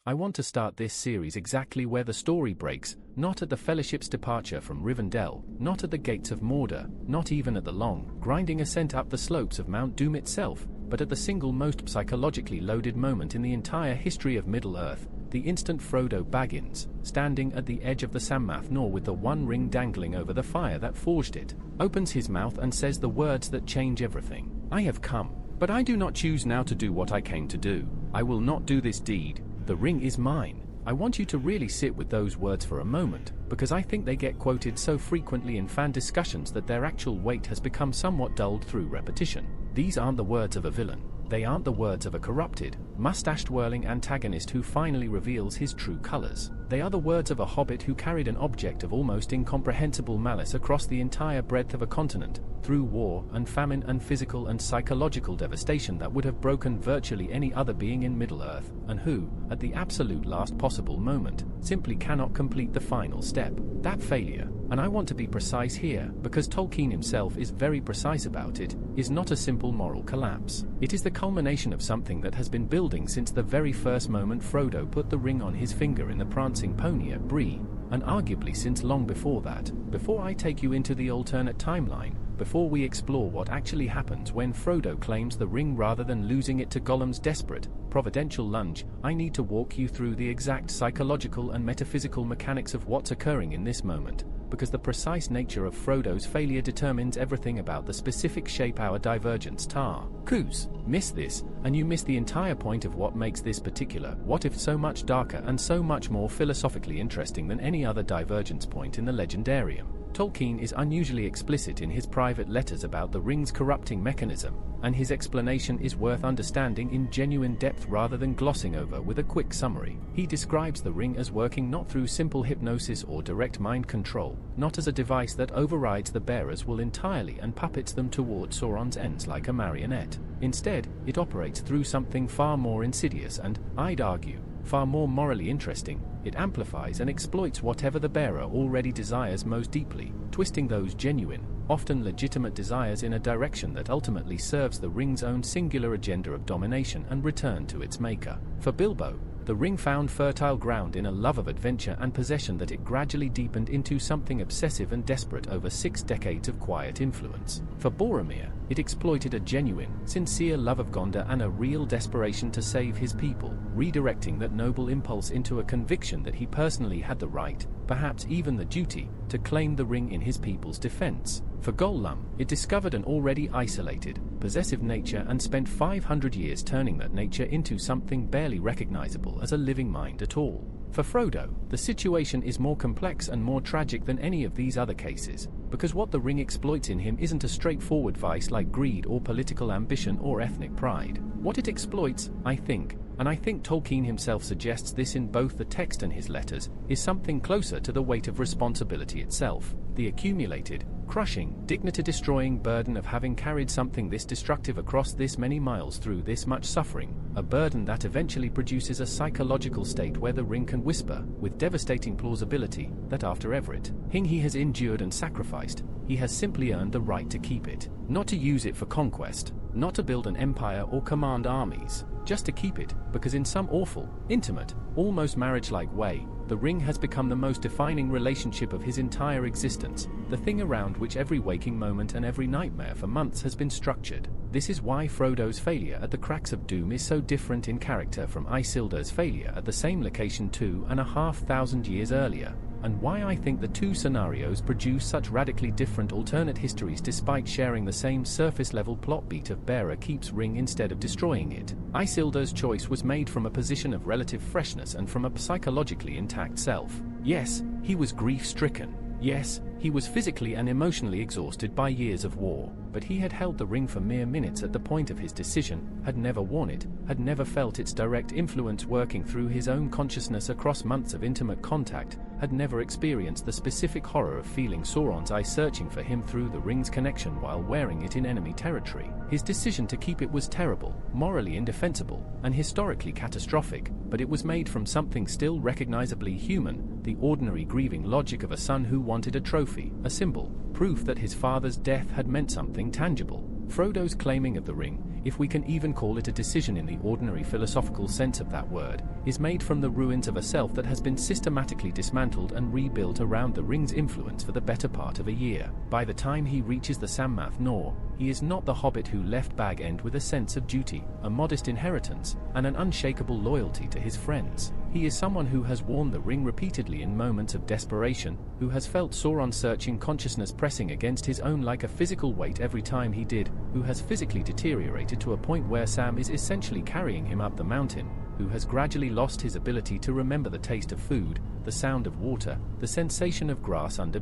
I want to start this series exactly where the story breaks, not at the Fellowship's departure from Rivendell, not at the gates of Mordor, not even at the long, grinding ascent up the slopes of Mount Doom itself, but at the single most psychologically loaded moment in the entire history of Middle-earth, the instant Frodo Baggins, standing at the edge of the Sammath Nor with the one ring dangling over the fire that forged it, opens his mouth and says the words that change everything. I have come, but I do not choose now to do what I came to do. I will not do this deed. The ring is mine. I want you to really sit with those words for a moment, because I think they get quoted so frequently in fan discussions that their actual weight has become somewhat dulled through repetition. These aren't the words of a villain. They aren't the words of a corrupted, mustache-twirling antagonist who finally reveals his true colors. They are the words of a hobbit who carried an object of almost incomprehensible malice across the entire breadth of a continent, through war and famine and physical and psychological devastation that would have broken virtually any other being in Middle-earth, and who, at the absolute last possible moment, simply cannot complete the final step. That failure, and I want to be precise here, because Tolkien himself is very precise about it, is not a simple moral collapse. It is the culmination of something that has been building since the very first moment Frodo put the ring on his finger in the prancing pony at Bree, and arguably since long before that. Before I take you into the alternate timeline, before we explore what actually happens when Frodo claims the ring rather than losing it to Gollum's desperate, providential lunge, I need to walk you through the exact psychological and metaphysical mechanics of what's occurring in this moment, because the precise nature of Frodo's failure determines everything about the specific shape our divergence takes. Miss this, and you miss the entire point of what makes this particular what if so much darker and so much more philosophically interesting than any other divergence point in the Legendarium. Tolkien is unusually explicit in his private letters about the ring's corrupting mechanism, and his explanation is worth understanding in genuine depth rather than glossing over with a quick summary. He describes the ring as working not through simple hypnosis or direct mind control, not as a device that overrides the bearer's will entirely and puppets them toward Sauron's ends like a marionette. Instead, it operates through something far more insidious and, I'd argue, far more morally interesting. It amplifies and exploits whatever the bearer already desires most deeply, twisting those genuine, often legitimate desires in a direction that ultimately serves the ring's own singular agenda of domination and return to its maker. For Bilbo, the ring found fertile ground in a love of adventure and possession that it gradually deepened into something obsessive and desperate over 6 decades of quiet influence. For Boromir, it exploited a genuine, sincere love of Gondor and a real desperation to save his people, redirecting that noble impulse into a conviction that he personally had the right, perhaps even the duty, to claim the ring in his people's defense. For Gollum, it discovered an already isolated, possessive nature and spent 500 years turning that nature into something barely recognizable as a living mind at all. For Frodo, the situation is more complex and more tragic than any of these other cases, because what the ring exploits in him isn't a straightforward vice like greed or political ambition or ethnic pride. What it exploits, I think, and I think Tolkien himself suggests this in both the text and his letters, is something closer to the weight of responsibility itself, the accumulated, crushing, dignity-destroying burden of having carried something this destructive across this many miles through this much suffering, a burden that eventually produces a psychological state where the ring can whisper, with devastating plausibility, that after everything he has endured and sacrificed, he has simply earned the right to keep it, not to use it for conquest, not to build an empire or command armies, just to keep it, because in some awful, intimate, almost marriage-like way, the ring has become the most defining relationship of his entire existence, the thing around which every waking moment and every nightmare for months has been structured. This is why Frodo's failure at the cracks of Doom is so different in character from Isildur's failure at the same location 2,500 years earlier, and why I think the two scenarios produce such radically different alternate histories despite sharing the same surface-level plot beat of bearer keeps ring instead of destroying it. Isildur's choice was made from a position of relative freshness and from a psychologically intact self. Yes, he was grief-stricken. Yes, he was physically and emotionally exhausted by years of war, but he had held the ring for mere minutes at the point of his decision, had never worn it, had never felt its direct influence working through his own consciousness across months of intimate contact, had never experienced the specific horror of feeling Sauron's eye searching for him through the ring's connection while wearing it in enemy territory. His decision to keep it was terrible, morally indefensible, and historically catastrophic, but it was made from something still recognizably human, the ordinary grieving logic of a son who wanted a trophy, a symbol, proof that his father's death had meant something tangible. Frodo's claiming of the ring if we can even call it a decision in the ordinary philosophical sense of that word, is made from the ruins of a self that has been systematically dismantled and rebuilt around the ring's influence for the better part of a year. By the time he reaches the Sammath Nor, he is not the hobbit who left Bag End with a sense of duty, a modest inheritance, and an unshakable loyalty to his friends. He is someone who has worn the ring repeatedly in moments of desperation, who has felt Sauron's searching consciousness pressing against his own like a physical weight every time he did, who has physically deteriorated to a point where Sam is essentially carrying him up the mountain, who has gradually lost his ability to remember the taste of food, the sound of water, the sensation of grass under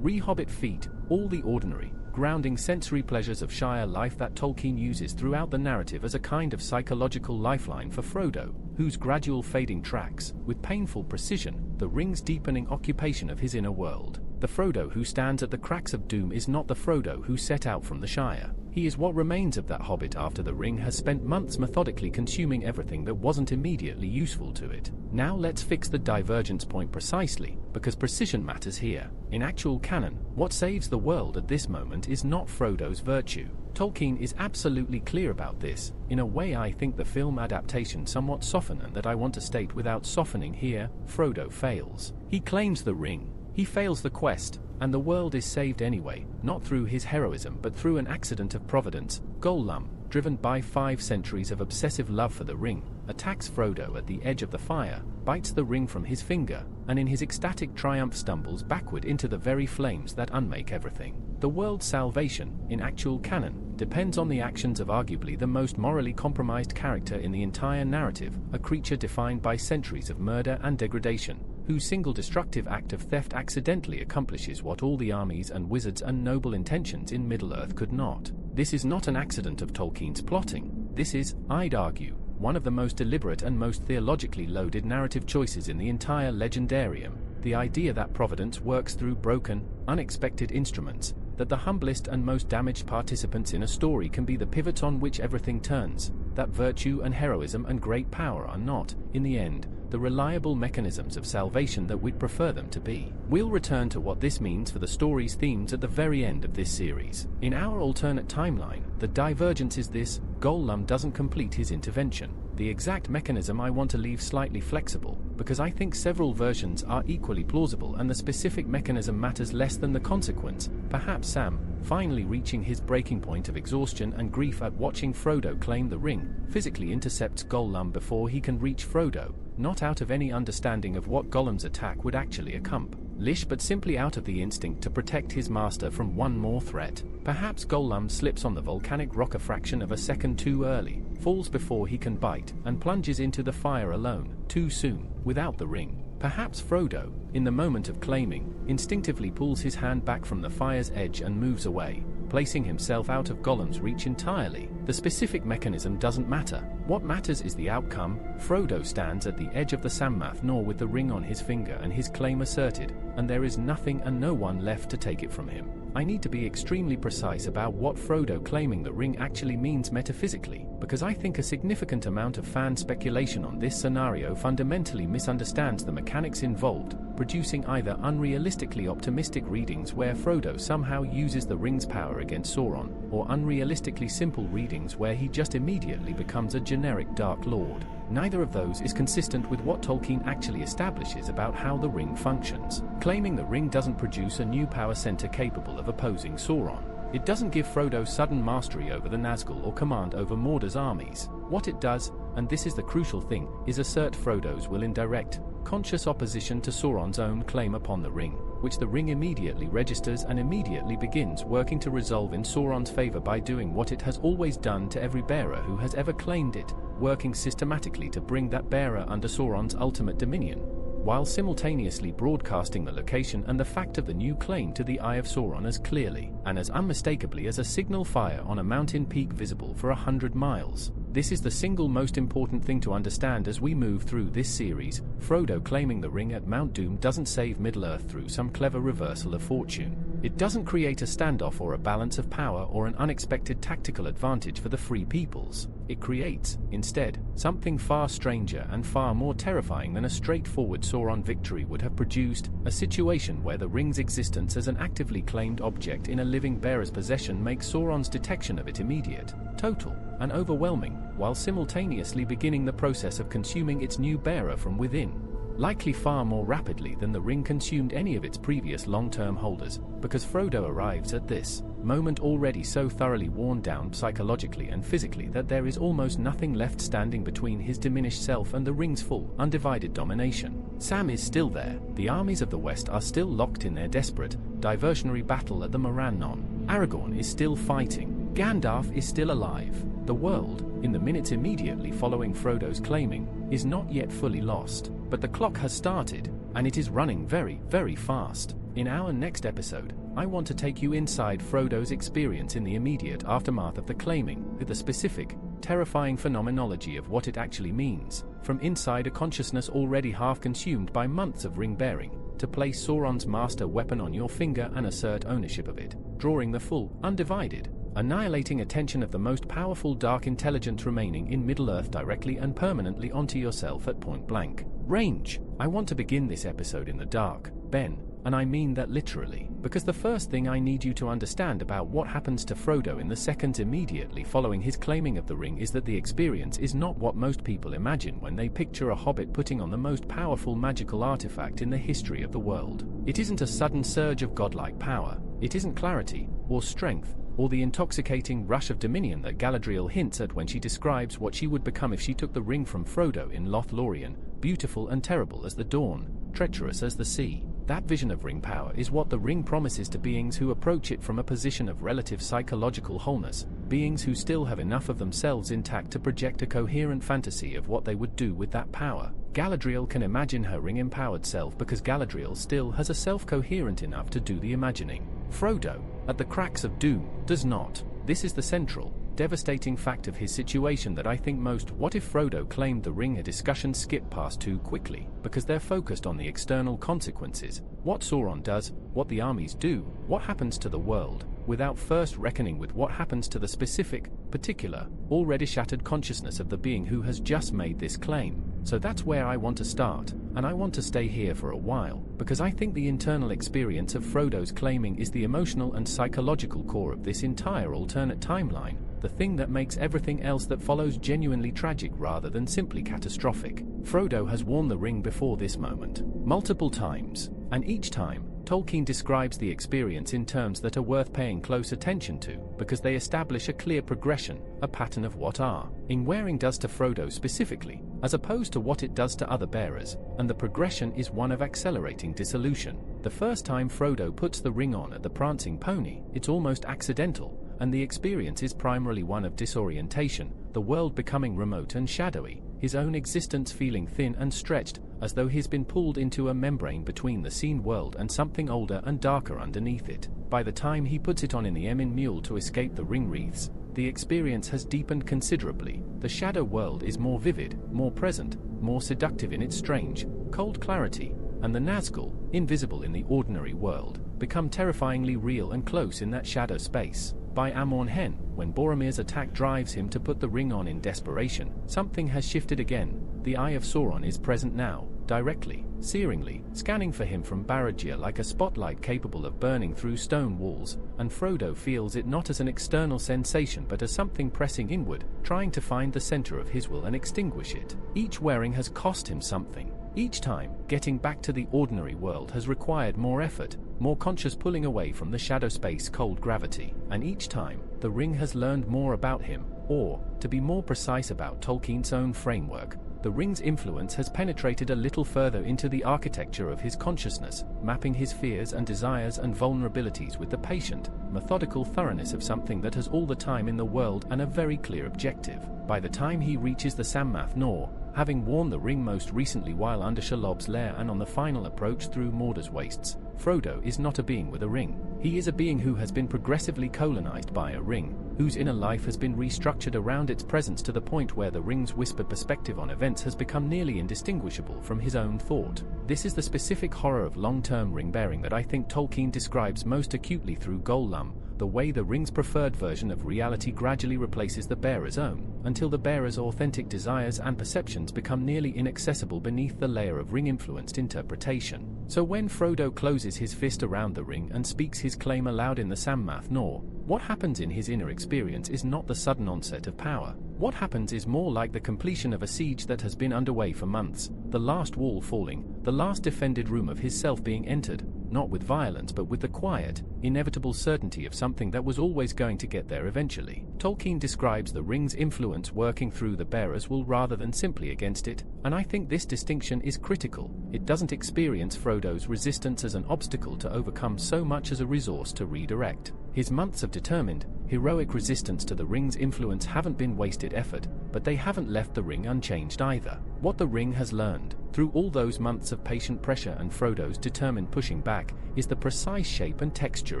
Re-hobbit feet, all the ordinary, grounding sensory pleasures of Shire life that Tolkien uses throughout the narrative as a kind of psychological lifeline for Frodo, whose gradual fading tracks, with painful precision, the ring's deepening occupation of his inner world. The Frodo who stands at the cracks of doom is not the Frodo who set out from the Shire. He is what remains of that hobbit after the ring has spent months methodically consuming everything that wasn't immediately useful to it. Now let's fix the divergence point precisely, because precision matters here. In actual canon, what saves the world at this moment is not Frodo's virtue. Tolkien is absolutely clear about this, in a way I think the film adaptation somewhat softened and that I want to state without softening here. Frodo fails. He claims the ring. He fails the quest, and the world is saved anyway, not through his heroism but through an accident of providence. Gollum, driven by 5 centuries of obsessive love for the ring, attacks Frodo at the edge of the fire, bites the ring from his finger, and in his ecstatic triumph stumbles backward into the very flames that unmake everything. The world's salvation, in actual canon, depends on the actions of arguably the most morally compromised character in the entire narrative, a creature defined by centuries of murder and degradation, whose single destructive act of theft accidentally accomplishes what all the armies and wizards and noble intentions in Middle-earth could not. This is not an accident of Tolkien's plotting. This is, I'd argue, one of the most deliberate and most theologically loaded narrative choices in the entire legendarium. The idea that providence works through broken, unexpected instruments, that the humblest and most damaged participants in a story can be the pivot on which everything turns, that virtue and heroism and great power are not, in the end, the reliable mechanisms of salvation that we'd prefer them to be. We'll return to what this means for the story's themes at the very end of this series. In our alternate timeline, the divergence is this: Gollum doesn't complete his intervention. The exact mechanism I want to leave slightly flexible, because I think several versions are equally plausible and the specific mechanism matters less than the consequence. Perhaps Sam, finally reaching his breaking point of exhaustion and grief at watching Frodo claim the ring, physically intercepts Gollum before he can reach Frodo, not out of any understanding of what Gollum's attack would actually accomplish, but simply out of the instinct to protect his master from one more threat. Perhaps Gollum slips on the volcanic rock a fraction of a second too early, falls before he can bite, and plunges into the fire alone, too soon, without the ring. Perhaps Frodo, in the moment of claiming, instinctively pulls his hand back from the fire's edge and moves away, placing himself out of Gollum's reach entirely. The specific mechanism doesn't matter. What matters is the outcome. Frodo stands at the edge of the Sammath Nor with the ring on his finger and his claim asserted, and there is nothing and no one left to take it from him. I need to be extremely precise about what Frodo claiming the ring actually means metaphysically, because I think a significant amount of fan speculation on this scenario fundamentally misunderstands the mechanics involved, producing either unrealistically optimistic readings where Frodo somehow uses the ring's power against Sauron, or unrealistically simple readings where he just immediately becomes a generic Dark Lord. Neither of those is consistent with what Tolkien actually establishes about how the ring functions. Claiming the ring doesn't produce a new power center capable of opposing Sauron. It doesn't give Frodo sudden mastery over the Nazgûl or command over Mordor's armies. What it does, and this is the crucial thing, is assert Frodo's will in direct, conscious opposition to Sauron's own claim upon the ring, which the ring immediately registers and immediately begins working to resolve in Sauron's favor by doing what it has always done to every bearer who has ever claimed it, working systematically to bring that bearer under Sauron's ultimate dominion, while simultaneously broadcasting the location and the fact of the new claim to the eye of Sauron as clearly and as unmistakably as a signal fire on a mountain peak visible for 100 miles. This is the single most important thing to understand as we move through this series. Frodo claiming the ring at Mount Doom doesn't save Middle-earth through some clever reversal of fortune. It doesn't create a standoff or a balance of power or an unexpected tactical advantage for the Free Peoples. It creates, instead, something far stranger and far more terrifying than a straightforward Sauron victory would have produced, a situation where the ring's existence as an actively claimed object in a living bearer's possession makes Sauron's detection of it immediate, total, and overwhelming, while simultaneously beginning the process of consuming its new bearer from within. Likely far more rapidly than the ring consumed any of its previous long-term holders, because Frodo arrives at this moment already so thoroughly worn down psychologically and physically that there is almost nothing left standing between his diminished self and the ring's full, undivided domination. Sam is still there, the armies of the West are still locked in their desperate, diversionary battle at the Morannon. Aragorn is still fighting, Gandalf is still alive. The world, in the minutes immediately following Frodo's claiming, is not yet fully lost, but the clock has started, and it is running very, very fast. In our next episode, I want to take you inside Frodo's experience in the immediate aftermath of the claiming, with the specific, terrifying phenomenology of what it actually means, from inside a consciousness already half consumed by months of ring-bearing, to place Sauron's master weapon on your finger and assert ownership of it, drawing the full, undivided, annihilating attention of the most powerful dark intelligence remaining in Middle-earth directly and permanently onto yourself at point-blank range. I want to begin this episode in the dark, Ben, and I mean that literally, because the first thing I need you to understand about what happens to Frodo in the seconds immediately following his claiming of the ring is that the experience is not what most people imagine when they picture a hobbit putting on the most powerful magical artifact in the history of the world. It isn't a sudden surge of godlike power, it isn't clarity, or strength, or the intoxicating rush of dominion that Galadriel hints at when she describes what she would become if she took the ring from Frodo in Lothlorien, beautiful and terrible as the dawn, treacherous as the sea. That vision of ring power is what the ring promises to beings who approach it from a position of relative psychological wholeness, beings who still have enough of themselves intact to project a coherent fantasy of what they would do with that power. Galadriel can imagine her ring-empowered self because Galadriel still has a self coherent enough to do the imagining. Frodo, at the cracks of doom, does not. This is the central, devastating fact of his situation that I think most what if Frodo claimed the ring a discussion skip past too quickly, because they're focused on the external consequences, what Sauron does, what the armies do, what happens to the world, without first reckoning with what happens to the specific, particular, already shattered consciousness of the being who has just made this claim. So that's where I want to start, and I want to stay here for a while, because I think the internal experience of Frodo's claiming is the emotional and psychological core of this entire alternate timeline, the thing that makes everything else that follows genuinely tragic rather than simply catastrophic. Frodo has worn the ring before this moment, multiple times, and each time, Tolkien describes the experience in terms that are worth paying close attention to, because they establish a clear progression, a pattern of what in wearing does to Frodo specifically, as opposed to what it does to other bearers, and the progression is one of accelerating dissolution. The first time Frodo puts the ring on at the prancing pony, it's almost accidental, and the experience is primarily one of disorientation, the world becoming remote and shadowy, his own existence feeling thin and stretched, as though he's been pulled into a membrane between the seen world and something older and darker underneath it. By the time he puts it on in the Emyn Muil to escape the ring wreaths, the experience has deepened considerably. The shadow world is more vivid, more present, more seductive in its strange, cold clarity, and the Nazgûl, invisible in the ordinary world, become terrifyingly real and close in that shadow space. By Amorn Hen, when Boromir's attack drives him to put the ring on in desperation, something has shifted again. The eye of Sauron is present now, directly, searingly, scanning for him from Barad-dûr like a spotlight capable of burning through stone walls, and Frodo feels it not as an external sensation but as something pressing inward, trying to find the center of his will and extinguish it. Each wearing has cost him something. Each time, getting back to the ordinary world has required more effort, more conscious pulling away from the shadow space cold gravity, and each time, the ring has learned more about him, or, to be more precise about Tolkien's own framework, the ring's influence has penetrated a little further into the architecture of his consciousness, mapping his fears and desires and vulnerabilities with the patient, methodical thoroughness of something that has all the time in the world and a very clear objective. By the time he reaches the Sammath Nor, having worn the ring most recently while under Shelob's lair and on the final approach through Mordor's wastes, Frodo is not a being with a ring. He is a being who has been progressively colonized by a ring, whose inner life has been restructured around its presence to the point where the ring's whispered perspective on events has become nearly indistinguishable from his own thought. This is the specific horror of long-term ring-bearing that I think Tolkien describes most acutely through Gollum, the way the ring's preferred version of reality gradually replaces the bearer's own, until the bearer's authentic desires and perceptions become nearly inaccessible beneath the layer of ring-influenced interpretation. So when Frodo closes his fist around the ring and speaks his claim aloud in the Sammath Nor, what happens in his inner experience is not the sudden onset of power. What happens is more like the completion of a siege that has been underway for months, the last wall falling, the last defended room of his self being entered, not with violence but with the quiet, inevitable certainty of something that was always going to get there eventually. Tolkien describes the ring's influence working through the bearer's will rather than simply against it, and I think this distinction is critical. It doesn't experience Frodo's resistance as an obstacle to overcome so much as a resource to redirect. His months of determined, heroic resistance to the ring's influence haven't been wasted effort, but they haven't left the ring unchanged either. What the ring has learned, through all those months of patient pressure and Frodo's determined pushing back, is the precise shape and texture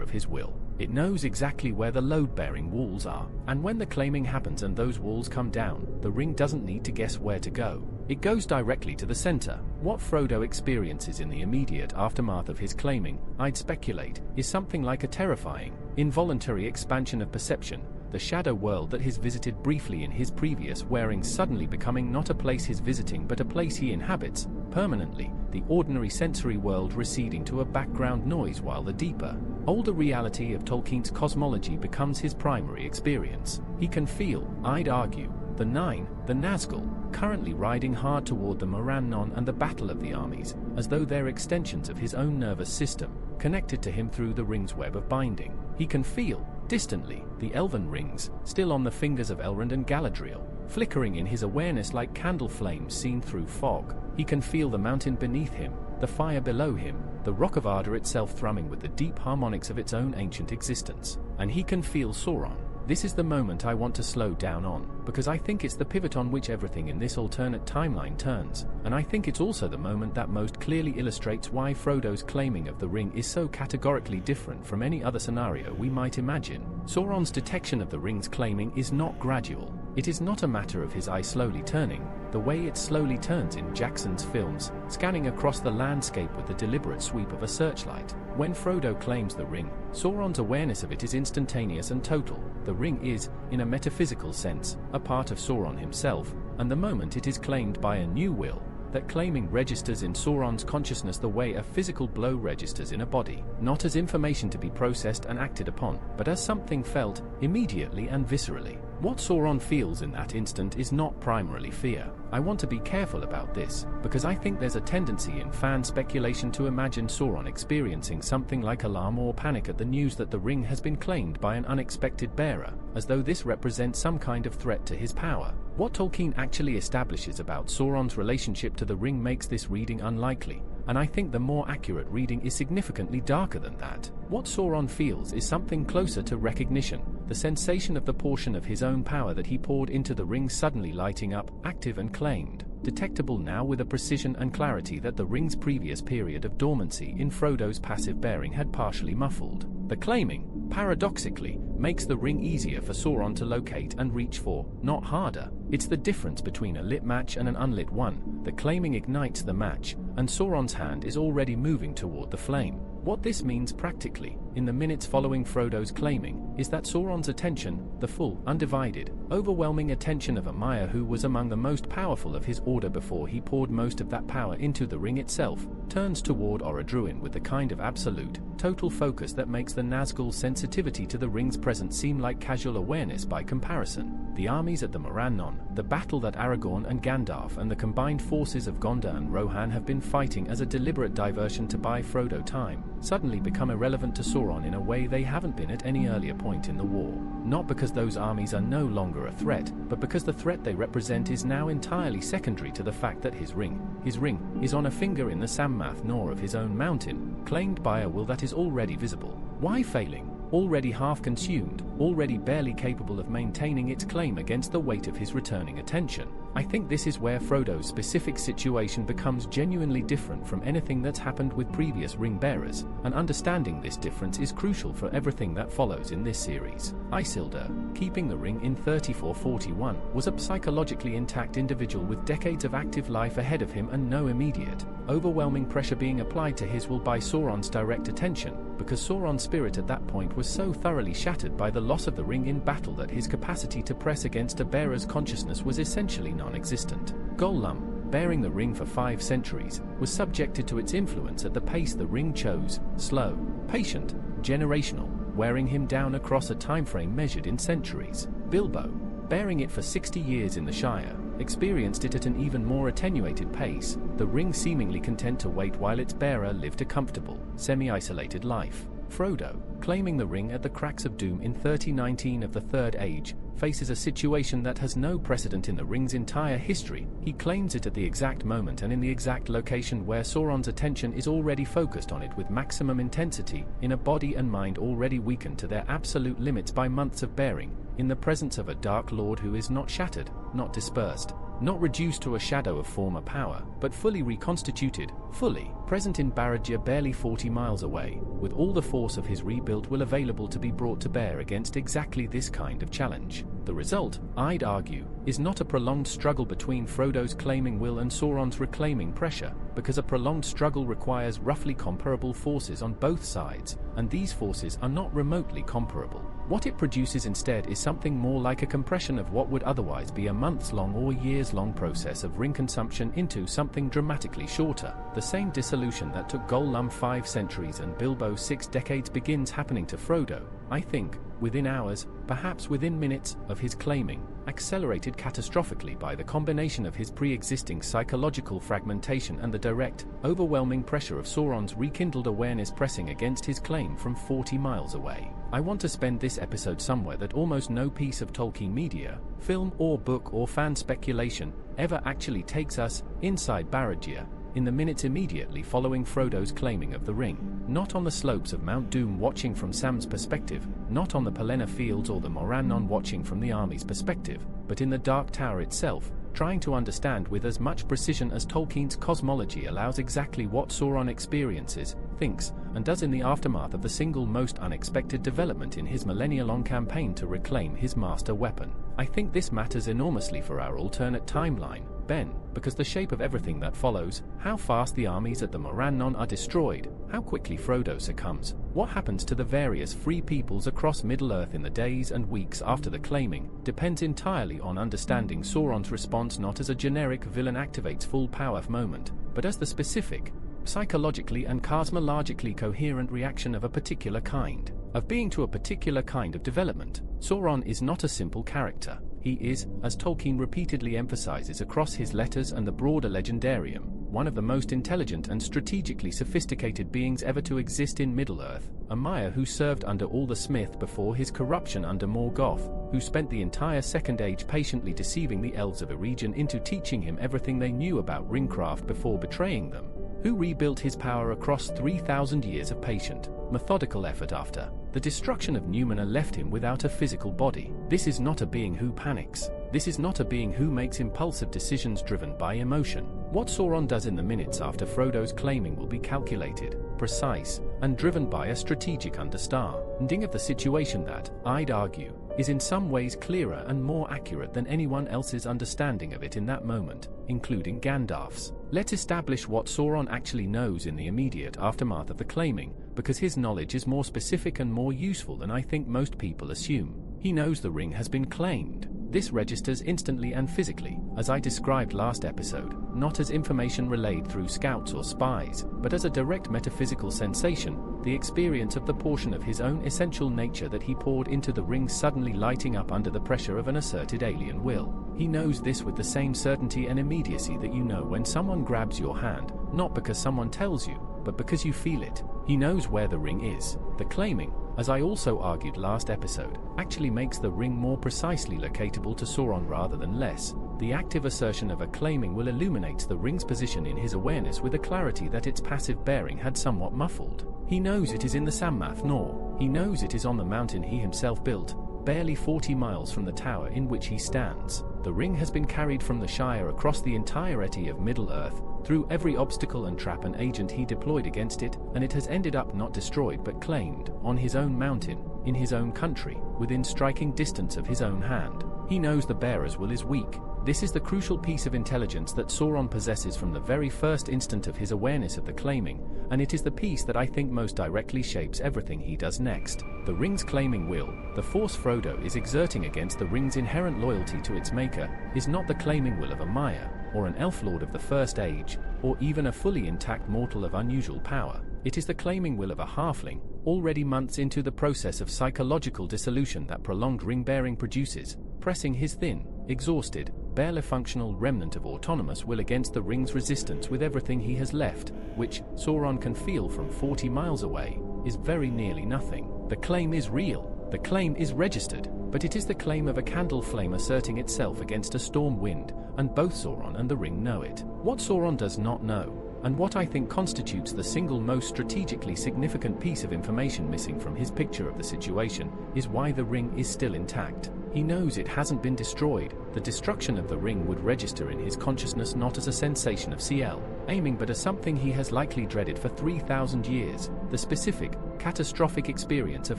of his will. It knows exactly where the load-bearing walls are, and when the claiming happens and those walls come down, the ring doesn't need to guess where to go. It goes directly to the center. What Frodo experiences in the immediate aftermath of his claiming, I'd speculate, is something like a terrifying, involuntary expansion of perception, the shadow world that he's visited briefly in his previous wearing suddenly becoming not a place he's visiting but a place he inhabits, permanently, the ordinary sensory world receding to a background noise while the deeper, older reality of Tolkien's cosmology becomes his primary experience. He can feel, I'd argue, the Nine, the Nazgûl, currently riding hard toward the Morannon and the Battle of the Armies, as though they're extensions of his own nervous system, connected to him through the ring's web of binding. He can feel, distantly, the elven rings, still on the fingers of Elrond and Galadriel, flickering in his awareness like candle flames seen through fog. He can feel the mountain beneath him, the fire below him, the rock of Arda itself thrumming with the deep harmonics of its own ancient existence. And he can feel Sauron. This is the moment I want to slow down on, because I think it's the pivot on which everything in this alternate timeline turns, and I think it's also the moment that most clearly illustrates why Frodo's claiming of the ring is so categorically different from any other scenario we might imagine. Sauron's detection of the ring's claiming is not gradual. It is not a matter of his eye slowly turning, the way it slowly turns in Jackson's films, scanning across the landscape with the deliberate sweep of a searchlight. When Frodo claims the ring, Sauron's awareness of it is instantaneous and total. The ring is, in a metaphysical sense, a part of Sauron himself, and the moment it is claimed by a new will, that claiming registers in Sauron's consciousness the way a physical blow registers in a body, not as information to be processed and acted upon, but as something felt, immediately and viscerally. What Sauron feels in that instant is not primarily fear. I want to be careful about this, because I think there's a tendency in fan speculation to imagine Sauron experiencing something like alarm or panic at the news that the ring has been claimed by an unexpected bearer, as though this represents some kind of threat to his power. What Tolkien actually establishes about Sauron's relationship to the ring makes this reading unlikely, and I think the more accurate reading is significantly darker than that. What Sauron feels is something closer to recognition, the sensation of the portion of his own power that he poured into the ring suddenly lighting up, active and claimed, detectable now with a precision and clarity that the ring's previous period of dormancy in Frodo's passive bearing had partially muffled. The claiming, paradoxically, makes the ring easier for Sauron to locate and reach for, not harder. It's the difference between a lit match and an unlit one. The claiming ignites the match, and Sauron's hand is already moving toward the flame. What this means practically, in the minutes following Frodo's claiming, is that Sauron's attention, the full, undivided, overwhelming attention of a Maiar who was among the most powerful of his order before he poured most of that power into the ring itself, turns toward Orodruin with the kind of absolute, total focus that makes the Nazgûl's sensitivity to the ring's presence seem like casual awareness by comparison. The armies at the Morannon, the battle that Aragorn and Gandalf and the combined forces of Gondor and Rohan have been fighting as a deliberate diversion to buy Frodo time, suddenly become irrelevant to Sauron in a way they haven't been at any earlier point in the war. Not because those armies are no longer a threat, but because the threat they represent is now entirely secondary to the fact that his ring, is on a finger in the Sammath Nor of his own mountain, claimed by a will that is already visible. Why failing? already half consumed, already barely capable of maintaining its claim against the weight of his returning attention. I think this is where Frodo's specific situation becomes genuinely different from anything that's happened with previous ring bearers, and understanding this difference is crucial for everything that follows in this series. Isildur, keeping the ring in 3441, was a psychologically intact individual with decades of active life ahead of him and no immediate, overwhelming pressure being applied to his will by Sauron's direct attention, because Sauron's spirit at that point was so thoroughly shattered by the loss of the ring in battle that his capacity to press against a bearer's consciousness was essentially non-existent. Gollum, bearing the ring for 5 centuries, was subjected to its influence at the pace the ring chose, slow, patient, generational, wearing him down across a timeframe measured in centuries. Bilbo, bearing it for 60 years in the Shire, experienced it at an even more attenuated pace, the ring seemingly content to wait while its bearer lived a comfortable, semi-isolated life. Frodo, claiming the ring at the cracks of doom in 3019 of the Third Age, faces a situation that has no precedent in the ring's entire history. He claims it at the exact moment and in the exact location where Sauron's attention is already focused on it with maximum intensity, in a body and mind already weakened to their absolute limits by months of bearing, in the presence of a Dark Lord who is not shattered, not dispersed, not reduced to a shadow of former power, but fully reconstituted, fully present in Barad-dûr barely 40 miles away, with all the force of his rebuilt will available to be brought to bear against exactly this kind of challenge. The result, I'd argue, is not a prolonged struggle between Frodo's claiming will and Sauron's reclaiming pressure, because a prolonged struggle requires roughly comparable forces on both sides, and these forces are not remotely comparable. What it produces instead is something more like a compression of what would otherwise be a months-long or years-long process of ring consumption into something dramatically shorter. The same dissolution that took Gollum 5 centuries and Bilbo 6 decades begins happening to Frodo, I think, within hours, perhaps within minutes, of his claiming, accelerated catastrophically by the combination of his pre-existing psychological fragmentation and the direct, overwhelming pressure of Sauron's rekindled awareness pressing against his claim from 40 miles away. I want to spend this episode somewhere that almost no piece of Tolkien media, film or book or fan speculation, ever actually takes us inside Barad-dûr, in the minutes immediately following Frodo's claiming of the ring. Not on the slopes of Mount Doom watching from Sam's perspective, not on the Pelennor fields or the Morannon watching from the army's perspective, but in the Dark Tower itself, trying to understand with as much precision as Tolkien's cosmology allows exactly what Sauron experiences, thinks, and does in the aftermath of the single most unexpected development in his millennia-long campaign to reclaim his master weapon. I think this matters enormously for our alternate timeline, Ben, because the shape of everything that follows, how fast the armies at the Morannon are destroyed, how quickly Frodo succumbs, what happens to the various free peoples across Middle-earth in the days and weeks after the claiming, depends entirely on understanding Sauron's response not as a generic villain activates full power moment, but as the specific, psychologically and cosmologically coherent reaction of a particular kind, of being to a particular kind of development. Sauron is not a simple character. He is, as Tolkien repeatedly emphasizes across his letters and the broader legendarium, one of the most intelligent and strategically sophisticated beings ever to exist in Middle-earth, a Maiar who served under all the Smith before his corruption under Morgoth, who spent the entire Second Age patiently deceiving the elves of Eregion into teaching him everything they knew about ringcraft before betraying them, who rebuilt his power across 3,000 years of patient, methodical effort after the destruction of Numenor left him without a physical body. This is not a being who panics. This is not a being who makes impulsive decisions driven by emotion. What Sauron does in the minutes after Frodo's claiming will be calculated, precise, and driven by a strategic understanding of the situation that, I'd argue, is in some ways clearer and more accurate than anyone else's understanding of it in that moment, including Gandalf's. Let's establish what Sauron actually knows in the immediate aftermath of the claiming, because his knowledge is more specific and more useful than I think most people assume. He knows the ring has been claimed. This registers instantly and physically, as I described last episode, not as information relayed through scouts or spies, but as a direct metaphysical sensation, the experience of the portion of his own essential nature that he poured into the ring suddenly lighting up under the pressure of an asserted alien will. He knows this with the same certainty and immediacy that you know when someone grabs your hand, not because someone tells you, but because you feel it. He knows where the ring is. The claiming, as I also argued last episode, actually makes the ring more precisely locatable to Sauron rather than less. The active assertion of a claiming will illuminate the ring's position in his awareness with a clarity that its passive bearing had somewhat muffled. He knows it is in the Sammath Nor. He knows it is on the mountain he himself built, barely 40 miles from the tower in which he stands. The ring has been carried from the Shire across the entirety of Middle-earth, through every obstacle and trap and agent he deployed against it, and it has ended up not destroyed but claimed, on his own mountain, in his own country, within striking distance of his own hand. He knows the bearer's will is weak. This is the crucial piece of intelligence that Sauron possesses from the very first instant of his awareness of the claiming, and it is the piece that I think most directly shapes everything he does next. The ring's claiming will, the force Frodo is exerting against the ring's inherent loyalty to its maker, is not the claiming will of a Maya, or an elf lord of the First Age, or even a fully intact mortal of unusual power. It is the claiming will of a halfling, already months into the process of psychological dissolution that prolonged ring-bearing produces, pressing his thin, exhausted, barely functional remnant of autonomous will against the ring's resistance with everything he has left, which, Sauron can feel from 40 miles away, is very nearly nothing. The claim is real. The claim is registered, but it is the claim of a candle flame asserting itself against a storm wind, and both Sauron and the ring know it. What Sauron does not know, and what I think constitutes the single most strategically significant piece of information missing from his picture of the situation, is why the ring is still intact. He knows it hasn't been destroyed. The destruction of the ring would register in his consciousness not as a sensation of CL, aiming but as something he has likely dreaded for 3,000 years, the specific, catastrophic experience of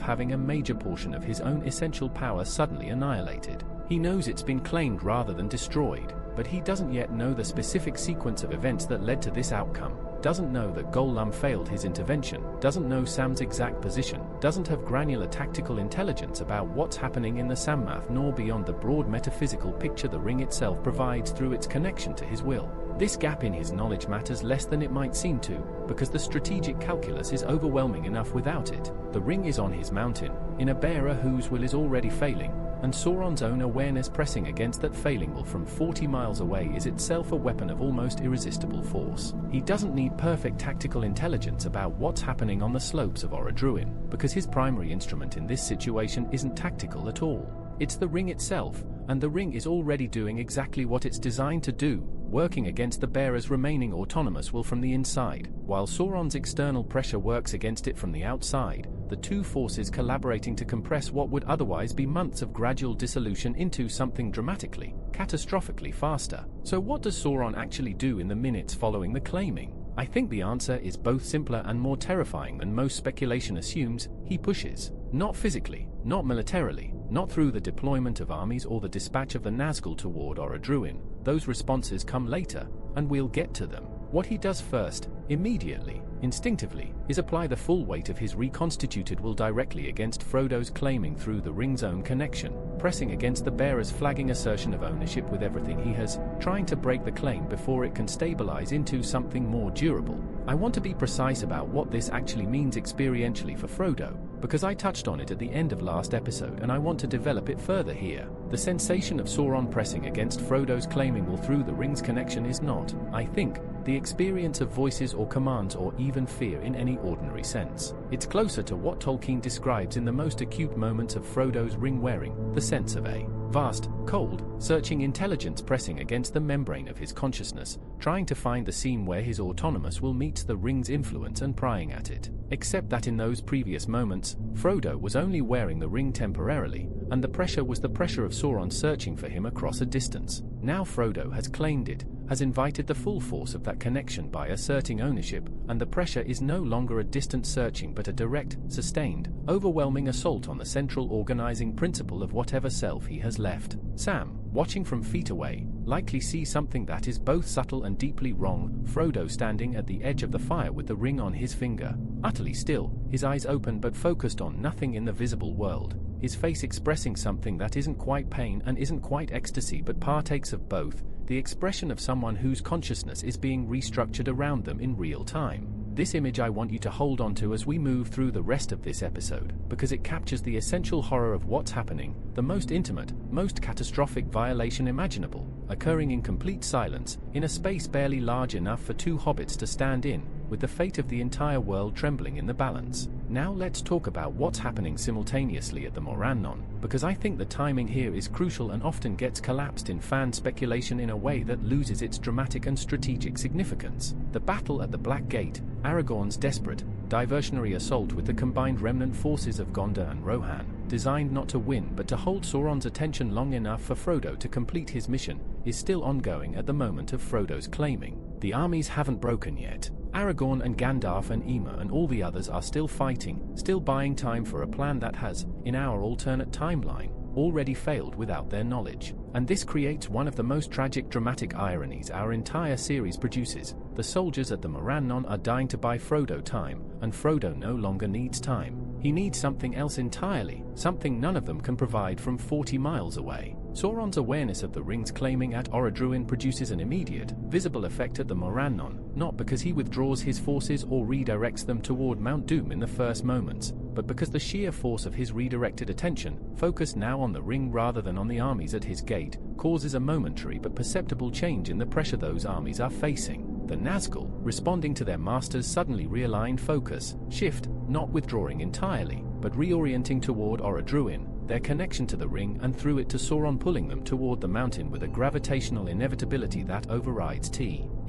having a major portion of his own essential power suddenly annihilated. He knows it's been claimed rather than destroyed, but he doesn't yet know the specific sequence of events that led to this outcome, doesn't know that Gollum failed his intervention, doesn't know Sam's exact position, doesn't have granular tactical intelligence about what's happening in the Sammath nor beyond the broad metaphysical picture the ring itself provides through its connection to his will. This gap in his knowledge matters less than it might seem to, because the strategic calculus is overwhelming enough without it. The ring is on his mountain, in a bearer whose will is already failing, and Sauron's own awareness pressing against that failing will from 40 miles away is itself a weapon of almost irresistible force. He doesn't need perfect tactical intelligence about what's happening on the slopes of Orodruin, because his primary instrument in this situation isn't tactical at all. It's the ring itself, and the ring is already doing exactly what it's designed to do, working against the bearer's remaining autonomous will from the inside, while Sauron's external pressure works against it from the outside, the two forces collaborating to compress what would otherwise be months of gradual dissolution into something dramatically, catastrophically faster. So what does Sauron actually do in the minutes following the claiming? I think the answer is both simpler and more terrifying than most speculation assumes. He pushes. Not physically, not militarily, not through the deployment of armies or the dispatch of the Nazgûl toward Orodruin. Those responses come later, and we'll get to them. What he does first, immediately, instinctively, is apply the full weight of his reconstituted will directly against Frodo's claiming through the ring's own connection, pressing against the bearer's flagging assertion of ownership with everything he has, trying to break the claim before it can stabilize into something more durable. I want to be precise about what this actually means experientially for Frodo, because I touched on it at the end of last episode and I want to develop it further here. The sensation of Sauron pressing against Frodo's claiming will through the ring's connection is not, I think, the experience of voices or commands or even fear in any ordinary sense. It's closer to what Tolkien describes in the most acute moments of Frodo's ring-wearing, the sense of a vast, cold, searching intelligence pressing against the membrane of his consciousness, trying to find the seam where his autonomous will meets the ring's influence and prying at it. Except that in those previous moments, Frodo was only wearing the ring temporarily, and the pressure was the pressure of Sauron searching for him across a distance. Now Frodo has claimed it, has invited the full force of that connection by asserting ownership, and the pressure is no longer a distant searching but a direct, sustained, overwhelming assault on the central organizing principle of whatever self he has left. Sam, watching from feet away, likely sees something that is both subtle and deeply wrong. Frodo standing at the edge of the fire with the ring on his finger, utterly still, his eyes open but focused on nothing in the visible world, his face expressing something that isn't quite pain and isn't quite ecstasy but partakes of both, the expression of someone whose consciousness is being restructured around them in real time. This image I want you to hold on to as we move through the rest of this episode, because it captures the essential horror of what's happening, the most intimate, most catastrophic violation imaginable, occurring in complete silence, in a space barely large enough for two hobbits to stand in, with the fate of the entire world trembling in the balance. Now let's talk about what's happening simultaneously at the Morannon, because I think the timing here is crucial and often gets collapsed in fan speculation in a way that loses its dramatic and strategic significance. The battle at the Black Gate, Aragorn's desperate, diversionary assault with the combined remnant forces of Gondor and Rohan, designed not to win but to hold Sauron's attention long enough for Frodo to complete his mission, is still ongoing at the moment of Frodo's claiming. The armies haven't broken yet. Aragorn and Gandalf and Ema and all the others are still fighting, still buying time for a plan that has, in our alternate timeline, already failed without their knowledge. And this creates one of the most tragic dramatic ironies our entire series produces. The soldiers at the Morannon are dying to buy Frodo time, and Frodo no longer needs time. He needs something else entirely, something none of them can provide from 40 miles away. Sauron's awareness of the ring's claiming at Orodruin produces an immediate, visible effect at the Morannon, not because he withdraws his forces or redirects them toward Mount Doom in the first moments, but because the sheer force of his redirected attention, focused now on the ring rather than on the armies at his gate, causes a momentary but perceptible change in the pressure those armies are facing. The Nazgûl, responding to their master's suddenly realigned focus, shift, not withdrawing entirely, but reorienting toward Orodruin, their connection to the ring and through it to Sauron, pulling them toward the mountain with a gravitational inevitability that overrides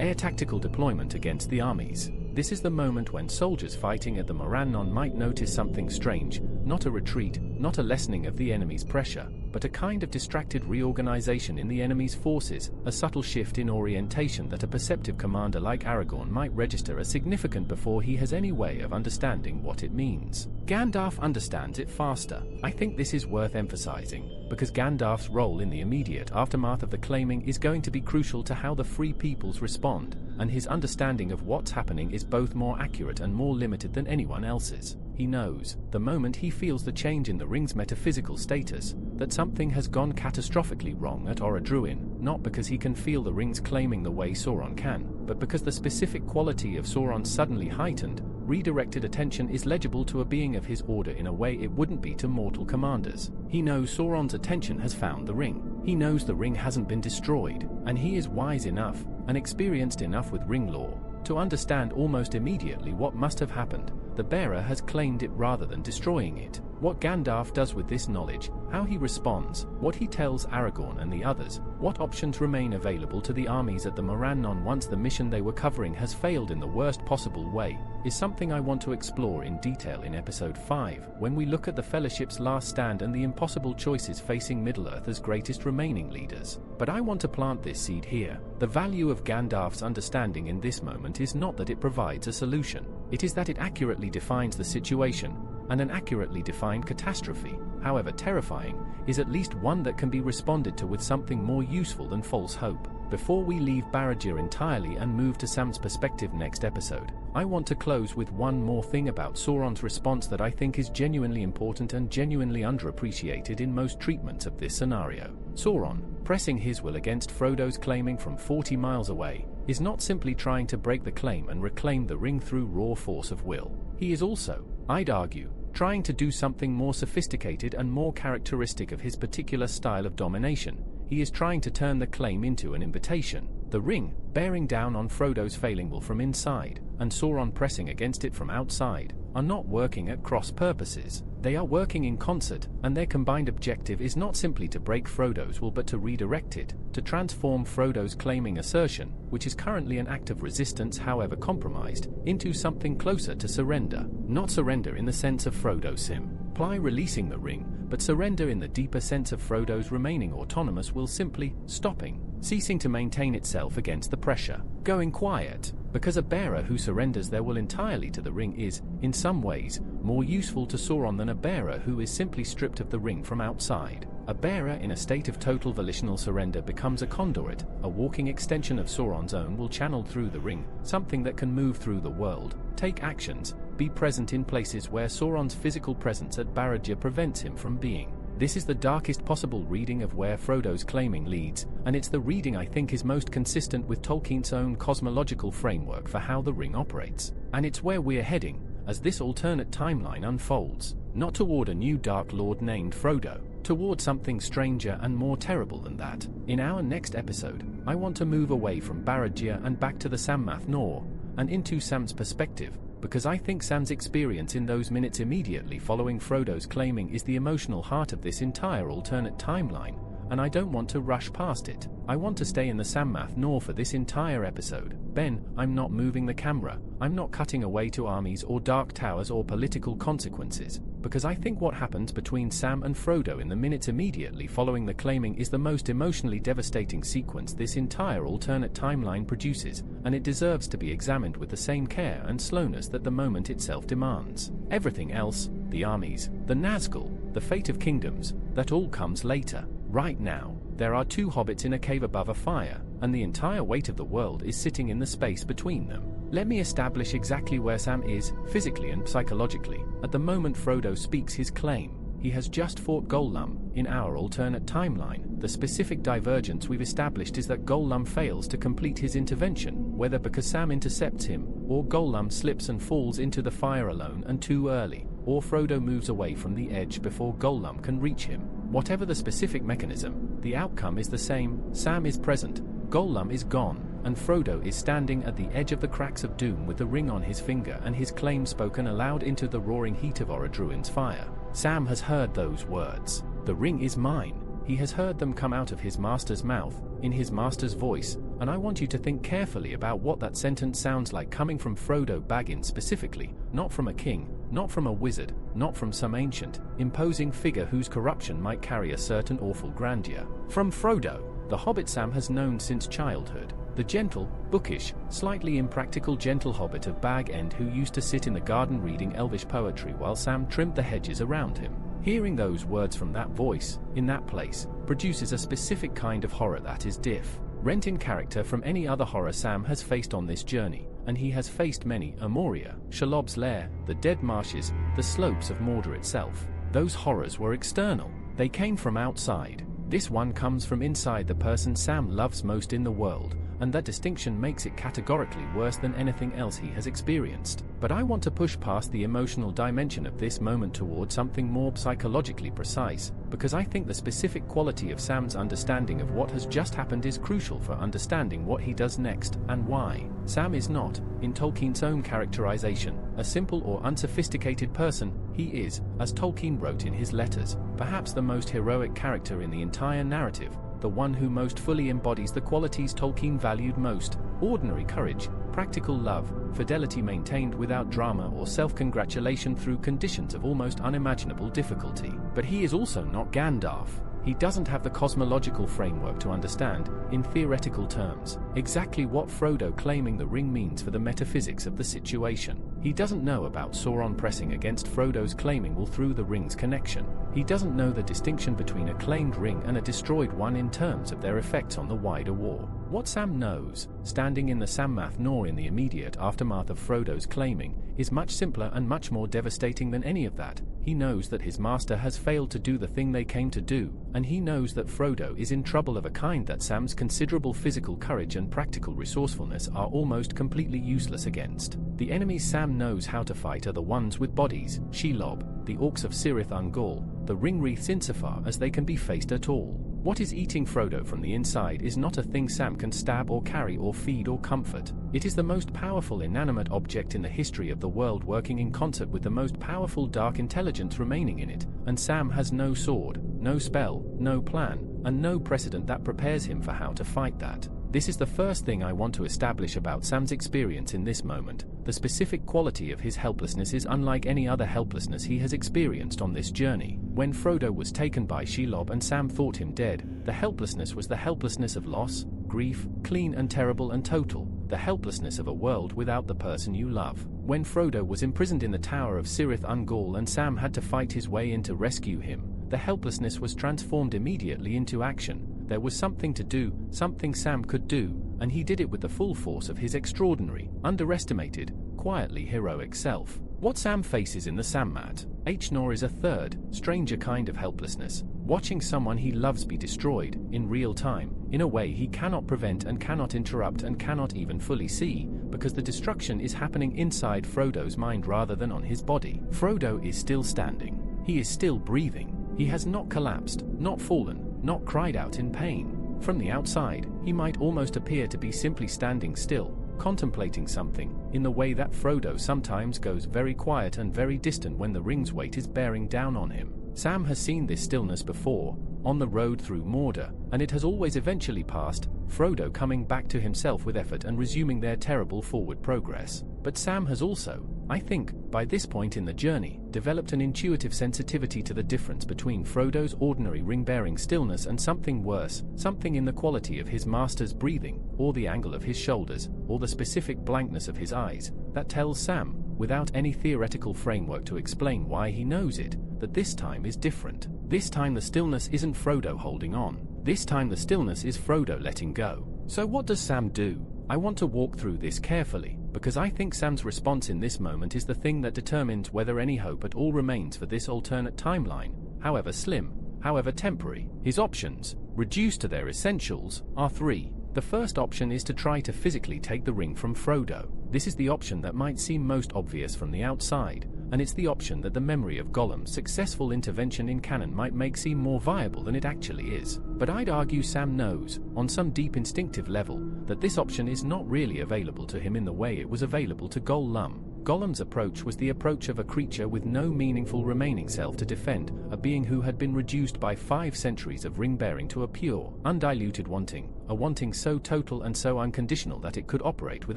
air tactical deployment against the armies. This is the moment when soldiers fighting at the Morannon might notice something strange, not a retreat, not a lessening of the enemy's pressure, but a kind of distracted reorganization in the enemy's forces, a subtle shift in orientation that a perceptive commander like Aragorn might register as significant before he has any way of understanding what it means. Gandalf understands it faster. I think this is worth emphasizing, because Gandalf's role in the immediate aftermath of the claiming is going to be crucial to how the Free Peoples respond, and his understanding of what's happening is both more accurate and more limited than anyone else's. He knows, the moment he feels the change in the ring's metaphysical status, that something has gone catastrophically wrong at Orodruin, not because he can feel the ring's claiming the way Sauron can, but because the specific quality of Sauron's suddenly heightened, redirected attention is legible to a being of his order in a way it wouldn't be to mortal commanders. He knows Sauron's attention has found the ring. He knows the ring hasn't been destroyed, and he is wise enough, and experienced enough with ring lore, to understand almost immediately what must have happened. The bearer has claimed it rather than destroying it. What Gandalf does with this knowledge, how he responds, what he tells Aragorn and the others, what options remain available to the armies at the Morannon once the mission they were covering has failed in the worst possible way, is something I want to explore in detail in Episode 5, when we look at the Fellowship's last stand and the impossible choices facing Middle-earth as greatest remaining leaders. But I want to plant this seed here. The value of Gandalf's understanding in this moment is not that it provides a solution. It is that it accurately defines the situation, and an accurately defined catastrophe, however terrifying, is at least one that can be responded to with something more useful than false hope. Before we leave Barad-dûr entirely and move to Sam's perspective next episode, I want to close with one more thing about Sauron's response that I think is genuinely important and genuinely underappreciated in most treatments of this scenario. Sauron, pressing his will against Frodo's claiming from 40 miles away, is not simply trying to break the claim and reclaim the ring through raw force of will. He is also, I'd argue, trying to do something more sophisticated and more characteristic of his particular style of domination. He is trying to turn the claim into an invitation. The ring, bearing down on Frodo's failing will from inside, and Sauron pressing against it from outside, are not working at cross purposes. They are working in concert, and their combined objective is not simply to break Frodo's will but to redirect it, to transform Frodo's claiming assertion, which is currently an act of resistance however compromised, into something closer to surrender. Not surrender in the sense of Frodo's simply releasing the ring, but surrender in the deeper sense of Frodo's remaining autonomous will, simply stopping, ceasing to maintain itself against the pressure, going quiet. Because a bearer who surrenders their will entirely to the ring is, in some ways, more useful to Sauron than a bearer who is simply stripped of the ring from outside. A bearer in a state of total volitional surrender becomes a conduit, a walking extension of Sauron's own will channeled through the ring, something that can move through the world, take actions, be present in places where Sauron's physical presence at Barad-dûr prevents him from being. This is the darkest possible reading of where Frodo's claiming leads, and it's the reading I think is most consistent with Tolkien's own cosmological framework for how the ring operates. And it's where we're heading, as this alternate timeline unfolds, not toward a new Dark Lord named Frodo, toward something stranger and more terrible than that. In our next episode, I want to move away from Barad-dûr and back to the Sammath Nor, and into Sam's perspective, because I think Sam's experience in those minutes immediately following Frodo's claiming is the emotional heart of this entire alternate timeline, and I don't want to rush past it. I want to stay in the Sammath Nor for this entire episode. Ben, I'm not moving the camera, I'm not cutting away to armies or dark towers or political consequences, because I think what happens between Sam and Frodo in the minutes immediately following the claiming is the most emotionally devastating sequence this entire alternate timeline produces, and it deserves to be examined with the same care and slowness that the moment itself demands. Everything else, the armies, the Nazgûl, the fate of kingdoms, that all comes later. Right now, there are two hobbits in a cave above a fire, and the entire weight of the world is sitting in the space between them. Let me establish exactly where Sam is, physically and psychologically, at the moment Frodo speaks his claim. He has just fought Gollum. In our alternate timeline, the specific divergence we've established is that Gollum fails to complete his intervention, whether because Sam intercepts him, or Gollum slips and falls into the fire alone and too early, or Frodo moves away from the edge before Gollum can reach him. Whatever the specific mechanism, the outcome is the same. Sam is present, Gollum is gone, and Frodo is standing at the edge of the cracks of doom with the ring on his finger and his claim spoken aloud into the roaring heat of Orodruin's fire. Sam has heard those words. The ring is mine. He has heard them come out of his master's mouth, in his master's voice, and I want you to think carefully about what that sentence sounds like coming from Frodo Baggins specifically, not from a king, not from a wizard, not from some ancient, imposing figure whose corruption might carry a certain awful grandeur. From Frodo, the hobbit Sam has known since childhood. The gentle, bookish, slightly impractical gentle hobbit of Bag End who used to sit in the garden reading elvish poetry while Sam trimmed the hedges around him. Hearing those words from that voice, in that place, produces a specific kind of horror that is different in character from any other horror Sam has faced on this journey, and he has faced many: Moria, Shelob's Lair, the Dead Marshes, the slopes of Mordor itself. Those horrors were external. They came from outside. This one comes from inside the person Sam loves most in the world, and that distinction makes it categorically worse than anything else he has experienced. But I want to push past the emotional dimension of this moment toward something more psychologically precise, because I think the specific quality of Sam's understanding of what has just happened is crucial for understanding what he does next, and why. Sam is not, in Tolkien's own characterization, a simple or unsophisticated person. He is, as Tolkien wrote in his letters, perhaps the most heroic character in the entire narrative, the one who most fully embodies the qualities Tolkien valued most: ordinary courage, practical love, fidelity maintained without drama or self-congratulation through conditions of almost unimaginable difficulty. But he is also not Gandalf. He doesn't have the cosmological framework to understand, in theoretical terms, exactly what Frodo claiming the ring means for the metaphysics of the situation. He doesn't know about Sauron pressing against Frodo's claiming will through the ring's connection. He doesn't know the distinction between a claimed ring and a destroyed one in terms of their effects on the wider war. What Sam knows, standing in the Sammath Nor in the immediate aftermath of Frodo's claiming, is much simpler and much more devastating than any of that. He knows that his master has failed to do the thing they came to do, and he knows that Frodo is in trouble of a kind that Sam's considerable physical courage and practical resourcefulness are almost completely useless against. The enemies Sam knows how to fight are the ones with bodies: Shelob, the orcs of Cirith Ungol, the ring-wreaths insofar as they can be faced at all. What is eating Frodo from the inside is not a thing Sam can stab or carry or feed or comfort. It is the most powerful inanimate object in the history of the world working in concert with the most powerful dark intelligence remaining in it, and Sam has no sword, no spell, no plan, and no precedent that prepares him for how to fight that. This is the first thing I want to establish about Sam's experience in this moment. The specific quality of his helplessness is unlike any other helplessness he has experienced on this journey. When Frodo was taken by Shelob and Sam thought him dead, the helplessness was the helplessness of loss, grief, clean and terrible and total, the helplessness of a world without the person you love. When Frodo was imprisoned in the Tower of Cirith Ungol and Sam had to fight his way in to rescue him, the helplessness was transformed immediately into action. There was something to do, something Sam could do, and he did it with the full force of his extraordinary, underestimated, quietly heroic self. What Sam faces in the Sammath Nor is a third, stranger kind of helplessness, watching someone he loves be destroyed, in real time, in a way he cannot prevent and cannot interrupt and cannot even fully see, because the destruction is happening inside Frodo's mind rather than on his body. Frodo is still standing. He is still breathing. He has not collapsed, not fallen, not cried out in pain. From the outside, he might almost appear to be simply standing still, contemplating something, in the way that Frodo sometimes goes very quiet and very distant when the ring's weight is bearing down on him. Sam has seen this stillness before, on the road through Mordor, and it has always eventually passed, Frodo coming back to himself with effort and resuming their terrible forward progress. But Sam has also, I think, by this point in the journey, developed an intuitive sensitivity to the difference between Frodo's ordinary ring-bearing stillness and something worse, something in the quality of his master's breathing, or the angle of his shoulders, or the specific blankness of his eyes, that tells Sam, without any theoretical framework to explain why he knows it, that this time is different. This time the stillness isn't Frodo holding on. This time the stillness is Frodo letting go. So what does Sam do? I want to walk through this carefully, because I think Sam's response in this moment is the thing that determines whether any hope at all remains for this alternate timeline, however slim, however temporary. His options, reduced to their essentials, are three. The first option is to try to physically take the ring from Frodo. This is the option that might seem most obvious from the outside, and it's the option that the memory of Gollum's successful intervention in canon might make seem more viable than it actually is. But I'd argue Sam knows, on some deep instinctive level, that this option is not really available to him in the way it was available to Gollum. Gollum's approach was the approach of a creature with no meaningful remaining self to defend, a being who had been reduced by 5 centuries of ring-bearing to a pure, undiluted wanting, a wanting so total and so unconditional that it could operate with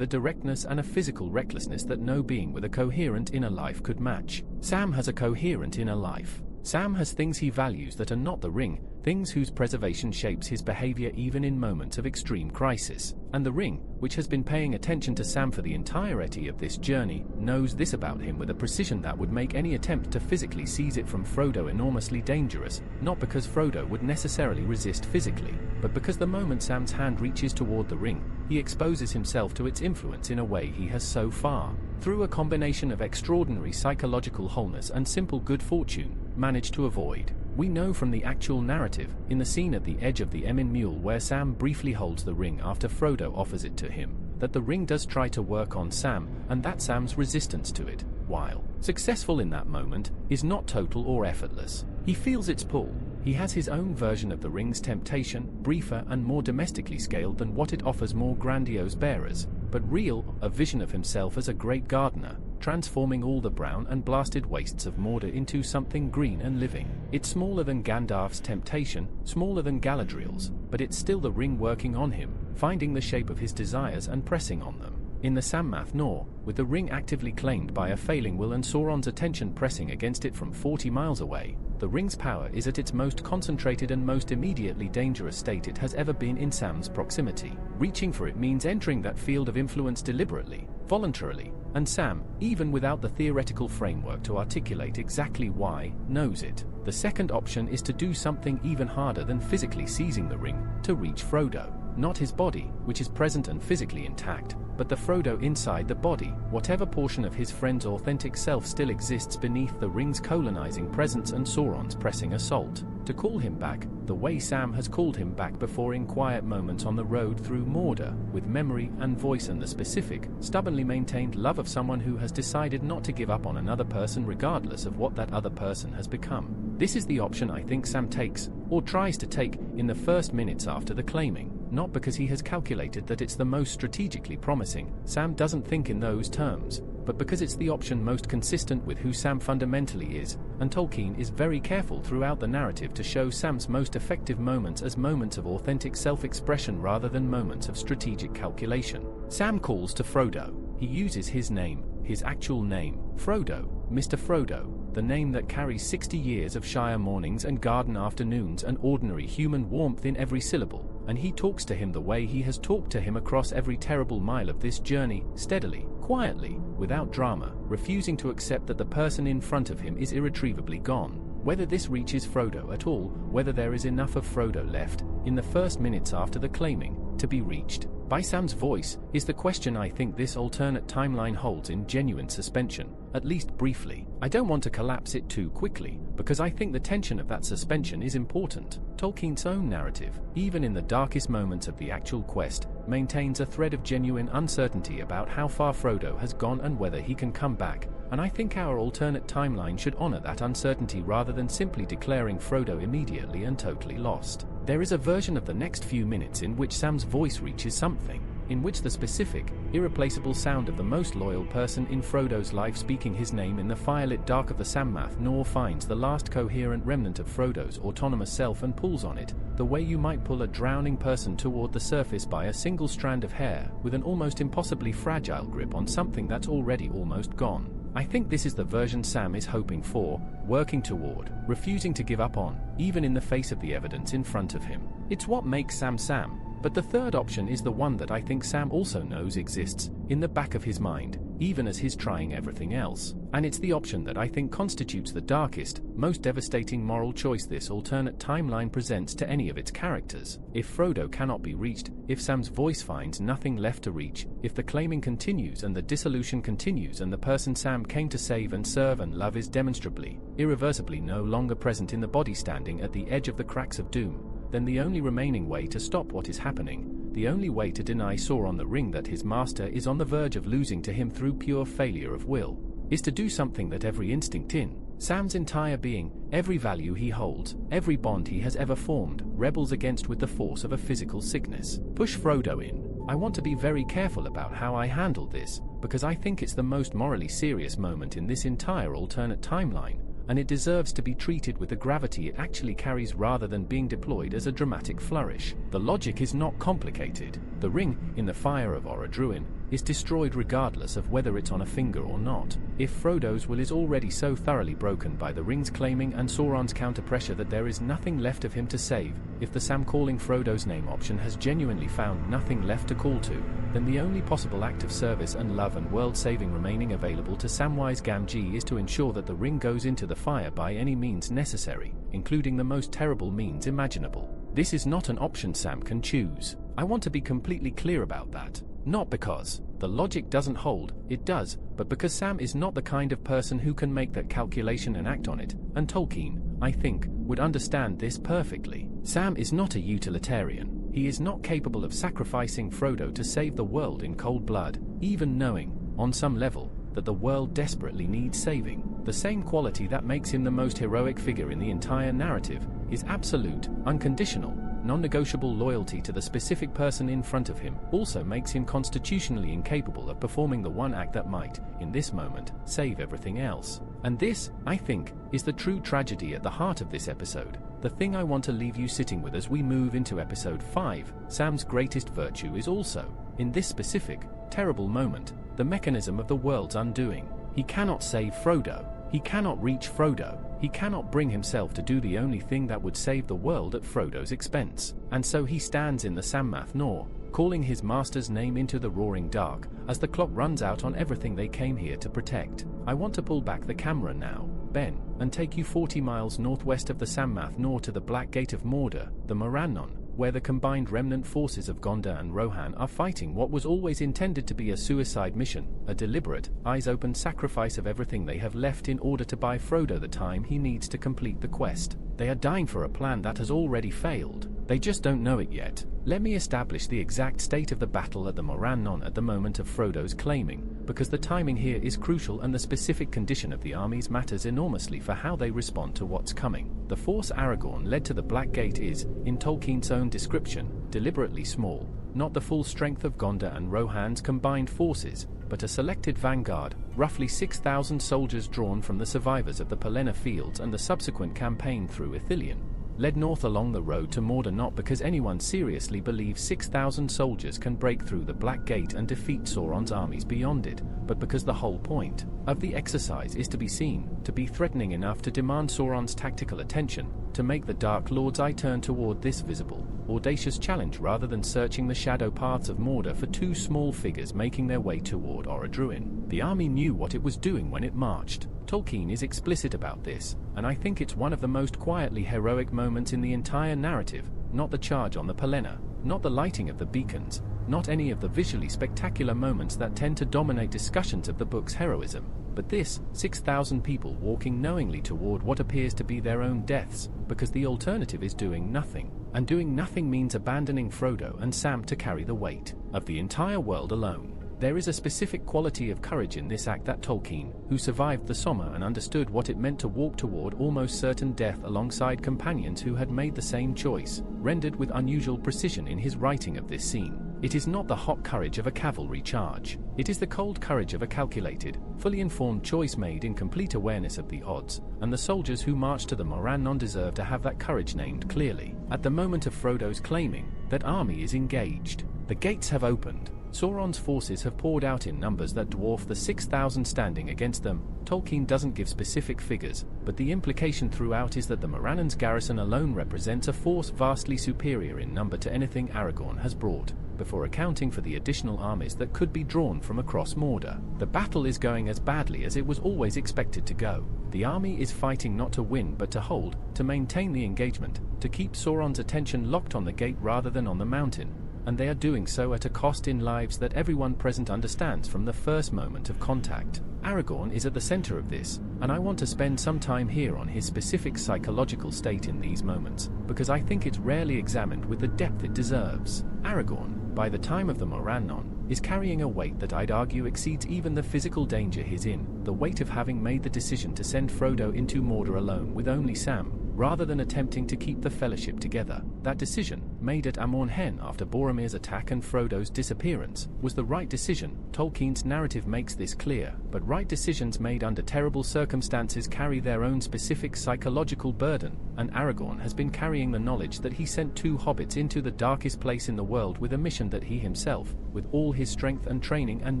a directness and a physical recklessness that no being with a coherent inner life could match. Sam has a coherent inner life. Sam has things he values that are not the ring, things whose preservation shapes his behavior even in moments of extreme crisis. And the ring, which has been paying attention to Sam for the entirety of this journey, knows this about him with a precision that would make any attempt to physically seize it from Frodo enormously dangerous, not because Frodo would necessarily resist physically, but because the moment Sam's hand reaches toward the ring, he exposes himself to its influence in a way he has so far, through a combination of extraordinary psychological wholeness and simple good fortune, managed to avoid. We know from the actual narrative, in the scene at the edge of the Emyn Muil where Sam briefly holds the ring after Frodo offers it to him, that the ring does try to work on Sam, and that Sam's resistance to it, while successful in that moment, is not total or effortless. He feels its pull. He has his own version of the ring's temptation, briefer and more domestically scaled than what it offers more grandiose bearers, but real, a vision of himself as a great gardener, transforming all the brown and blasted wastes of Mordor into something green and living. It's smaller than Gandalf's temptation, smaller than Galadriel's, but it's still the ring working on him, finding the shape of his desires and pressing on them. In the Sammath Nor, with the ring actively claimed by a failing will and Sauron's attention pressing against it from 40 miles away, the ring's power is at its most concentrated and most immediately dangerous state it has ever been in Sam's proximity. Reaching for it means entering that field of influence deliberately, voluntarily, and Sam, even without the theoretical framework to articulate exactly why, knows it. The second option is to do something even harder than physically seizing the ring, to reach Frodo. Not his body, which is present and physically intact, but the Frodo inside the body, whatever portion of his friend's authentic self still exists beneath the ring's colonizing presence and Sauron's pressing assault. To call him back, the way Sam has called him back before in quiet moments on the road through Mordor, with memory and voice and the specific, stubbornly maintained love of someone who has decided not to give up on another person regardless of what that other person has become. This is the option I think Sam takes, or tries to take, in the first minutes after the claiming. Not because he has calculated that it's the most strategically promising, Sam doesn't think in those terms, but because it's the option most consistent with who Sam fundamentally is, and Tolkien is very careful throughout the narrative to show Sam's most effective moments as moments of authentic self-expression rather than moments of strategic calculation. Sam calls to Frodo. He uses his name, his actual name, Frodo, Mr. Frodo, the name that carries 60 years of Shire mornings and garden afternoons and ordinary human warmth in every syllable, and he talks to him the way he has talked to him across every terrible mile of this journey, steadily, quietly, without drama, refusing to accept that the person in front of him is irretrievably gone. Whether this reaches Frodo at all, whether there is enough of Frodo left, in the first minutes after the claiming, to be reached by Sam's voice, is the question I think this alternate timeline holds in genuine suspension, at least briefly. I don't want to collapse it too quickly, because I think the tension of that suspension is important. Tolkien's own narrative, even in the darkest moments of the actual quest, maintains a thread of genuine uncertainty about how far Frodo has gone and whether he can come back, and I think our alternate timeline should honor that uncertainty rather than simply declaring Frodo immediately and totally lost. There is a version of the next few minutes in which Sam's voice reaches something, in which the specific, irreplaceable sound of the most loyal person in Frodo's life speaking his name in the firelit dark of the Sammath Nor finds the last coherent remnant of Frodo's autonomous self and pulls on it, the way you might pull a drowning person toward the surface by a single strand of hair, with an almost impossibly fragile grip on something that's already almost gone. I think this is the version Sam is hoping for, working toward, refusing to give up on, even in the face of the evidence in front of him. It's what makes Sam Sam. But the third option is the one that I think Sam also knows exists, in the back of his mind, even as he's trying everything else. And it's the option that I think constitutes the darkest, most devastating moral choice this alternate timeline presents to any of its characters. If Frodo cannot be reached, if Sam's voice finds nothing left to reach, if the claiming continues and the dissolution continues and the person Sam came to save and serve and love is demonstrably, irreversibly no longer present in the body standing at the edge of the cracks of doom, then the only remaining way to stop what is happening, the only way to deny Sauron the ring that his master is on the verge of losing to him through pure failure of will, is to do something that every instinct in Sam's entire being, every value he holds, every bond he has ever formed, rebels against with the force of a physical sickness. Push Frodo in. I want to be very careful about how I handle this, because I think it's the most morally serious moment in this entire alternate timeline, and it deserves to be treated with the gravity it actually carries rather than being deployed as a dramatic flourish. The logic is not complicated. The ring, in the fire of Orodruin, is destroyed regardless of whether it's on a finger or not. If Frodo's will is already so thoroughly broken by the ring's claiming and Sauron's counter-pressure that there is nothing left of him to save, if the Sam calling Frodo's name option has genuinely found nothing left to call to, then the only possible act of service and love and world-saving remaining available to Samwise Gamgee is to ensure that the ring goes into the fire by any means necessary, including the most terrible means imaginable. This is not an option Sam can choose. I want to be completely clear about that. Not because the logic doesn't hold, it does, but because Sam is not the kind of person who can make that calculation and act on it, and Tolkien, I think, would understand this perfectly. Sam is not a utilitarian. He is not capable of sacrificing Frodo to save the world in cold blood, even knowing, on some level, that the world desperately needs saving. The same quality that makes him the most heroic figure in the entire narrative, his absolute, unconditional, non-negotiable loyalty to the specific person in front of him, also makes him constitutionally incapable of performing the one act that might, in this moment, save everything else. And this, I think, is the true tragedy at the heart of this episode, the thing I want to leave you sitting with as we move into episode 5. Sam's greatest virtue is also, in this specific, terrible moment, the mechanism of the world's undoing. He cannot save Frodo. He cannot reach Frodo. He cannot bring himself to do the only thing that would save the world at Frodo's expense. And so he stands in the Sammath Nor, calling his master's name into the roaring dark, as the clock runs out on everything they came here to protect. I want to pull back the camera now, Ben, and take you 40 miles northwest of the Sammath Nor to the Black Gate of Mordor, the Morannon, where the combined remnant forces of Gondor and Rohan are fighting what was always intended to be a suicide mission, a deliberate, eyes-open sacrifice of everything they have left in order to buy Frodo the time he needs to complete the quest. They are dying for a plan that has already failed. They just don't know it yet. Let me establish the exact state of the battle at the Morannon at the moment of Frodo's claiming, because the timing here is crucial and the specific condition of the armies matters enormously for how they respond to what's coming. The force Aragorn led to the Black Gate is, in Tolkien's own description, deliberately small, not the full strength of Gondor and Rohan's combined forces, but a selected vanguard, roughly 6,000 soldiers drawn from the survivors of the Pelennor Fields and the subsequent campaign through Ithilien, led north along the road to Mordor not because anyone seriously believes 6,000 soldiers can break through the Black Gate and defeat Sauron's armies beyond it, but because the whole point of the exercise is to be seen, to be threatening enough to demand Sauron's tactical attention, to make the Dark Lord's eye turn toward this visible, audacious challenge rather than searching the shadow paths of Mordor for two small figures making their way toward Orodruin. The army knew what it was doing when it marched. Tolkien is explicit about this, and I think it's one of the most quietly heroic moments in the entire narrative, not the charge on the Pelennor, not the lighting of the beacons, not any of the visually spectacular moments that tend to dominate discussions of the book's heroism, but this, 6,000 people walking knowingly toward what appears to be their own deaths, because the alternative is doing nothing, and doing nothing means abandoning Frodo and Sam to carry the weight of the entire world alone. There is a specific quality of courage in this act that Tolkien, who survived the Somme and understood what it meant to walk toward almost certain death alongside companions who had made the same choice, rendered with unusual precision in his writing of this scene. It is not the hot courage of a cavalry charge. It is the cold courage of a calculated, fully informed choice made in complete awareness of the odds, and the soldiers who march to the Morannon deserve to have that courage named clearly. At the moment of Frodo's claiming, that army is engaged. The gates have opened. Sauron's forces have poured out in numbers that dwarf the 6,000 standing against them. Tolkien doesn't give specific figures, but the implication throughout is that the Morannon's garrison alone represents a force vastly superior in number to anything Aragorn has brought, before accounting for the additional armies that could be drawn from across Mordor. The battle is going as badly as it was always expected to go. The army is fighting not to win but to hold, to maintain the engagement, to keep Sauron's attention locked on the gate rather than on the mountain. And they are doing so at a cost in lives that everyone present understands from the first moment of contact. Aragorn is at the center of this, and I want to spend some time here on his specific psychological state in these moments, because I think it's rarely examined with the depth it deserves. Aragorn, by the time of the Morannon, is carrying a weight that I'd argue exceeds even the physical danger he's in, the weight of having made the decision to send Frodo into Mordor alone with only Sam, rather than attempting to keep the Fellowship together. That decision, made at Amon Hen after Boromir's attack and Frodo's disappearance, was the right decision. Tolkien's narrative makes this clear, but right decisions made under terrible circumstances carry their own specific psychological burden, and Aragorn has been carrying the knowledge that he sent two hobbits into the darkest place in the world with a mission that he himself, with all his strength and training and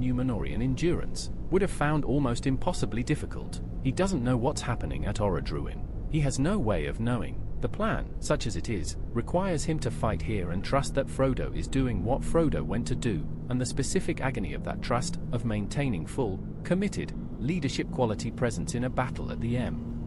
Numenorean endurance, would have found almost impossibly difficult. He doesn't know what's happening at Orodruin. He has no way of knowing. The plan, such as it is, requires him to fight here and trust that Frodo is doing what Frodo went to do, and the specific agony of that trust, of maintaining full, committed, leadership quality presence in a battle at the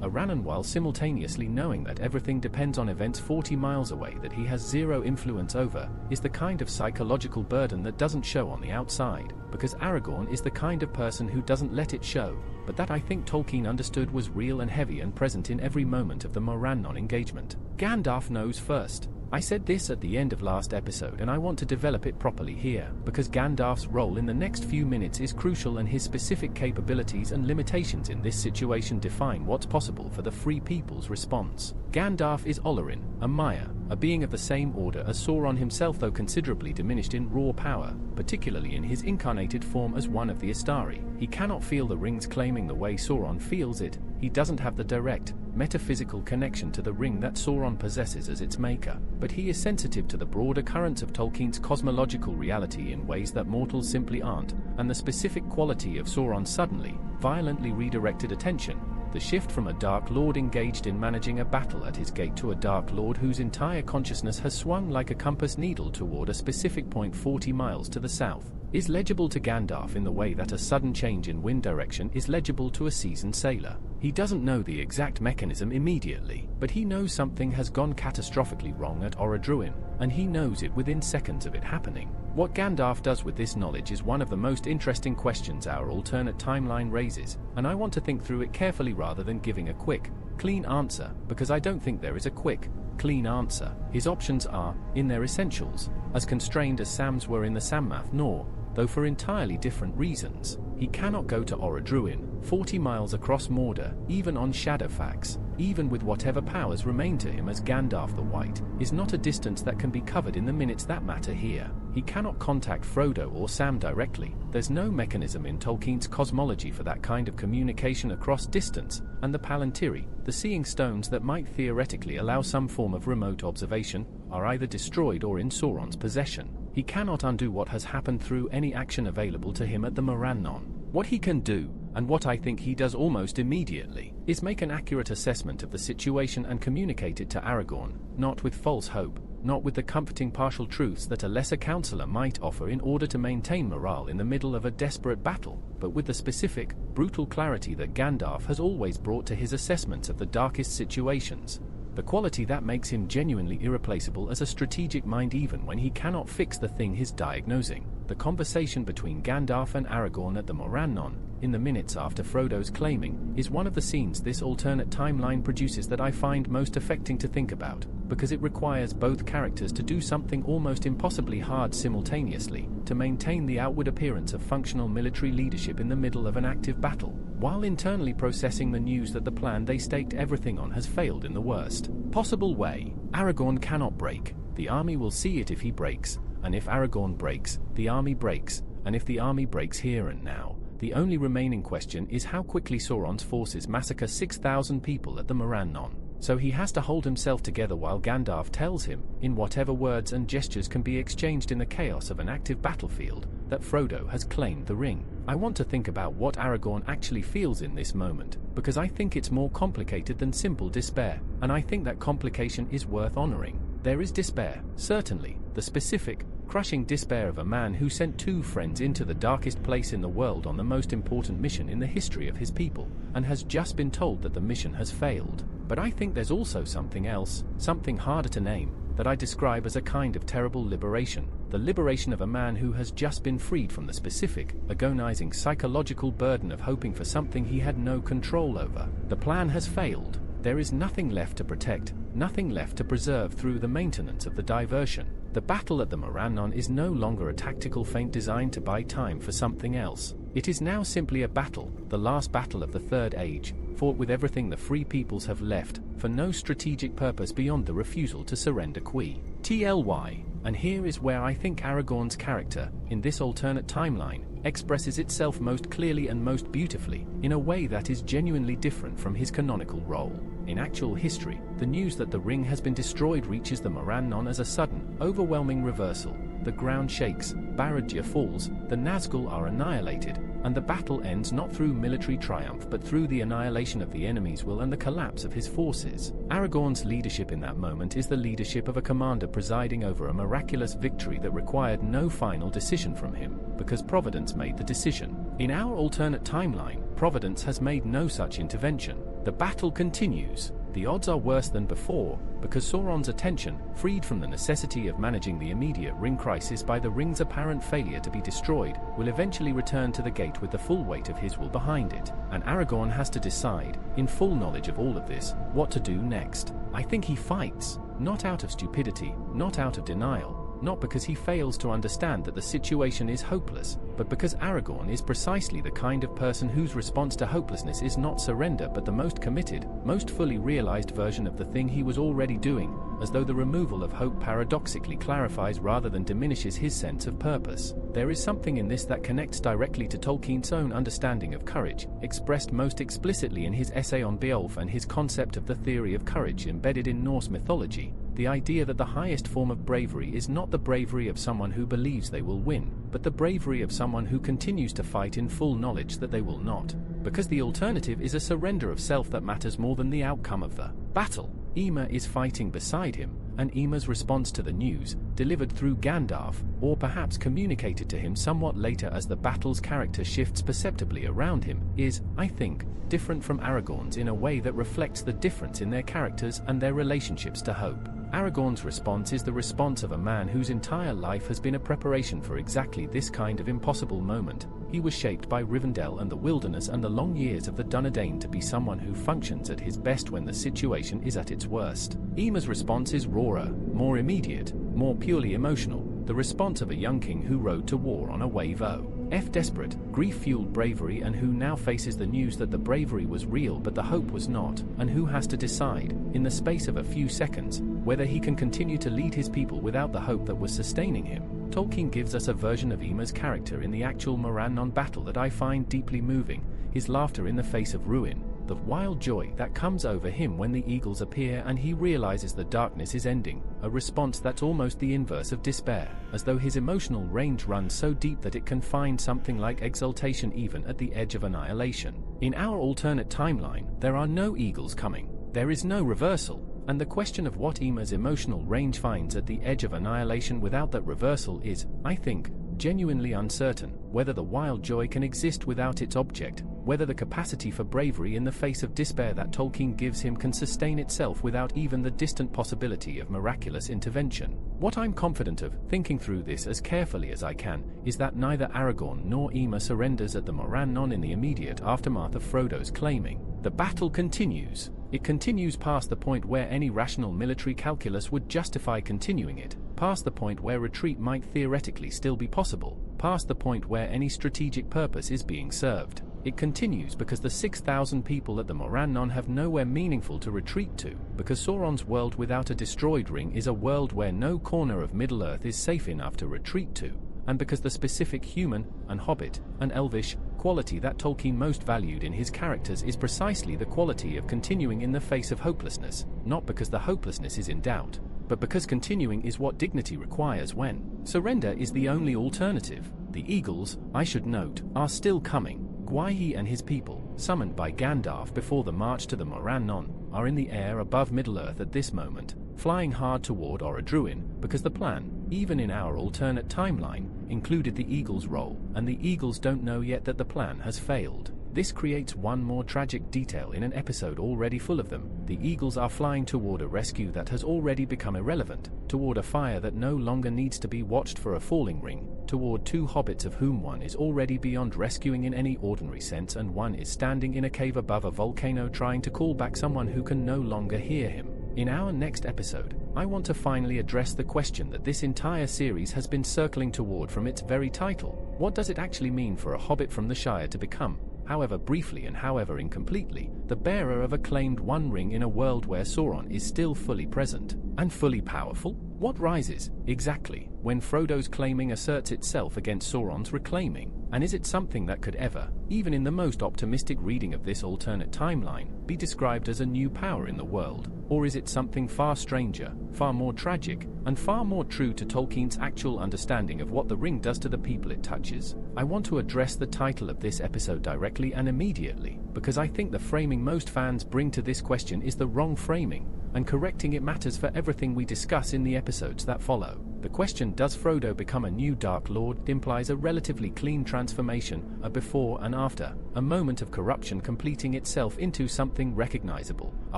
Morannon while simultaneously knowing that everything depends on events 40 miles away that he has zero influence over, is the kind of psychological burden that doesn't show on the outside, because Aragorn is the kind of person who doesn't let it show, but that I think Tolkien understood was real and heavy and present in every moment of the Morannon engagement. Gandalf knows first. I said this at the end of last episode and I want to develop it properly here, because Gandalf's role in the next few minutes is crucial and his specific capabilities and limitations in this situation define what's possible for the Free People's response. Gandalf is Olorin, a Maya, a being of the same order as Sauron himself though considerably diminished in raw power, particularly in his incarnated form as one of the Istari. He cannot feel the rings claiming the way Sauron feels it. He doesn't have the direct, metaphysical connection to the ring that Sauron possesses as its maker, but he is sensitive to the broader currents of Tolkien's cosmological reality in ways that mortals simply aren't, and the specific quality of Sauron's suddenly, violently redirected attention, the shift from a Dark Lord engaged in managing a battle at his gate to a Dark Lord whose entire consciousness has swung like a compass needle toward a specific point 40 miles to the south, is legible to Gandalf in the way that a sudden change in wind direction is legible to a seasoned sailor. He doesn't know the exact mechanism immediately, but he knows something has gone catastrophically wrong at Orodruin, and he knows it within seconds of it happening. What Gandalf does with this knowledge is one of the most interesting questions our alternate timeline raises, and I want to think through it carefully rather than giving a quick, clean answer, because I don't think there is a quick, clean answer. His options are, in their essentials, as constrained as Sam's were in the Sammath, nor, though for entirely different reasons. He cannot go to Orodruin, 40 miles across Mordor, even on Shadowfax, even with whatever powers remain to him as Gandalf the White, is not a distance that can be covered in the minutes that matter here. He cannot contact Frodo or Sam directly. There's no mechanism in Tolkien's cosmology for that kind of communication across distance, and the Palantiri, the seeing stones that might theoretically allow some form of remote observation, are either destroyed or in Sauron's possession. He cannot undo what has happened through any action available to him at the Morannon. What he can do, and what I think he does almost immediately, is make an accurate assessment of the situation and communicate it to Aragorn, not with false hope, not with the comforting partial truths that a lesser counselor might offer in order to maintain morale in the middle of a desperate battle, but with the specific, brutal clarity that Gandalf has always brought to his assessments of the darkest situations. The quality that makes him genuinely irreplaceable as a strategic mind even when he cannot fix the thing he's diagnosing. The conversation between Gandalf and Aragorn at the Morannon, in the minutes after Frodo's claiming, is one of the scenes this alternate timeline produces that I find most affecting to think about, because it requires both characters to do something almost impossibly hard simultaneously, to maintain the outward appearance of functional military leadership in the middle of an active battle, while internally processing the news that the plan they staked everything on has failed in the worst possible way. Aragorn cannot break. The army will see it if he breaks, and if Aragorn breaks, the army breaks, and if the army breaks here and now, the only remaining question is how quickly Sauron's forces massacre 6,000 people at the Morannon. So he has to hold himself together while Gandalf tells him, in whatever words and gestures can be exchanged in the chaos of an active battlefield, that Frodo has claimed the ring. I want to think about what Aragorn actually feels in this moment, because I think it's more complicated than simple despair, and I think that complication is worth honoring. There is despair, certainly, the specific, crushing despair of a man who sent two friends into the darkest place in the world on the most important mission in the history of his people, and has just been told that the mission has failed. But I think there's also something else, something harder to name, that I describe as a kind of terrible liberation, the liberation of a man who has just been freed from the specific, agonizing psychological burden of hoping for something he had no control over. The plan has failed. There is nothing left to protect, nothing left to preserve through the maintenance of the diversion. The battle at the Morannon is no longer a tactical feint designed to buy time for something else. It is now simply a battle, the last battle of the Third Age, fought with everything the Free Peoples have left, for no strategic purpose beyond the refusal to surrender TLY. And here is where I think Aragorn's character, in this alternate timeline, expresses itself most clearly and most beautifully, in a way that is genuinely different from his canonical role. In actual history, the news that the ring has been destroyed reaches the Morannon as a sudden, overwhelming reversal. The ground shakes, Barad-dûr falls, the Nazgûl are annihilated, and the battle ends not through military triumph but through the annihilation of the enemy's will and the collapse of his forces. Aragorn's leadership in that moment is the leadership of a commander presiding over a miraculous victory that required no final decision from him, because Providence made the decision. In our alternate timeline, Providence has made no such intervention. The battle continues. The odds are worse than before, because Sauron's attention, freed from the necessity of managing the immediate ring crisis by the ring's apparent failure to be destroyed, will eventually return to the gate with the full weight of his will behind it, and Aragorn has to decide, in full knowledge of all of this, what to do next. I think he fights, not out of stupidity, not out of denial, not because he fails to understand that the situation is hopeless, but because Aragorn is precisely the kind of person whose response to hopelessness is not surrender but the most committed, most fully realized version of the thing he was already doing, as though the removal of hope paradoxically clarifies rather than diminishes his sense of purpose. There is something in this that connects directly to Tolkien's own understanding of courage, expressed most explicitly in his essay on Beowulf and his concept of the theory of courage embedded in Norse mythology. The idea that the highest form of bravery is not the bravery of someone who believes they will win, but the bravery of someone who continues to fight in full knowledge that they will not. Because the alternative is a surrender of self that matters more than the outcome of the battle. Ema is fighting beside him, and Ema's response to the news, delivered through Gandalf, or perhaps communicated to him somewhat later as the battle's character shifts perceptibly around him, is, I think, different from Aragorn's in a way that reflects the difference in their characters and their relationships to hope. Aragorn's response is the response of a man whose entire life has been a preparation for exactly this kind of impossible moment. He was shaped by Rivendell and the wilderness and the long years of the Dunedain to be someone who functions at his best when the situation is at its worst. Ema's response is rawer, more immediate, more purely emotional, the response of a young king who rode to war on a wave-o. Desperate, grief-fueled bravery, and who now faces the news that the bravery was real but the hope was not, and who has to decide, in the space of a few seconds, whether he can continue to lead his people without the hope that was sustaining him. Tolkien gives us a version of Ema's character in the actual Morannon battle that I find deeply moving, his laughter in the face of ruin, the wild joy that comes over him when the eagles appear and he realizes the darkness is ending, a response that's almost the inverse of despair, as though his emotional range runs so deep that it can find something like exultation even at the edge of annihilation. In our alternate timeline, there are no eagles coming, there is no reversal, and the question of what Ema's emotional range finds at the edge of annihilation without that reversal is, I think, genuinely uncertain. Whether the wild joy can exist without its object, whether the capacity for bravery in the face of despair that Tolkien gives him can sustain itself without even the distant possibility of miraculous intervention. What I'm confident of, thinking through this as carefully as I can, is that neither Aragorn nor Ema surrenders at the Morannon in the immediate aftermath of Frodo's claiming. The battle continues. It continues past the point where any rational military calculus would justify continuing it, past the point where retreat might theoretically still be possible, past the point where any strategic purpose is being served. It continues because the 6,000 people at the Morannon have nowhere meaningful to retreat to, because Sauron's world without a destroyed ring is a world where no corner of Middle-earth is safe enough to retreat to, and because the specific human, and hobbit, and elvish, quality that Tolkien most valued in his characters is precisely the quality of continuing in the face of hopelessness, not because the hopelessness is in doubt, but because continuing is what dignity requires when surrender is the only alternative. The eagles, I should note, are still coming. Gwaihir and his people, summoned by Gandalf before the march to the Morannon, are in the air above Middle-earth at this moment, flying hard toward Orodruin, because the plan, even in our alternate timeline, included the eagles' role, and the eagles don't know yet that the plan has failed. This creates one more tragic detail in an episode already full of them. The eagles are flying toward a rescue that has already become irrelevant, toward a fire that no longer needs to be watched for a falling ring, toward two hobbits of whom one is already beyond rescuing in any ordinary sense and one is standing in a cave above a volcano trying to call back someone who can no longer hear him. In our next episode, I want to finally address the question that this entire series has been circling toward from its very title. What does it actually mean for a hobbit from the Shire to become, however briefly and however incompletely, the bearer of a claimed One Ring in a world where Sauron is still fully present and fully powerful? What rises, exactly, when Frodo's claiming asserts itself against Sauron's reclaiming? And is it something that could ever, even in the most optimistic reading of this alternate timeline, be described as a new power in the world? Or is it something far stranger, far more tragic, and far more true to Tolkien's actual understanding of what the ring does to the people it touches? I want to address the title of this episode directly and immediately, because I think the framing most fans bring to this question is the wrong framing, and correcting it matters for everything we discuss in the episodes that follow. The question, does Frodo become a new Dark Lord, implies a relatively clean transformation, a before and after, a moment of corruption completing itself into something recognizable, a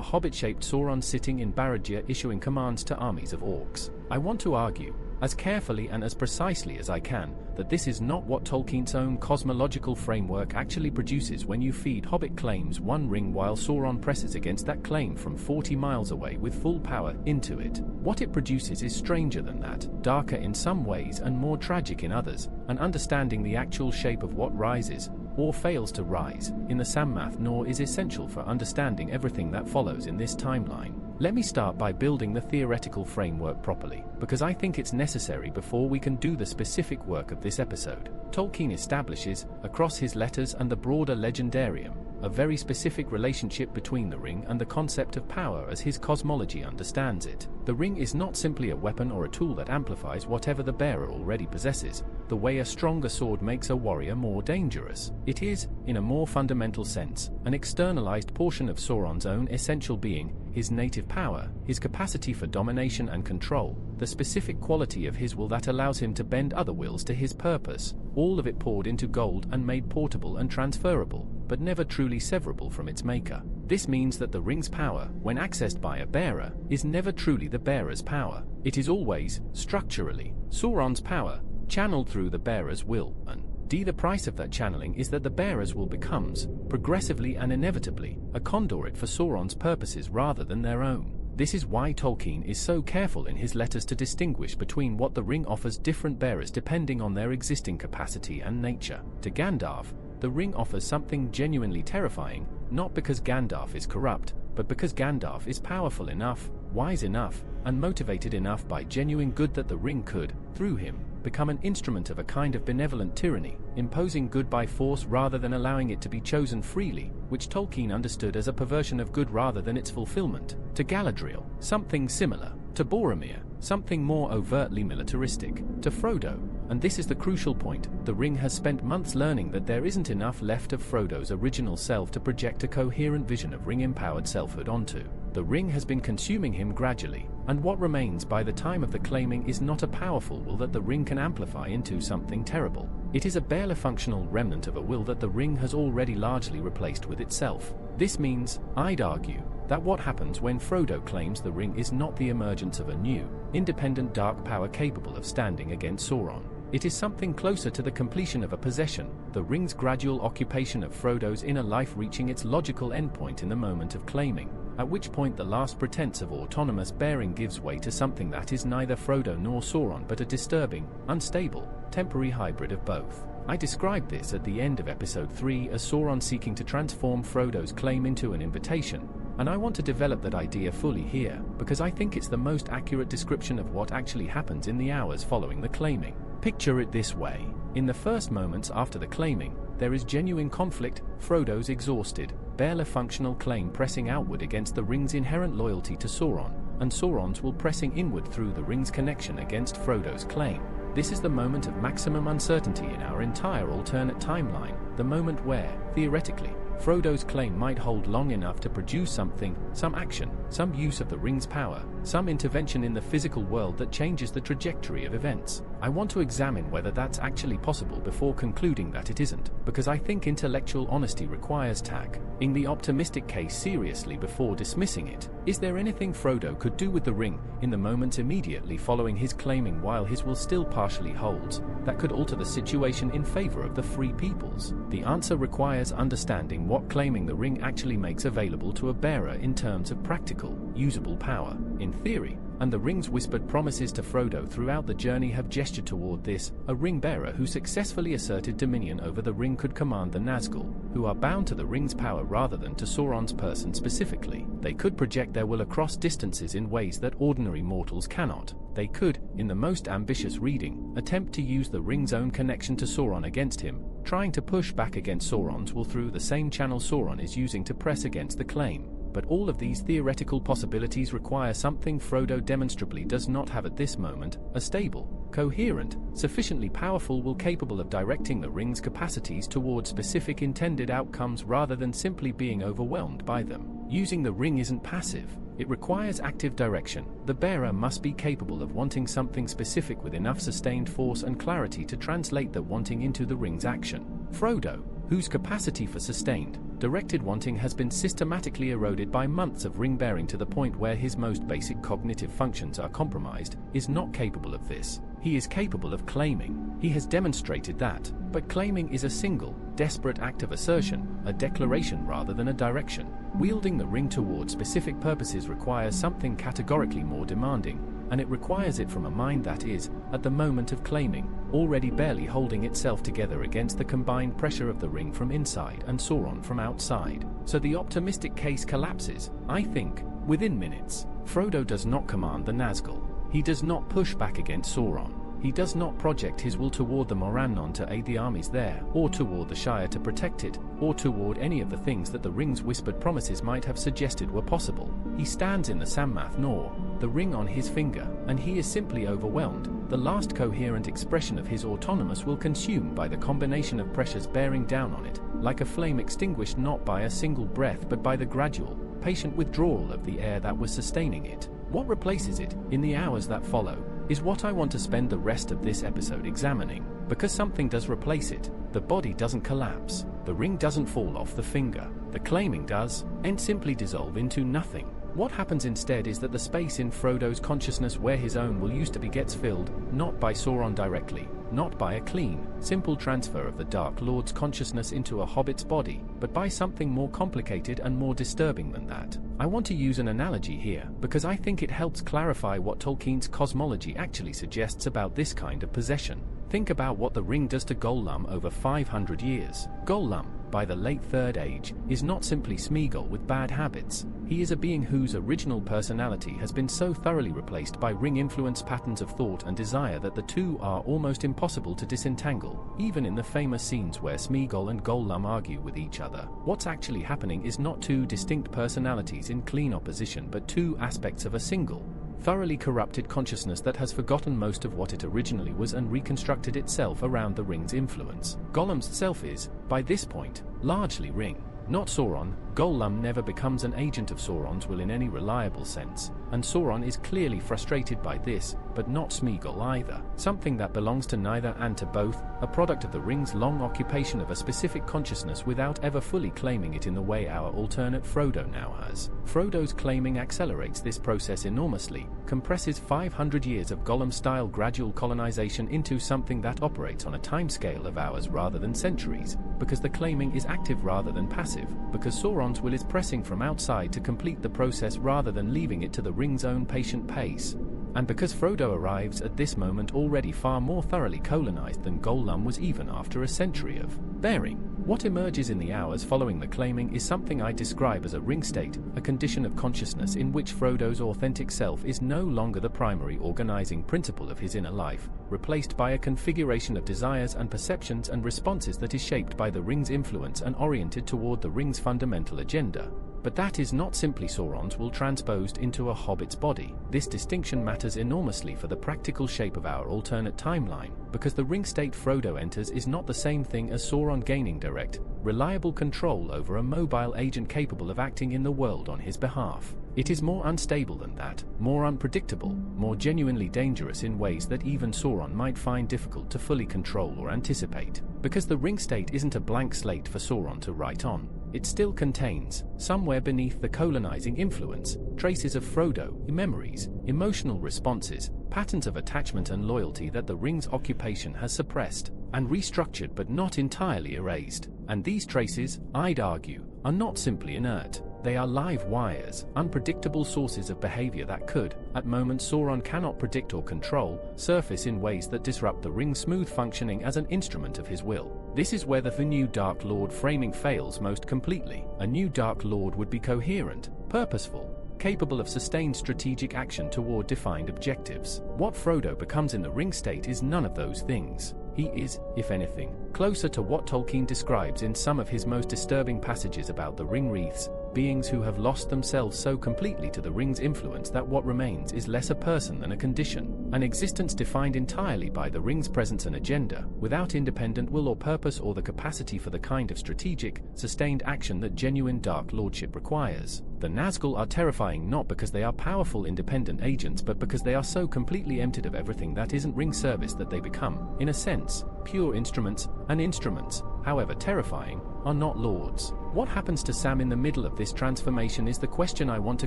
hobbit-shaped Sauron sitting in Barad-dûr issuing commands to armies of orcs. I want to argue, as carefully and as precisely as I can, that this is not what Tolkien's own cosmological framework actually produces when you feed Hobbit claims One Ring while Sauron presses against that claim from 40 miles away with full power into it. What it produces is stranger than that, darker in some ways and more tragic in others, and understanding the actual shape of what rises, or fails to rise, in the Sammath nor is essential for understanding everything that follows in this timeline. Let me start by building the theoretical framework properly, because I think it's necessary before we can do the specific work of this episode. Tolkien establishes, across his letters and the broader legendarium, a very specific relationship between the ring and the concept of power as his cosmology understands it. The ring is not simply a weapon or a tool that amplifies whatever the bearer already possesses, the way a stronger sword makes a warrior more dangerous. It is, in a more fundamental sense, an externalized portion of Sauron's own essential being, his native power, his capacity for domination and control, the specific quality of his will that allows him to bend other wills to his purpose, all of it poured into gold and made portable and transferable, but never truly severable from its maker. This means that the ring's power, when accessed by a bearer, is never truly the bearer's power. It is always, structurally, Sauron's power, channeled through the bearer's will, and the price of that channeling is that the bearer's will becomes, progressively and inevitably, a conduit for Sauron's purposes rather than their own. This is why Tolkien is so careful in his letters to distinguish between what the ring offers different bearers depending on their existing capacity and nature. To Gandalf, the ring offers something genuinely terrifying, not because Gandalf is corrupt, but because Gandalf is powerful enough, wise enough, and motivated enough by genuine good that the ring could, through him, become an instrument of a kind of benevolent tyranny, imposing good by force rather than allowing it to be chosen freely, which Tolkien understood as a perversion of good rather than its fulfillment. To Galadriel, something similar. To Boromir, something more overtly militaristic. To Frodo, and this is the crucial point, the ring has spent months learning that there isn't enough left of Frodo's original self to project a coherent vision of ring-empowered selfhood onto. The ring has been consuming him gradually, and what remains by the time of the claiming is not a powerful will that the ring can amplify into something terrible. It is a barely functional remnant of a will that the ring has already largely replaced with itself. This means, I'd argue, that what happens when Frodo claims the ring is not the emergence of a new, independent dark power capable of standing against Sauron. It is something closer to the completion of a possession, the ring's gradual occupation of Frodo's inner life reaching its logical endpoint in the moment of claiming, at which point the last pretense of autonomous bearing gives way to something that is neither Frodo nor Sauron but a disturbing, unstable, temporary hybrid of both. I described this at the end of episode 3 as Sauron seeking to transform Frodo's claim into an invitation, and I want to develop that idea fully here, because I think it's the most accurate description of what actually happens in the hours following the claiming. Picture it this way. In the first moments after the claiming, there is genuine conflict, Frodo's exhausted, barely functional claim pressing outward against the ring's inherent loyalty to Sauron, and Sauron's will pressing inward through the ring's connection against Frodo's claim. This is the moment of maximum uncertainty in our entire alternate timeline, the moment where, theoretically, Frodo's claim might hold long enough to produce something, some action, some use of the ring's power, some intervention in the physical world that changes the trajectory of events. I want to examine whether that's actually possible before concluding that it isn't, because I think intellectual honesty requires taking the optimistic case seriously before dismissing it. Is there anything Frodo could do with the ring, in the moments immediately following his claiming while his will still partially holds, that could alter the situation in favor of the Free Peoples? The answer requires understanding what claiming the ring actually makes available to a bearer in terms of practical, usable power. In theory, and the ring's whispered promises to Frodo throughout the journey have gestured toward this, a ring bearer who successfully asserted dominion over the ring could command the Nazgûl, who are bound to the ring's power rather than to Sauron's person specifically. They could project their will across distances in ways that ordinary mortals cannot. They could, in the most ambitious reading, attempt to use the ring's own connection to Sauron against him, trying to push back against Sauron's will through the same channel Sauron is using to press against the claim. But all of these theoretical possibilities require something Frodo demonstrably does not have at this moment: a stable, coherent, sufficiently powerful will capable of directing the ring's capacities toward specific intended outcomes rather than simply being overwhelmed by them. Using the ring isn't passive. It requires active direction. The bearer must be capable of wanting something specific with enough sustained force and clarity to translate that wanting into the ring's action. Frodo, whose capacity for sustained, directed wanting has been systematically eroded by months of ring-bearing to the point where his most basic cognitive functions are compromised, is not capable of this. He is capable of claiming. He has demonstrated that. But claiming is a single, desperate act of assertion, a declaration rather than a direction. Wielding the ring toward specific purposes requires something categorically more demanding, and it requires it from a mind that is, at the moment of claiming, already barely holding itself together against the combined pressure of the ring from inside and Sauron from outside. So the optimistic case collapses, I think, within minutes. Frodo does not command the Nazgûl. He does not push back against Sauron. He does not project his will toward the Morannon to aid the armies there, or toward the Shire to protect it, or toward any of the things that the ring's whispered promises might have suggested were possible. He stands in the Sammath Nor, the ring on his finger, and he is simply overwhelmed. The last coherent expression of his autonomous will consumed by the combination of pressures bearing down on it, like a flame extinguished not by a single breath but by the gradual, patient withdrawal of the air that was sustaining it. What replaces it, in the hours that follow, is what I want to spend the rest of this episode examining. Because something does replace it. The body doesn't collapse. The ring doesn't fall off the finger. The claiming does, and simply dissolve into nothing. What happens instead is that the space in Frodo's consciousness where his own will used to be gets filled, not by Sauron directly, not by a clean, simple transfer of the Dark Lord's consciousness into a hobbit's body, but by something more complicated and more disturbing than that. I want to use an analogy here, because I think it helps clarify what Tolkien's cosmology actually suggests about this kind of possession. Think about what the ring does to Gollum over 500 years. Gollum, by the late Third Age, is not simply Smeagol with bad habits. He is a being whose original personality has been so thoroughly replaced by ring-influenced patterns of thought and desire that the two are almost impossible to disentangle, even in the famous scenes where Smeagol and Gollum argue with each other. What's actually happening is not two distinct personalities in clean opposition but two aspects of a single, thoroughly corrupted consciousness that has forgotten most of what it originally was and reconstructed itself around the ring's influence. Gollum's self is, by this point, largely ring, not Sauron. Gollum never becomes an agent of Sauron's will in any reliable sense, and Sauron is clearly frustrated by this, but not Smeagol either. Something that belongs to neither and to both, a product of the ring's long occupation of a specific consciousness without ever fully claiming it in the way our alternate Frodo now has. Frodo's claiming accelerates this process enormously, compresses 500 years of Gollum-style gradual colonization into something that operates on a timescale of hours rather than centuries, because the claiming is active rather than passive, because Sauron's will is pressing from outside to complete the process rather than leaving it to the ring's own patient pace. And because Frodo arrives at this moment already far more thoroughly colonized than Gollum was even after a century of bearing. What emerges in the hours following the claiming is something I describe as a ring state, a condition of consciousness in which Frodo's authentic self is no longer the primary organizing principle of his inner life, replaced by a configuration of desires and perceptions and responses that is shaped by the ring's influence and oriented toward the ring's fundamental agenda. But that is not simply Sauron's will transposed into a hobbit's body. This distinction matters enormously for the practical shape of our alternate timeline, because the ring state Frodo enters is not the same thing as Sauron gaining direct, reliable control over a mobile agent capable of acting in the world on his behalf. It is more unstable than that, more unpredictable, more genuinely dangerous in ways that even Sauron might find difficult to fully control or anticipate. Because the ring state isn't a blank slate for Sauron to write on. It still contains, somewhere beneath the colonizing influence, traces of Frodo, memories, emotional responses, patterns of attachment and loyalty that the ring's occupation has suppressed and restructured but not entirely erased. And these traces, I'd argue, are not simply inert. They are live wires, unpredictable sources of behavior that could, at moments Sauron cannot predict or control, surface in ways that disrupt the ring's smooth functioning as an instrument of his will. This is where the new Dark Lord framing fails most completely. A new Dark Lord would be coherent, purposeful, capable of sustained strategic action toward defined objectives. What Frodo becomes in the ring state is none of those things. He is, if anything, closer to what Tolkien describes in some of his most disturbing passages about the ring wreaths, beings who have lost themselves so completely to the ring's influence that what remains is less a person than a condition, an existence defined entirely by the ring's presence and agenda, without independent will or purpose or the capacity for the kind of strategic, sustained action that genuine Dark Lordship requires. The Nazgûl are terrifying not because they are powerful independent agents but because they are so completely emptied of everything that isn't ring service that they become, in a sense, pure instruments, and instruments, however terrifying, are not lords. What happens to Sam in the middle of this transformation is the question I want to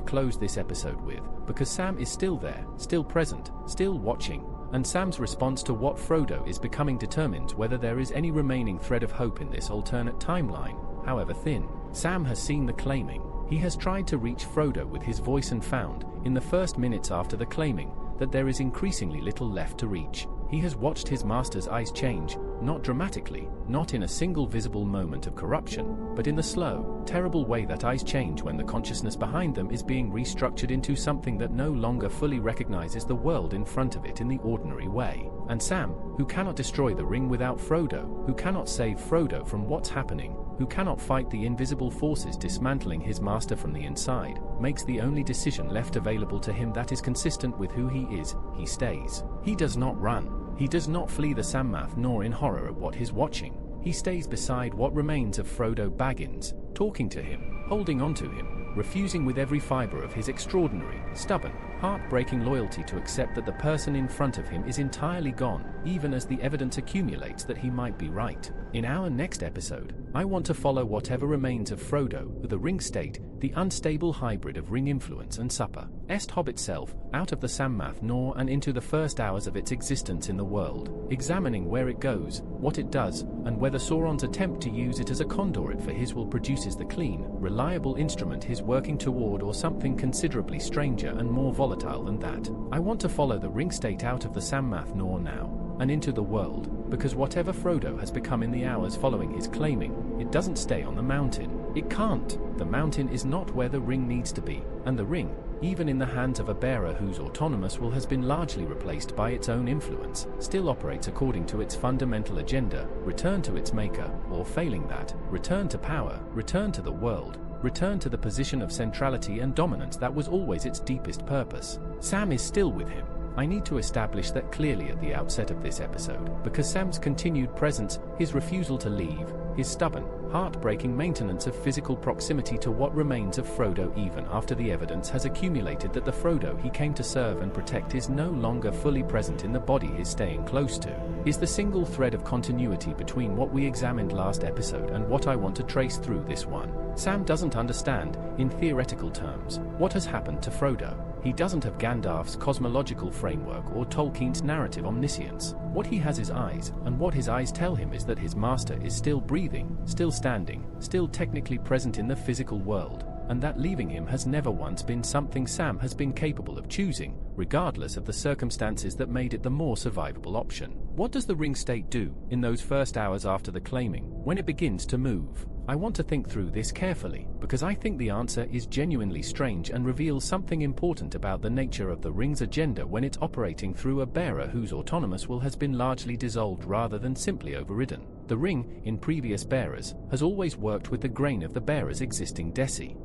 close this episode with, because Sam is still there, still present, still watching, and Sam's response to what Frodo is becoming determines whether there is any remaining thread of hope in this alternate timeline, however thin. Sam has seen the claiming. He has tried to reach Frodo with his voice and found, in the first minutes after the claiming, that there is increasingly little left to reach. He has watched his master's eyes change, not dramatically, not in a single visible moment of corruption, but in the slow, terrible way that eyes change when the consciousness behind them is being restructured into something that no longer fully recognizes the world in front of it in the ordinary way. And Sam, who cannot destroy the ring without Frodo, who cannot save Frodo from what's happening, who cannot fight the invisible forces dismantling his master from the inside, makes the only decision left available to him that is consistent with who he is. He stays. He does not run. He does not flee the Sammath nor in horror at what he's watching. He stays beside what remains of Frodo Baggins, talking to him, holding on to him, refusing with every fiber of his extraordinary, stubborn, heartbreaking loyalty to accept that the person in front of him is entirely gone, even as the evidence accumulates that he might be right. In our next episode, I want to follow whatever remains of Frodo, the ring state, the unstable hybrid of ring influence and supper, est hobbit self, out of the Sammath nor and into the first hours of its existence in the world, examining where it goes, what it does, and whether Sauron's attempt to use it as a conduit for his will produces the clean, reliable instrument he's working toward or something considerably stranger and more volatile than that. I want to follow the ring state out of the Sammath nor now, and into the world, because whatever Frodo has become in the hours following his claiming, it doesn't stay on the mountain. It can't. The mountain is not where the ring needs to be, and the ring, even in the hands of a bearer whose autonomous will has been largely replaced by its own influence, still operates according to its fundamental agenda, return to its maker, or failing that, return to power, return to the world, return to the position of centrality and dominance that was always its deepest purpose. Sam is still with him. I need to establish that clearly at the outset of this episode, because Sam's continued presence, his refusal to leave, his stubborn, heartbreaking maintenance of physical proximity to what remains of Frodo even after the evidence has accumulated that the Frodo he came to serve and protect is no longer fully present in the body he's staying close to, is the single thread of continuity between what we examined last episode and what I want to trace through this one. Sam doesn't understand, in theoretical terms, what has happened to Frodo. He doesn't have Gandalf's cosmological framework or Tolkien's narrative omniscience. What he has is eyes, and what his eyes tell him is that his master is still breathing, still standing, still technically present in the physical world, and that leaving him has never once been something Sam has been capable of choosing, regardless of the circumstances that made it the more survivable option. What does the ring state do in those first hours after the claiming, when it begins to move? I want to think through this carefully, because I think the answer is genuinely strange and reveals something important about the nature of the ring's agenda when it's operating through a bearer whose autonomous will has been largely dissolved rather than simply overridden. The ring, in previous bearers, has always worked with the grain of the bearer's existing desi.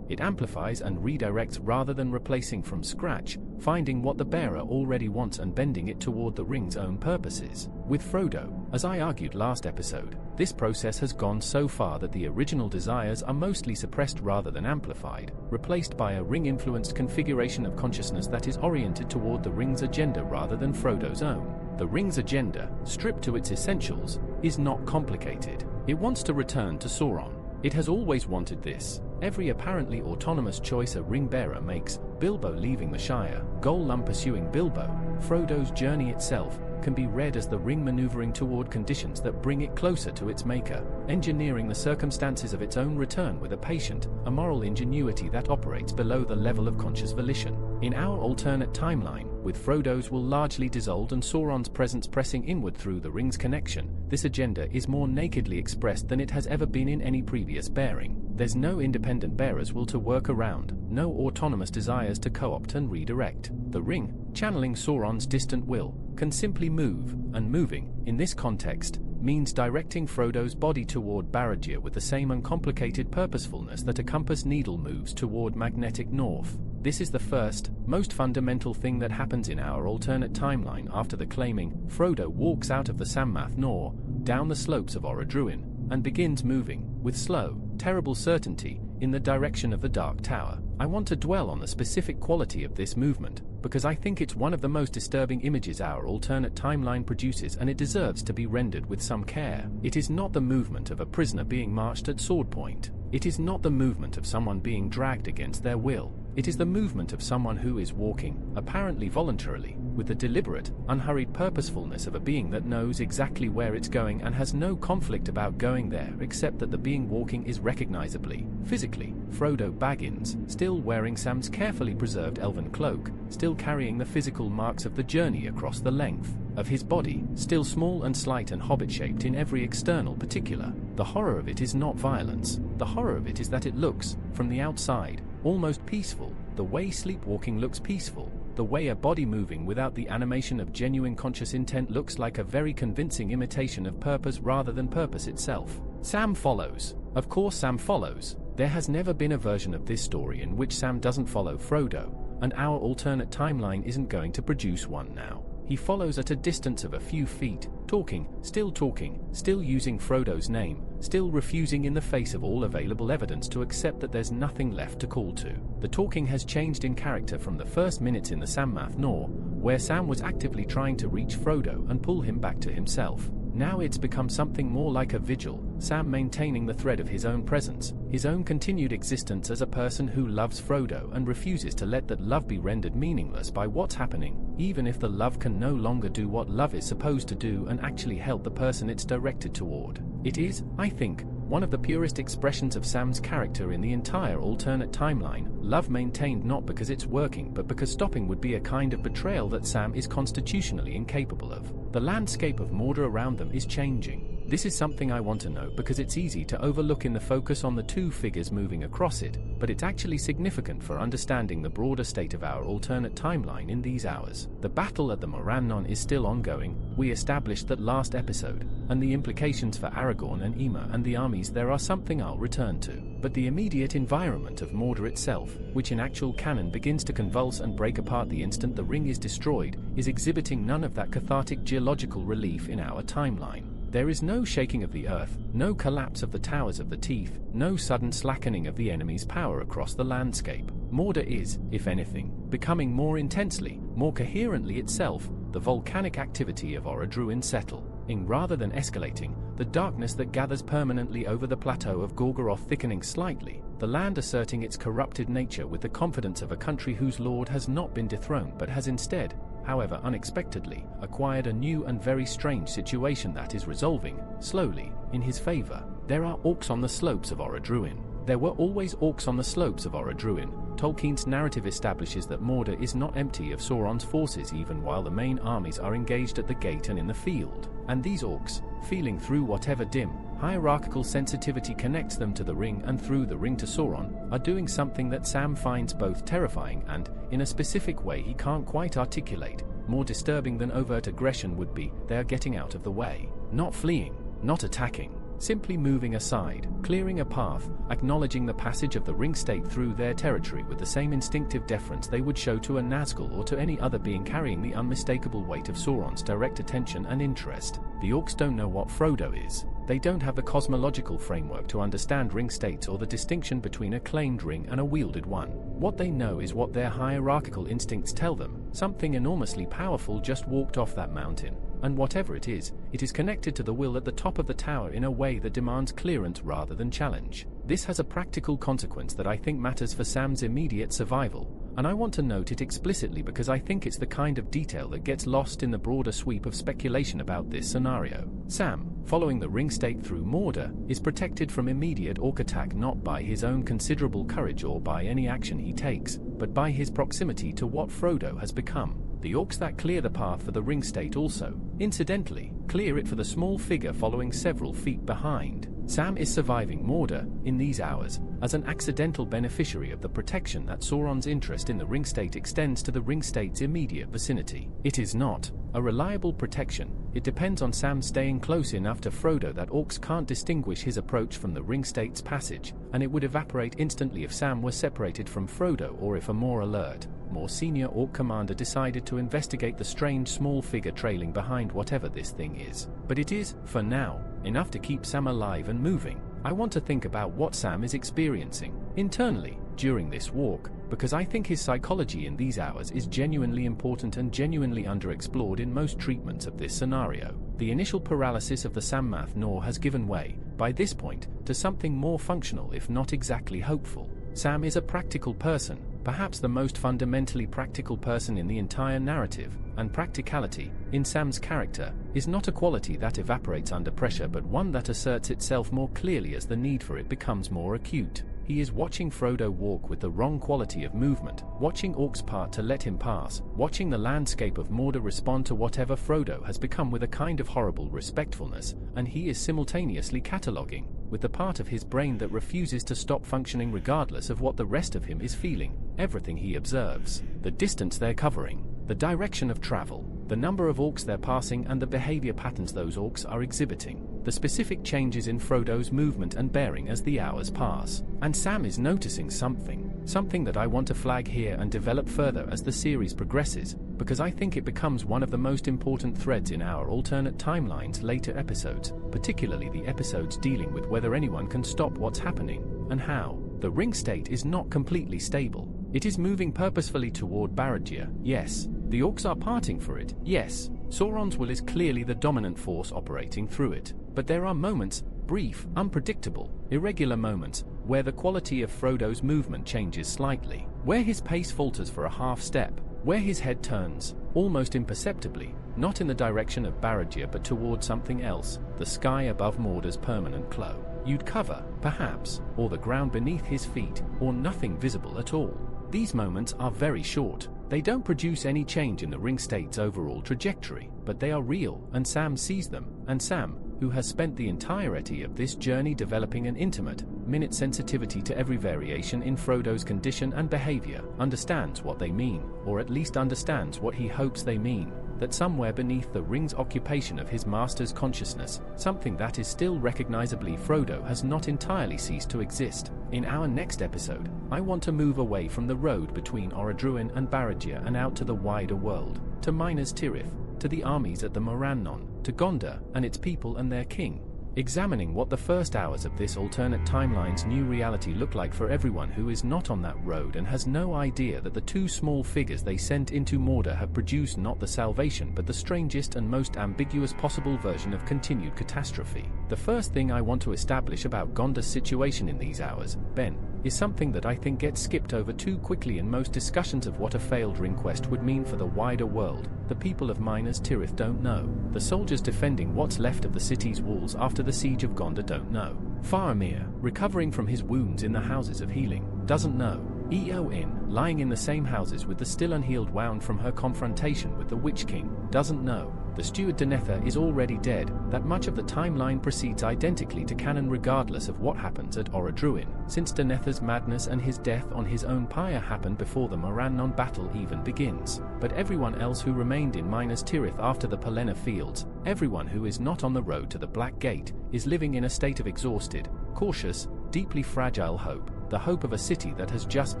It amplifies and redirects rather than replacing from scratch, finding what the bearer already wants and bending it toward the ring's own purposes. With Frodo, as I argued last episode, this process has gone so far that the original desires are mostly suppressed rather than amplified, replaced by a ring-influenced configuration of consciousness that is oriented toward the ring's agenda rather than Frodo's own. The ring's agenda, stripped to its essentials, is not complicated. It wants to return to Sauron. It has always wanted this. Every apparently autonomous choice a ring-bearer makes, Bilbo leaving the Shire, Gollum pursuing Bilbo, Frodo's journey itself, can be read as the ring maneuvering toward conditions that bring it closer to its maker, engineering the circumstances of its own return with a patient, a moral ingenuity that operates below the level of conscious volition. In our alternate timeline, with Frodo's will largely dissolved and Sauron's presence pressing inward through the ring's connection, this agenda is more nakedly expressed than it has ever been in any previous bearing. There's no independent bearer's will to work around, no autonomous desires to co-opt and redirect. The ring, channeling Sauron's distant will, can simply move, and moving, in this context, means directing Frodo's body toward Barad-dûr with the same uncomplicated purposefulness that a compass needle moves toward magnetic north. This is the first, most fundamental thing that happens in our alternate timeline after the claiming. Frodo walks out of the Sammath Nor, down the slopes of Orodruin, and begins moving, with slow, terrible certainty, in the direction of the Dark Tower. I want to dwell on the specific quality of this movement, because I think it's one of the most disturbing images our alternate timeline produces, and it deserves to be rendered with some care. It is not the movement of a prisoner being marched at sword point. It is not the movement of someone being dragged against their will. It is the movement of someone who is walking, apparently voluntarily, with the deliberate, unhurried purposefulness of a being that knows exactly where it's going and has no conflict about going there except that the being walking is recognizably, physically, Frodo Baggins, still wearing Sam's carefully preserved elven cloak, still carrying the physical marks of the journey across the length of his body, still small and slight and hobbit-shaped in every external particular. The horror of it is not violence. The horror of it is that it looks, from the outside, almost peaceful, the way sleepwalking looks peaceful, the way a body moving without the animation of genuine conscious intent looks like a very convincing imitation of purpose rather than purpose itself. Sam follows. Of course Sam follows. There has never been a version of this story in which Sam doesn't follow Frodo, and our alternate timeline isn't going to produce one now. He follows at a distance of a few feet, talking, still using Frodo's name, still refusing in the face of all available evidence to accept that there's nothing left to call to. The talking has changed in character from the first minutes in the Sammath Nor, where Sam was actively trying to reach Frodo and pull him back to himself. Now it's become something more like a vigil, Sam maintaining the thread of his own presence, his own continued existence as a person who loves Frodo and refuses to let that love be rendered meaningless by what's happening, even if the love can no longer do what love is supposed to do and actually help the person it's directed toward. It is, I think, one of the purest expressions of Sam's character in the entire alternate timeline, love maintained not because it's working but because stopping would be a kind of betrayal that Sam is constitutionally incapable of. The landscape of Mordor around them is changing. This is something I want to know because it's easy to overlook in the focus on the two figures moving across it, but it's actually significant for understanding the broader state of our alternate timeline in these hours. The battle at the Morannon is still ongoing, we established that last episode, and the implications for Aragorn and Ema and the armies there are something I'll return to. But the immediate environment of Mordor itself, which in actual canon begins to convulse and break apart the instant the ring is destroyed, is exhibiting none of that cathartic geological relief in our timeline. There is no shaking of the earth, no collapse of the towers of the teeth, no sudden slackening of the enemy's power across the landscape. Mordor is, if anything, becoming more intensely, more coherently itself, the volcanic activity of Orodruin settling rather than escalating, the darkness that gathers permanently over the plateau of Gorgoroth thickening slightly, the land asserting its corrupted nature with the confidence of a country whose lord has not been dethroned but has instead, however unexpectedly, acquired a new and very strange situation that is resolving, slowly, in his favor. There are orcs on the slopes of Orodruin. There were always orcs on the slopes of Orodruin. Tolkien's narrative establishes that Mordor is not empty of Sauron's forces even while the main armies are engaged at the gate and in the field. And these orcs, feeling through whatever dim, hierarchical sensitivity connects them to the ring and through the ring to Sauron, are doing something that Sam finds both terrifying and, in a specific way he can't quite articulate, more disturbing than overt aggression would be. They are getting out of the way. Not fleeing, not attacking. Simply moving aside, clearing a path, acknowledging the passage of the ring state through their territory with the same instinctive deference they would show to a Nazgûl or to any other being carrying the unmistakable weight of Sauron's direct attention and interest. The orcs don't know what Frodo is. They don't have the cosmological framework to understand ring states or the distinction between a claimed ring and a wielded one. What they know is what their hierarchical instincts tell them. Something enormously powerful just walked off that mountain. And whatever it is connected to the will at the top of the tower in a way that demands clearance rather than challenge. This has a practical consequence that I think matters for Sam's immediate survival, and I want to note it explicitly because I think it's the kind of detail that gets lost in the broader sweep of speculation about this scenario. Sam, following the ring state through Mordor, is protected from immediate orc attack not by his own considerable courage or by any action he takes, but by his proximity to what Frodo has become. The orcs that clear the path for the ring state also, incidentally, clear it for the small figure following several feet behind. Sam is surviving Mordor, in these hours, as an accidental beneficiary of the protection that Sauron's interest in the ring state extends to the ring state's immediate vicinity. It is not a reliable protection. It depends on Sam staying close enough to Frodo that orcs can't distinguish his approach from the ring state's passage, and it would evaporate instantly if Sam were separated from Frodo or if a more alert, more senior orc commander decided to investigate the strange small figure trailing behind whatever this thing is. But it is, for now, enough to keep Sam alive and moving. I want to think about what Sam is experiencing internally during this walk, because I think his psychology in these hours is genuinely important and genuinely underexplored in most treatments of this scenario. The initial paralysis of the Sammath Nor has given way, by this point, to something more functional if not exactly hopeful. Sam is a practical person, perhaps the most fundamentally practical person in the entire narrative, and practicality, in Sam's character, is not a quality that evaporates under pressure but one that asserts itself more clearly as the need for it becomes more acute. He is watching Frodo walk with the wrong quality of movement, watching orcs part to let him pass, watching the landscape of Mordor respond to whatever Frodo has become with a kind of horrible respectfulness, and he is simultaneously cataloguing, with the part of his brain that refuses to stop functioning regardless of what the rest of him is feeling, everything he observes, the distance they're covering, the direction of travel, the number of orcs they're passing and the behavior patterns those orcs are exhibiting, the specific changes in Frodo's movement and bearing as the hours pass. And Sam is noticing something that I want to flag here and develop further as the series progresses, because I think it becomes one of the most important threads in our alternate timelines later episodes, particularly the episodes dealing with whether anyone can stop what's happening, and how. The ring state is not completely stable. It is moving purposefully toward Barad-dûr, yes. The orcs are parting for it, yes. Sauron's will is clearly the dominant force operating through it. But there are moments, brief, unpredictable, irregular moments, where the quality of Frodo's movement changes slightly, where his pace falters for a half step, where his head turns, almost imperceptibly, not in the direction of Barad-dûr but toward something else, the sky above Mordor's permanent cloak. You'd cover, perhaps, or the ground beneath his feet, or nothing visible at all. These moments are very short. They don't produce any change in the ring state's overall trajectory, but they are real, and Sam sees them, and Sam, who has spent the entirety of this journey developing an intimate, minute sensitivity to every variation in Frodo's condition and behavior, understands what they mean, or at least understands what he hopes they mean, that somewhere beneath the ring's occupation of his master's consciousness, something that is still recognizably Frodo has not entirely ceased to exist. In our next episode, I want to move away from the road between Orodruin and Barad-dûr and out to the wider world, to Minas Tirith, to the armies at the Morannon, to Gondor and its people and their king, examining what the first hours of this alternate timeline's new reality look like for everyone who is not on that road and has no idea that the two small figures they sent into Mordor have produced not the salvation but the strangest and most ambiguous possible version of continued catastrophe. The first thing I want to establish about Gondor's situation in these hours, Ben, is something that I think gets skipped over too quickly in most discussions of what a failed ring quest would mean for the wider world. The people of Minas Tirith don't know. The soldiers defending what's left of the city's walls after the siege of Gondor don't know. Faramir, recovering from his wounds in the Houses of Healing, doesn't know. Eowyn, lying in the same houses with the still unhealed wound from her confrontation with the Witch King, doesn't know. The steward Denethor is already dead, that much of the timeline proceeds identically to canon regardless of what happens at Orodruin, since Denethor's madness and his death on his own pyre happened before the Morannon battle even begins. But everyone else who remained in Minas Tirith after the Pelennor Fields, everyone who is not on the road to the Black Gate, is living in a state of exhausted, cautious, deeply fragile hope. The hope of a city that has just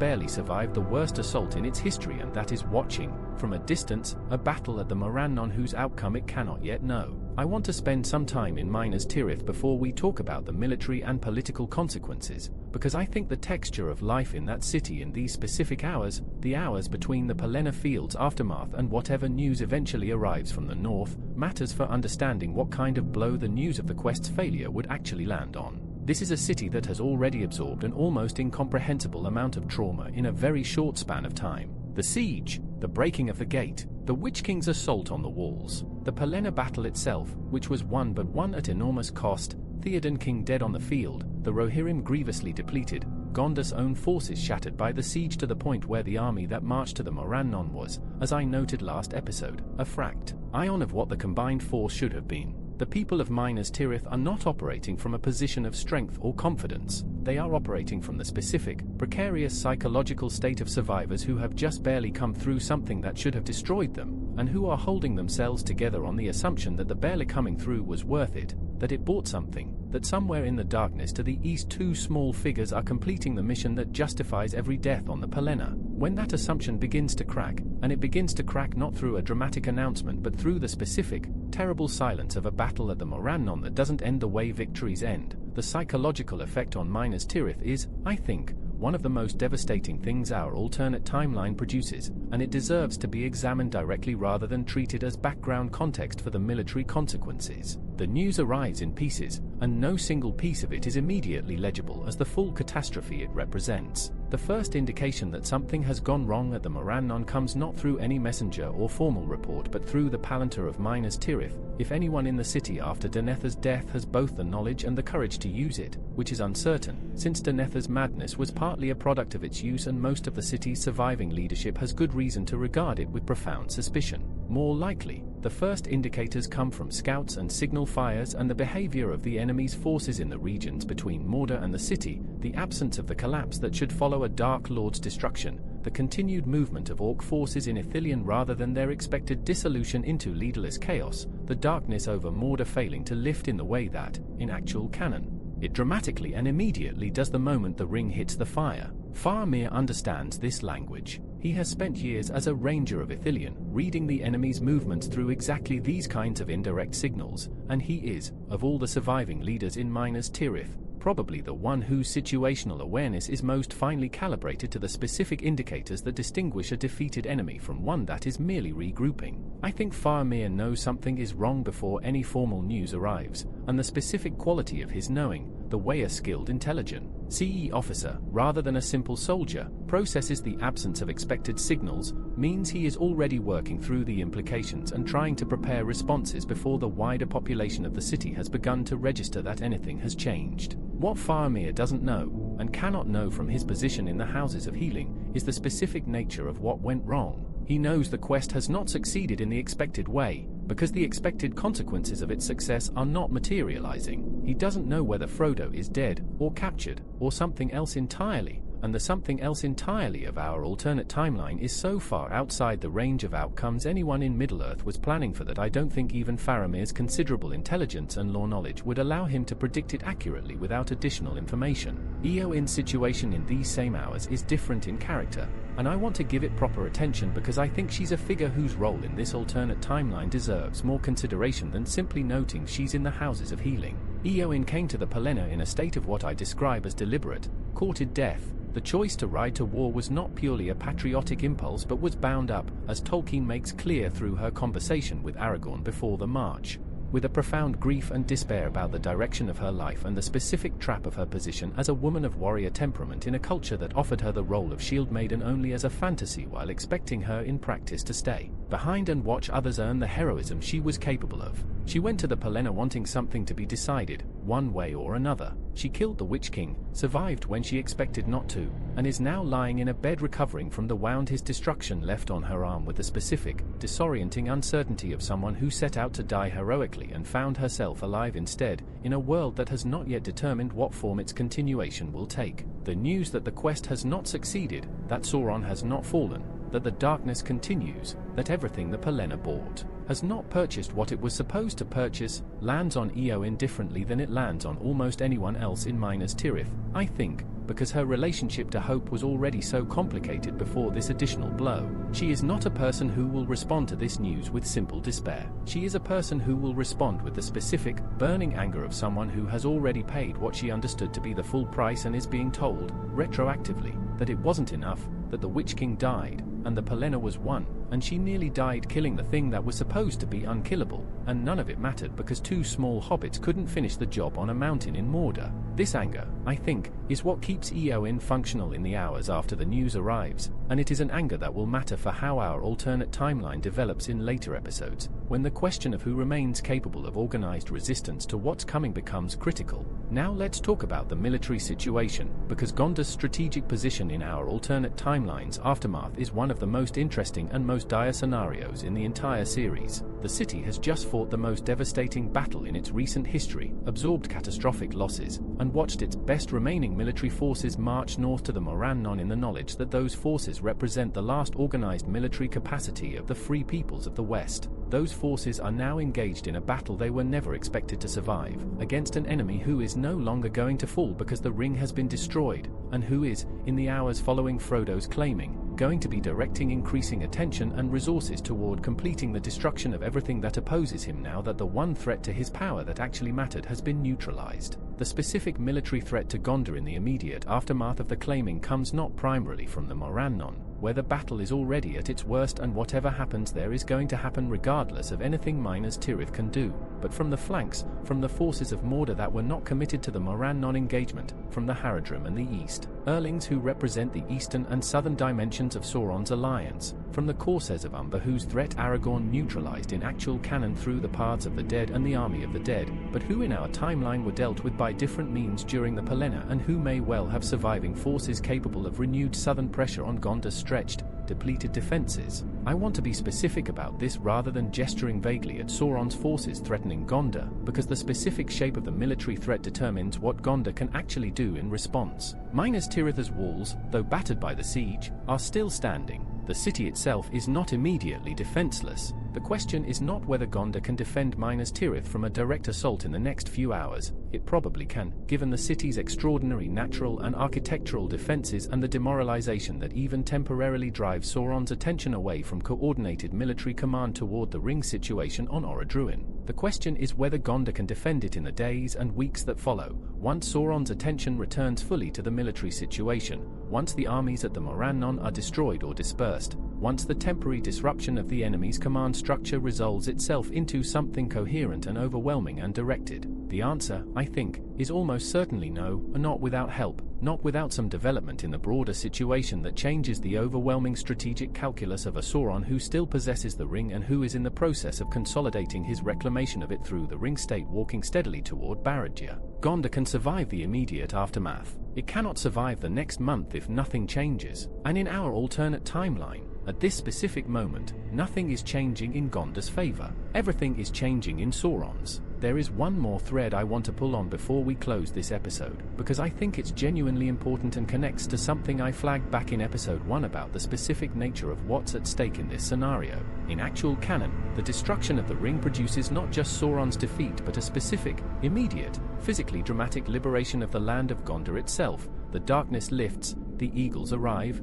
barely survived the worst assault in its history and that is watching, from a distance, a battle at the Morannon whose outcome it cannot yet know. I want to spend some time in Minas Tirith before we talk about the military and political consequences, because I think the texture of life in that city in these specific hours, the hours between the Pelennor Fields aftermath and whatever news eventually arrives from the north, matters for understanding what kind of blow the news of the quest's failure would actually land on. This is a city that has already absorbed an almost incomprehensible amount of trauma in a very short span of time. The siege, the breaking of the gate, the Witch King's assault on the walls, the Pelennor battle itself, which was won but won at enormous cost, Theoden King dead on the field, the Rohirrim grievously depleted, Gondor's own forces shattered by the siege to the point where the army that marched to the Morannon was, as I noted last episode, a fract ion of what the combined force should have been. The people of Minas Tirith are not operating from a position of strength or confidence. They are operating from the specific, precarious psychological state of survivors who have just barely come through something that should have destroyed them, and who are holding themselves together on the assumption that the barely coming through was worth it, that it bought something, that somewhere in the darkness to the east two small figures are completing the mission that justifies every death on the Pelennor. When that assumption begins to crack, and it begins to crack not through a dramatic announcement but through the specific, terrible silence of a battle at the Morannon that doesn't end the way victories end, the psychological effect on Minas Tirith is, I think, one of the most devastating things our alternate timeline produces, and it deserves to be examined directly rather than treated as background context for the military consequences. The news arrives in pieces, and no single piece of it is immediately legible as the full catastrophe it represents. The first indication that something has gone wrong at the Morannon comes not through any messenger or formal report but through the Palantir of Minas Tirith, if anyone in the city after Denethor's death has both the knowledge and the courage to use it, which is uncertain, since Denethor's madness was partly a product of its use and most of the city's surviving leadership has good reason to regard it with profound suspicion. More likely, the first indicators come from scouts and signal fires and the behavior of the enemy's forces in the regions between Mordor and the city, the absence of the collapse that should follow a Dark Lord's destruction, the continued movement of Orc forces in Ithilien rather than their expected dissolution into leaderless chaos, the darkness over Mordor failing to lift in the way that, in actual canon, it dramatically and immediately does the moment the ring hits the fire. Faramir understands this language. He has spent years as a ranger of Ithilien, reading the enemy's movements through exactly these kinds of indirect signals, and he is, of all the surviving leaders in Minas Tirith, probably the one whose situational awareness is most finely calibrated to the specific indicators that distinguish a defeated enemy from one that is merely regrouping. I think Faramir knows something is wrong before any formal news arrives, and the specific quality of his knowing, the way a skilled intelligent CE officer, rather than a simple soldier, processes the absence of expected signals, means he is already working through the implications and trying to prepare responses before the wider population of the city has begun to register that anything has changed. What Faramir doesn't know, and cannot know from his position in the Houses of Healing, is the specific nature of what went wrong. He knows the quest has not succeeded in the expected way, because the expected consequences of its success are not materializing. He doesn't know whether Frodo is dead, or captured, or something else entirely, and the something else entirely of our alternate timeline is so far outside the range of outcomes anyone in Middle-earth was planning for that I don't think even Faramir's considerable intelligence and lore knowledge would allow him to predict it accurately without additional information. Eowyn's situation in these same hours is different in character, and I want to give it proper attention because I think she's a figure whose role in this alternate timeline deserves more consideration than simply noting she's in the Houses of Healing. Eowyn came to the Pelennor in a state of what I describe as deliberate, courted death. The choice to ride to war was not purely a patriotic impulse but was bound up, as Tolkien makes clear through her conversation with Aragorn before the march, with a profound grief and despair about the direction of her life and the specific trap of her position as a woman of warrior temperament in a culture that offered her the role of shield maiden only as a fantasy while expecting her in practice to stay behind and watch others earn the heroism she was capable of. She went to the Pelennor wanting something to be decided, one way or another. She killed the Witch King, survived when she expected not to, and is now lying in a bed recovering from the wound his destruction left on her arm with the specific, disorienting uncertainty of someone who set out to die heroically and found herself alive instead, in a world that has not yet determined what form its continuation will take. The news that the quest has not succeeded, that Sauron has not fallen, that the darkness continues, that everything the Pelennor bought has not purchased what it was supposed to purchase, lands on Eowyn differently than it lands on almost anyone else in Minas Tirith, I think, because her relationship to hope was already so complicated before this additional blow. She is not a person who will respond to this news with simple despair. She is a person who will respond with the specific, burning anger of someone who has already paid what she understood to be the full price and is being told, retroactively, that it wasn't enough, that the Witch King died, and the Pelennor was won, and she nearly died killing the thing that was supposed to be unkillable, and none of it mattered because two small hobbits couldn't finish the job on a mountain in Mordor. This anger, I think, is what keeps Eowyn functional in the hours after the news arrives, and it is an anger that will matter for how our alternate timeline develops in later episodes, when the question of who remains capable of organized resistance to what's coming becomes critical. Now let's talk about the military situation, because Gondor's strategic position in our alternate timeline's aftermath is one of the most interesting and most dire scenarios in the entire series. The city has just fought the most devastating battle in its recent history, absorbed catastrophic losses, and watched its best remaining military forces march north to the Morannon in the knowledge that those forces represent the last organized military capacity of the free peoples of the West. Those forces are now engaged in a battle they were never expected to survive, against an enemy who is no longer going to fall because the ring has been destroyed, and who is, in the hours following Frodo's claiming, going to be directing increasing attention and resources toward completing the destruction of everything that opposes him now that the one threat to his power that actually mattered has been neutralized. The specific military threat to Gondor in the immediate aftermath of the claiming comes not primarily from the Morannon, where the battle is already at its worst and whatever happens there is going to happen regardless of anything Minas Tirith can do, but from the flanks, from the forces of Mordor that were not committed to the Morannon engagement, from the Haradrim and the East, Erlings who represent the eastern and southern dimensions of Sauron's alliance, from the Corsairs of Umber whose threat Aragorn neutralized in actual canon through the Paths of the Dead and the Army of the Dead, but who in our timeline were dealt with by different means during the Pelennor and who may well have surviving forces capable of renewed southern pressure on Gondor's stretched, depleted defenses. I want to be specific about this rather than gesturing vaguely at Sauron's forces threatening Gondor, because the specific shape of the military threat determines what Gondor can actually do in response. Minas Tirith's walls, though battered by the siege, are still standing. The city itself is not immediately defenseless. The question is not whether Gondor can defend Minas Tirith from a direct assault in the next few hours. It probably can, given the city's extraordinary natural and architectural defenses and the demoralization that even temporarily drives Sauron's attention away from coordinated military command toward the ring situation on Orodruin. The question is whether Gondor can defend it in the days and weeks that follow, once Sauron's attention returns fully to the military situation, once the armies at the Morannon are destroyed or dispersed, once the temporary disruption of the enemy's command structure resolves itself into something coherent and overwhelming and directed. The answer, I think, is almost certainly no, and not without help, not without some development in the broader situation that changes the overwhelming strategic calculus of a Sauron who still possesses the ring and who is in the process of consolidating his reclamation of it through the ring state, walking steadily toward Barad-dûr. Gondor can survive the immediate aftermath. It cannot survive the next month if nothing changes. And in our alternate timeline, at this specific moment, nothing is changing in Gondor's favor. Everything is changing in Sauron's. There is one more thread I want to pull on before we close this episode, because I think it's genuinely important and connects to something I flagged back in episode 1 about the specific nature of what's at stake in this scenario. In actual canon, the destruction of the ring produces not just Sauron's defeat but a specific, immediate, physically dramatic liberation of the land of Gondor itself. The darkness lifts, the eagles arrive,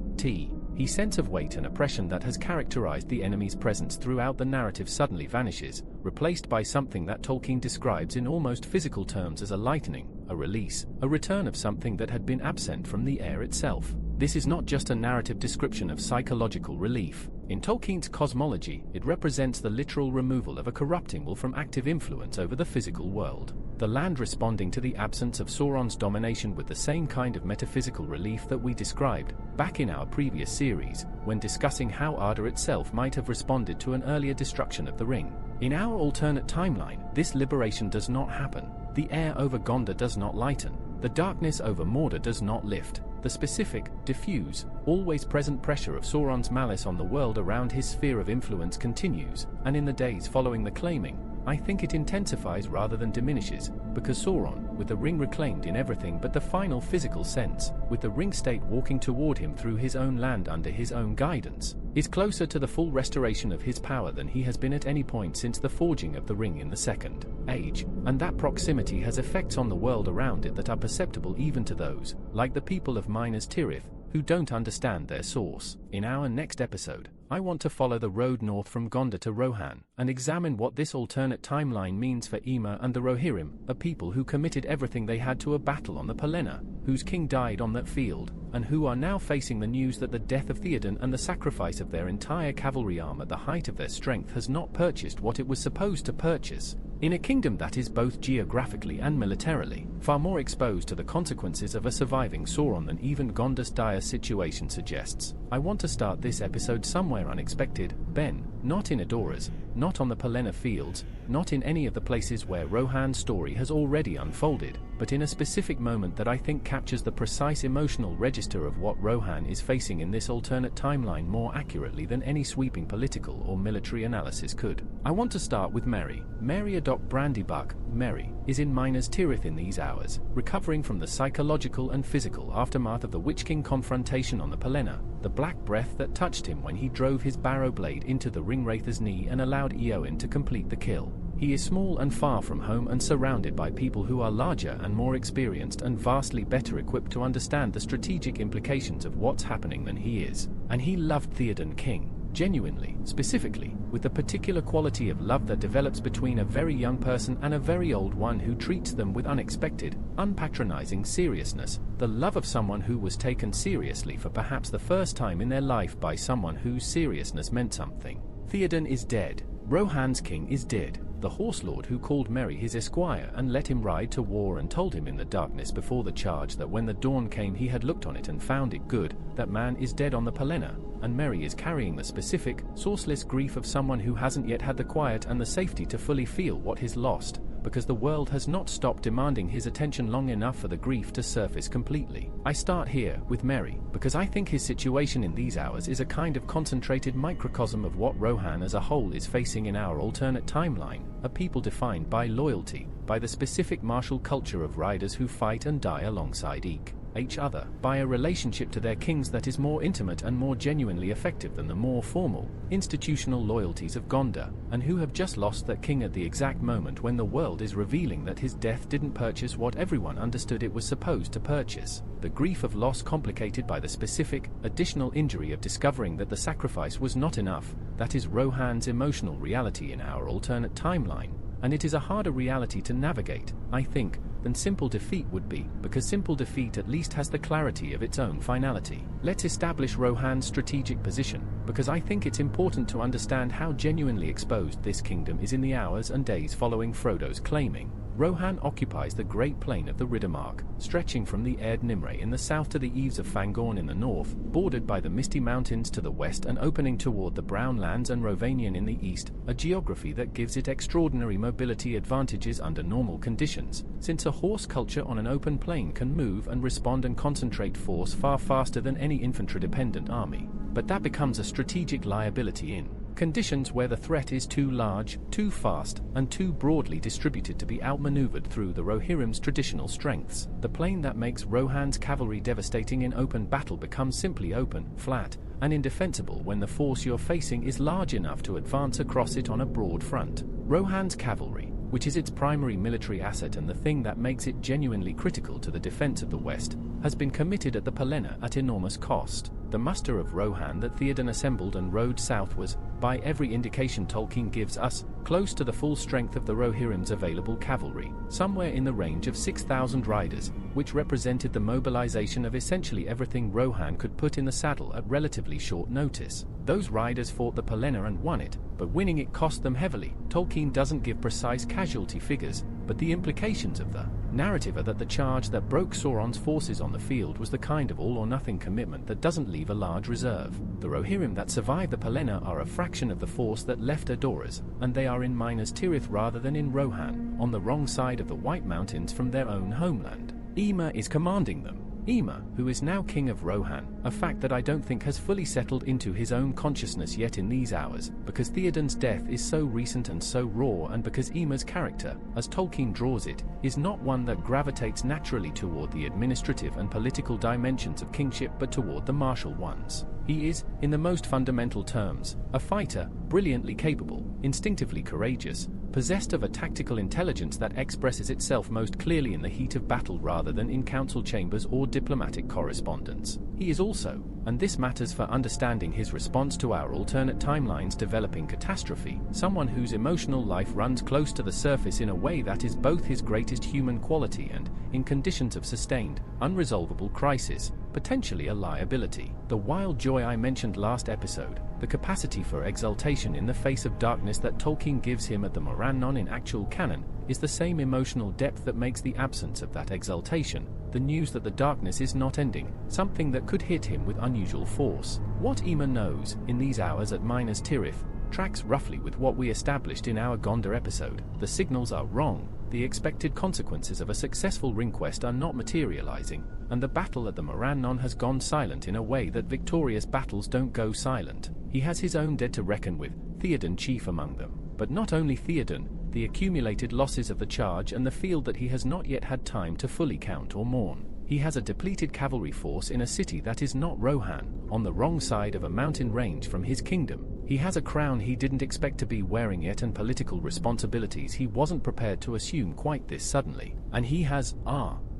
His sense of weight and oppression that has characterized the enemy's presence throughout the narrative suddenly vanishes, replaced by something that Tolkien describes in almost physical terms as a lightening, a release, a return of something that had been absent from the air itself. This is not just a narrative description of psychological relief. In Tolkien's cosmology, it represents the literal removal of a corrupting will from active influence over the physical world. the land responding to the absence of Sauron's domination with the same kind of metaphysical relief that we described back in our previous series, when discussing how Arda itself might have responded to an earlier destruction of the ring. In our alternate timeline, this liberation does not happen. The air over Gondor does not lighten. The darkness over Mordor does not lift. The specific, diffuse, always present pressure of Sauron's malice on the world around his sphere of influence continues, and in the days following the claiming, I think it intensifies rather than diminishes, because Sauron, with the ring reclaimed in everything but the final physical sense, with the ring state walking toward him through his own land under his own guidance, is closer to the full restoration of his power than he has been at any point since the forging of the ring in the Second Age, and that proximity has effects on the world around it that are perceptible even to those, like the people of Minas Tirith, who don't understand their source. In our next episode, I want to follow the road north from Gondor to Rohan, and examine what this alternate timeline means for Ema and the Rohirrim, a people who committed everything they had to a battle on the Pelennor, whose king died on that field, and who are now facing the news that the death of Theoden and the sacrifice of their entire cavalry arm at the height of their strength has not purchased what it was supposed to purchase. In a kingdom that is both geographically and militarily far more exposed to the consequences of a surviving Sauron than even Gondor's dire situation suggests, I want to start this episode somewhere unexpected, Ben, not in Edoras, not on the Pelennor fields, not in any of the places where Rohan's story has already unfolded, but in a specific moment that I think captures the precise emotional register of what Rohan is facing in this alternate timeline more accurately than any sweeping political or military analysis could. I want to start with Merry. Merry Adoc Brandybuck, Merry, is in Minas Tirith in these hours, recovering from the psychological and physical aftermath of the Witch King confrontation on the Pelennor, the black breath that touched him when he drove his barrow blade into the Ringwraither's knee and allowed Eowyn to complete the kill. He is small and far from home and surrounded by people who are larger and more experienced and vastly better equipped to understand the strategic implications of what's happening than he is. And he loved Theoden King, genuinely, specifically, with the particular quality of love that develops between a very young person and a very old one who treats them with unexpected, unpatronizing seriousness, the love of someone who was taken seriously for perhaps the first time in their life by someone whose seriousness meant something. Theoden is dead. Rohan's king is dead. The horse lord who called Merry his esquire and let him ride to war and told him in the darkness before the charge that when the dawn came he had looked on it and found it good, that man is dead on the Pelennor, and Merry is carrying the specific, sourceless grief of someone who hasn't yet had the quiet and the safety to fully feel what he's lost, because the world has not stopped demanding his attention long enough for the grief to surface completely. I start here, with Merry, because I think his situation in these hours is a kind of concentrated microcosm of what Rohan as a whole is facing in our alternate timeline, a people defined by loyalty, by the specific martial culture of riders who fight and die alongside each other, by a relationship to their kings that is more intimate and more genuinely effective than the more formal, institutional loyalties of Gondor, and who have just lost that king at the exact moment when the world is revealing that his death didn't purchase what everyone understood it was supposed to purchase. The grief of loss complicated by the specific, additional injury of discovering that the sacrifice was not enough, that is Rohan's emotional reality in our alternate timeline. And it is a harder reality to navigate, I think, than simple defeat would be, because simple defeat at least has the clarity of its own finality. Let's establish Rohan's strategic position, because I think it's important to understand how genuinely exposed this kingdom is in the hours and days following Frodo's claiming. Rohan occupies the great plain of the Riddermark, stretching from the Erd Nimrei in the south to the eaves of Fangorn in the north, bordered by the Misty Mountains to the west and opening toward the Brown Lands and Rovanion in the east, a geography that gives it extraordinary mobility advantages under normal conditions, since a horse culture on an open plain can move and respond and concentrate force far faster than any infantry-dependent army. But that becomes a strategic liability in conditions where the threat is too large, too fast, and too broadly distributed to be outmaneuvered through the Rohirrim's traditional strengths. The plain that makes Rohan's cavalry devastating in open battle becomes simply open, flat, and indefensible when the force you're facing is large enough to advance across it on a broad front. Rohan's cavalry, which is its primary military asset and the thing that makes it genuinely critical to the defense of the West, has been committed at the Pelennor at enormous cost. The muster of Rohan that Theoden assembled and rode south was, by every indication Tolkien gives us, close to the full strength of the Rohirrim's available cavalry, somewhere in the range of 6,000 riders, which represented the mobilization of essentially everything Rohan could put in the saddle at relatively short notice. Those riders fought the Pelennor and won it, but winning it cost them heavily. Tolkien doesn't give precise casualty figures, but the implications of the narrative are that the charge that broke Sauron's forces on the field was the kind of all-or-nothing commitment that doesn't leave a large reserve. The Rohirrim that survived the Pelennor are a fraction of the force that left Edoras, and they are in Minas Tirith rather than in Rohan, on the wrong side of the White Mountains from their own homeland. Ema is commanding them. Ema, who is now king of Rohan, a fact that I don't think has fully settled into his own consciousness yet in these hours, because Theoden's death is so recent and so raw, and because Ema's character, as Tolkien draws it, is not one that gravitates naturally toward the administrative and political dimensions of kingship but toward the martial ones. He is, in the most fundamental terms, a fighter, brilliantly capable, instinctively courageous, possessed of a tactical intelligence that expresses itself most clearly in the heat of battle rather than in council chambers or diplomatic correspondence. He is also, and this matters for understanding his response to our alternate timelines developing catastrophe, someone whose emotional life runs close to the surface in a way that is both his greatest human quality and, in conditions of sustained, unresolvable crisis, potentially a liability. The wild joy I mentioned last episode, the capacity for exultation in the face of darkness that Tolkien gives him at the Morannon in actual canon, is the same emotional depth that makes the absence of that exultation, the news that the darkness is not ending, something that could hit him with unusual force. What Ema knows, in these hours at Minas Tirith, tracks roughly with what we established in our Gondor episode. The signals are wrong, the expected consequences of a successful ring quest are not materializing, and the battle at the Morannon has gone silent in a way that victorious battles don't go silent. He has his own dead to reckon with, Theoden chief among them. But not only Theoden, the accumulated losses of the charge and the field that he has not yet had time to fully count or mourn. He has a depleted cavalry force in a city that is not Rohan, on the wrong side of a mountain range from his kingdom. He has a crown he didn't expect to be wearing yet and political responsibilities he wasn't prepared to assume quite this suddenly. And he has,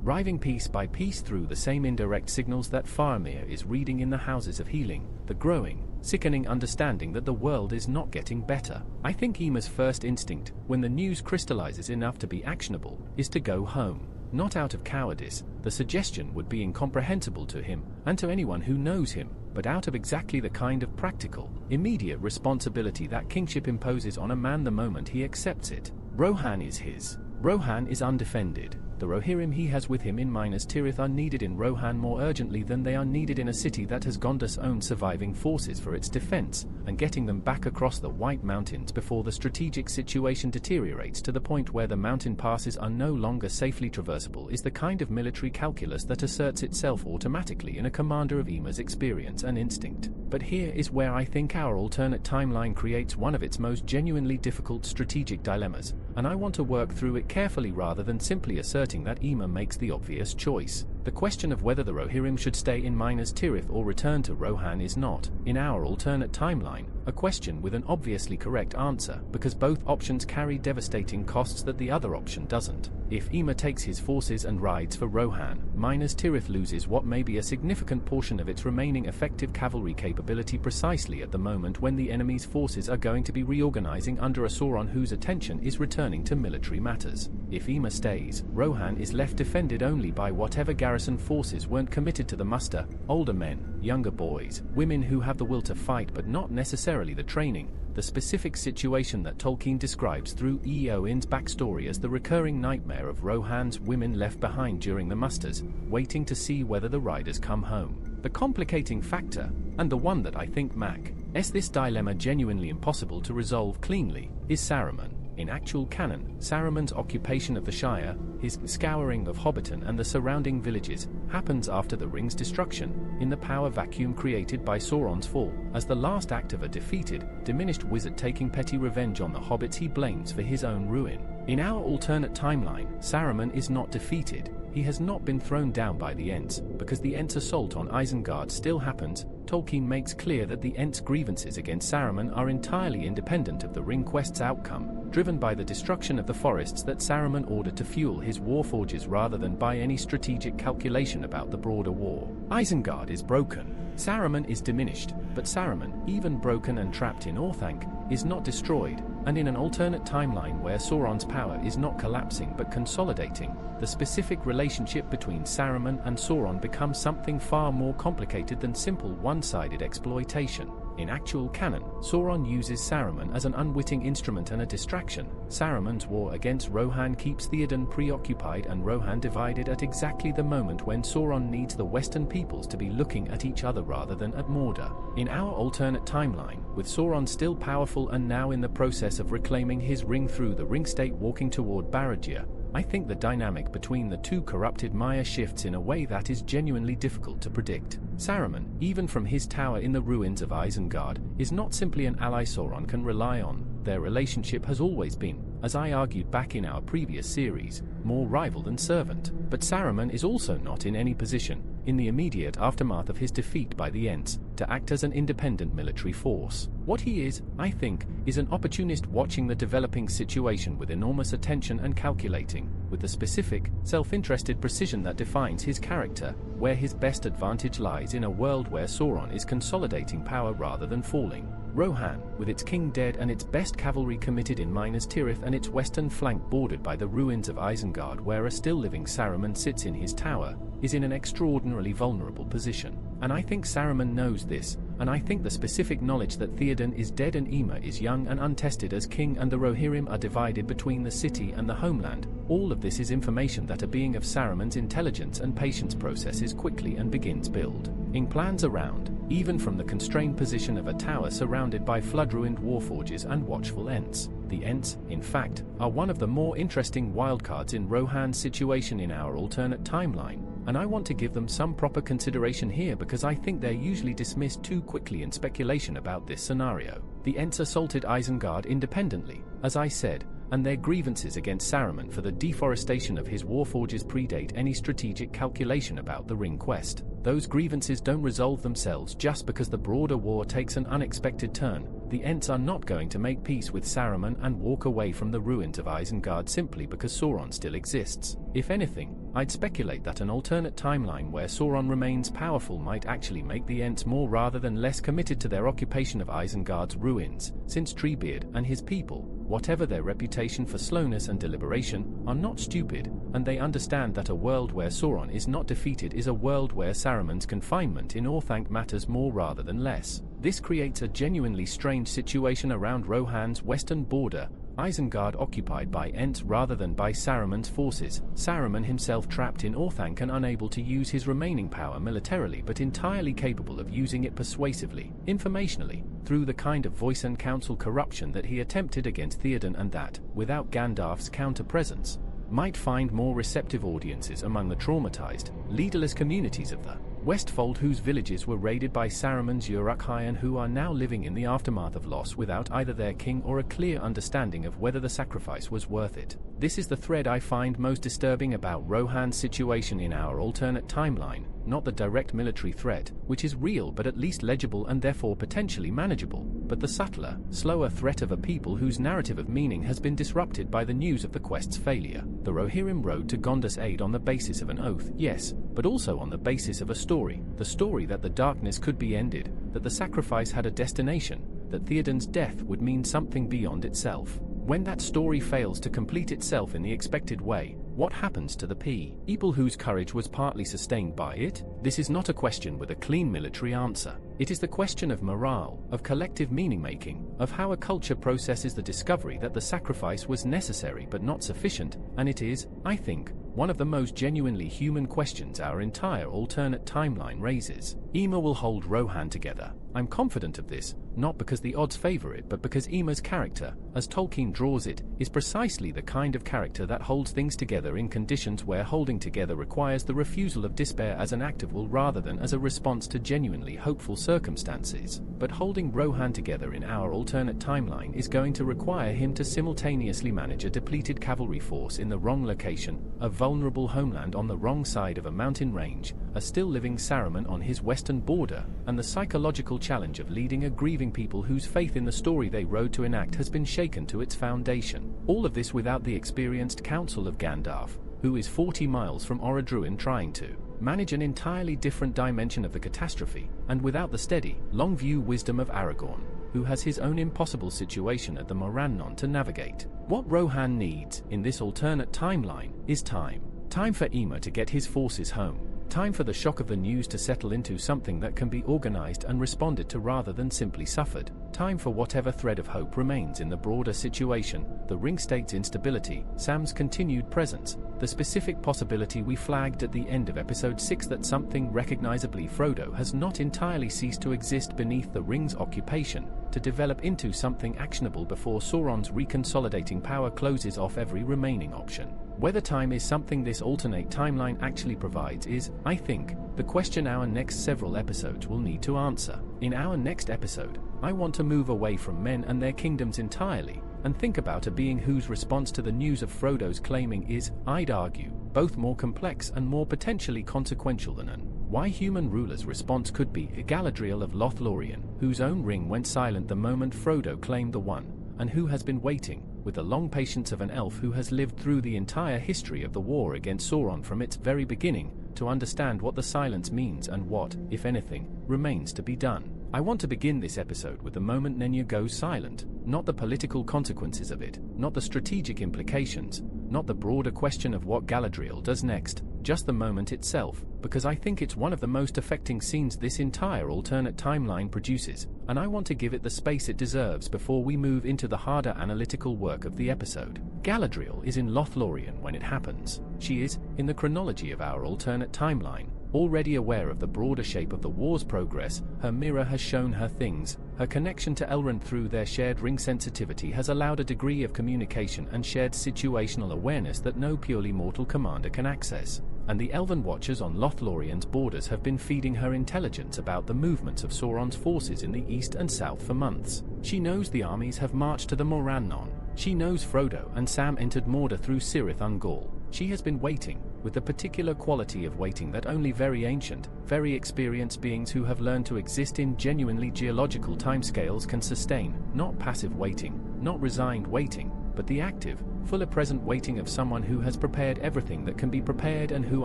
arriving piece by piece through the same indirect signals that Faramir is reading in the Houses of Healing, the growing, sickening understanding that the world is not getting better. I think Ema's first instinct, when the news crystallizes enough to be actionable, is to go home. Not out of cowardice, the suggestion would be incomprehensible to him, and to anyone who knows him, but out of exactly the kind of practical, immediate responsibility that kingship imposes on a man the moment he accepts it. Rohan is his. Rohan is undefended. The Rohirrim he has with him in Minas Tirith are needed in Rohan more urgently than they are needed in a city that has Gondor's own surviving forces for its defense, and getting them back across the White Mountains before the strategic situation deteriorates to the point where the mountain passes are no longer safely traversable is the kind of military calculus that asserts itself automatically in a commander of Ema's experience and instinct. But here is where I think our alternate timeline creates one of its most genuinely difficult strategic dilemmas, and I want to work through it carefully rather than simply asserting that Ema makes the obvious choice. The question of whether the Rohirrim should stay in Minas Tirith or return to Rohan is not, in our alternate timeline, a question with an obviously correct answer, because both options carry devastating costs that the other option doesn't. If Ema takes his forces and rides for Rohan, Minas Tirith loses what may be a significant portion of its remaining effective cavalry capability precisely at the moment when the enemy's forces are going to be reorganizing under a Sauron whose attention is returning to military matters. If Ema stays, Rohan is left defended only by whatever garrison forces weren't committed to the muster, older men, younger boys, women who have the will to fight but not necessarily the training, the specific situation that Tolkien describes through Eowyn's backstory as the recurring nightmare of Rohan's women left behind during the musters, waiting to see whether the riders come home. The complicating factor, and the one that I think makes this dilemma genuinely impossible to resolve cleanly, is Saruman. In actual canon, Saruman's occupation of the Shire, his scouring of Hobbiton and the surrounding villages, happens after the Ring's destruction, in the power vacuum created by Sauron's fall, as the last act of a defeated, diminished wizard taking petty revenge on the hobbits he blames for his own ruin. In our alternate timeline, Saruman is not defeated. He has not been thrown down by the Ents, because the Ents' assault on Isengard still happens. Tolkien makes clear that the Ents' grievances against Saruman are entirely independent of the Ring Quest's outcome, driven by the destruction of the forests that Saruman ordered to fuel his warforges rather than by any strategic calculation about the broader war. Isengard is broken. Saruman is diminished, but Saruman, even broken and trapped in Orthanc, is not destroyed, And in an alternate timeline where Sauron's power is not collapsing but consolidating, the specific relationship between Saruman and Sauron becomes something far more complicated than simple one-sided exploitation. In actual canon, Sauron uses Saruman as an unwitting instrument and a distraction. Saruman's war against Rohan keeps Theoden preoccupied and Rohan divided at exactly the moment when Sauron needs the Western peoples to be looking at each other rather than at Mordor. In our alternate timeline, with Sauron still powerful and now in the process of reclaiming his ring through the ring state walking toward Barad-dûr, I think the dynamic between the two corrupted Maya shifts in a way that is genuinely difficult to predict. Saruman, even from his tower in the ruins of Isengard, is not simply an ally Sauron can rely on. Their relationship has always been, as I argued back in our previous series, more rival than servant. But Saruman is also not in any position, in the immediate aftermath of his defeat by the Ents, to act as an independent military force. What he is, I think, is an opportunist watching the developing situation with enormous attention and calculating, with the specific, self-interested precision that defines his character, where his best advantage lies in a world where Sauron is consolidating power rather than falling. Rohan, with its king dead and its best cavalry committed in Minas Tirith and its western flank bordered by the ruins of Isengard where a still-living Saruman sits in his tower, is in an extraordinarily vulnerable position. And I think Saruman knows this, and I think the specific knowledge that Theoden is dead and Ema is young and untested as king and the Rohirrim are divided between the city and the homeland, all of this is information that a being of Saruman's intelligence and patience processes quickly and begins building plans around, even from the constrained position of a tower surrounded by flood-ruined warforges and watchful Ents. The Ents, in fact, are one of the more interesting wildcards in Rohan's situation in our alternate timeline, and I want to give them some proper consideration here because I think they're usually dismissed too quickly in speculation about this scenario. The Ents assaulted Isengard independently, as I said, and their grievances against Saruman for the deforestation of his warforges predate any strategic calculation about the Ring Quest. Those grievances don't resolve themselves just because the broader war takes an unexpected turn. The Ents are not going to make peace with Saruman and walk away from the ruins of Isengard simply because Sauron still exists. If anything, I'd speculate that an alternate timeline where Sauron remains powerful might actually make the Ents more rather than less committed to their occupation of Isengard's ruins, since Treebeard and his people, whatever their reputation for slowness and deliberation, are not stupid, and they understand that a world where Sauron is not defeated is a world where Saruman's confinement in Orthanc matters more rather than less. This creates a genuinely strange situation around Rohan's western border, Isengard occupied by Ents rather than by Saruman's forces, Saruman himself trapped in Orthanc and unable to use his remaining power militarily but entirely capable of using it persuasively, informationally, through the kind of voice and counsel corruption that he attempted against Theoden and that, without Gandalf's counter-presence, might find more receptive audiences among the traumatized, leaderless communities of the Westfold whose villages were raided by Saruman's Uruk-hai and who are now living in the aftermath of loss without either their king or a clear understanding of whether the sacrifice was worth it. This is the thread I find most disturbing about Rohan's situation in our alternate timeline, not the direct military threat, which is real but at least legible and therefore potentially manageable, but the subtler, slower threat of a people whose narrative of meaning has been disrupted by the news of the quest's failure. The Rohirrim rode to Gondor's aid on the basis of an oath, yes, but also on the basis of a story, the story that the darkness could be ended, that the sacrifice had a destination, that Theoden's death would mean something beyond itself. When that story fails to complete itself in the expected way, what happens to the people whose courage was partly sustained by it? This is not a question with a clean military answer. It is the question of morale, of collective meaning-making, of how a culture processes the discovery that the sacrifice was necessary but not sufficient, and it is, I think, one of the most genuinely human questions our entire alternate timeline raises. Ema will hold Rohan together. I'm confident of this, not because the odds favor it but because Ema's character, as Tolkien draws it, is precisely the kind of character that holds things together in conditions where holding together requires the refusal of despair as an act of will rather than as a response to genuinely hopeful circumstances. But holding Rohan together in our alternate timeline is going to require him to simultaneously manage a depleted cavalry force in the wrong location, a vulnerable homeland on the wrong side of a mountain range, a still-living Saruman on his western border, and the psychological challenge of leading a grieving people whose faith in the story they rode to enact has been shaken to its foundation. All of this without the experienced counsel of Gandalf, who is 40 miles from Orodruin trying to manage an entirely different dimension of the catastrophe, and without the steady, long-view wisdom of Aragorn. who has his own impossible situation at the Morannon to navigate. What Rohan needs, in this alternate timeline, is time. Time for Ema to get his forces home. Time for the shock of the news to settle into something that can be organized and responded to rather than simply suffered. Time for whatever thread of hope remains in the broader situation, the ring state's instability, Sam's continued presence, the specific possibility we flagged at the end of episode 6 that something recognizably Frodo has not entirely ceased to exist beneath the ring's occupation, to develop into something actionable before Sauron's reconsolidating power closes off every remaining option. Whether time is something this alternate timeline actually provides is, I think, the question our next several episodes will need to answer. In our next episode, I want to move away from men and their kingdoms entirely, and think about a being whose response to the news of Frodo's claiming is, I'd argue, both more complex and more potentially consequential than why human ruler's response could be Galadriel of Lothlorien, whose own ring went silent the moment Frodo claimed the one, and who has been waiting, with the long patience of an elf who has lived through the entire history of the war against Sauron from its very beginning, to understand what the silence means and what, if anything, remains to be done. I want to begin this episode with the moment Nenya goes silent, not the political consequences of it, not the strategic implications, not the broader question of what Galadriel does next, just the moment itself, because I think it's one of the most affecting scenes this entire alternate timeline produces, and I want to give it the space it deserves before we move into the harder analytical work of the episode. Galadriel is in Lothlorien when it happens. She is, in the chronology of our alternate timeline, already aware of the broader shape of the war's progress. Her mirror has shown her things. Her connection to Elrond through their shared ring sensitivity has allowed a degree of communication and shared situational awareness that no purely mortal commander can access. And the Elven Watchers on Lothlorien's borders have been feeding her intelligence about the movements of Sauron's forces in the east and south for months. She knows the armies have marched to the Morannon. She knows Frodo and Sam entered Mordor through Cirith Ungol. She has been waiting, with the particular quality of waiting that only very ancient, very experienced beings who have learned to exist in genuinely geological timescales can sustain, not passive waiting, not resigned waiting, but the active, fuller present waiting of someone who has prepared everything that can be prepared and who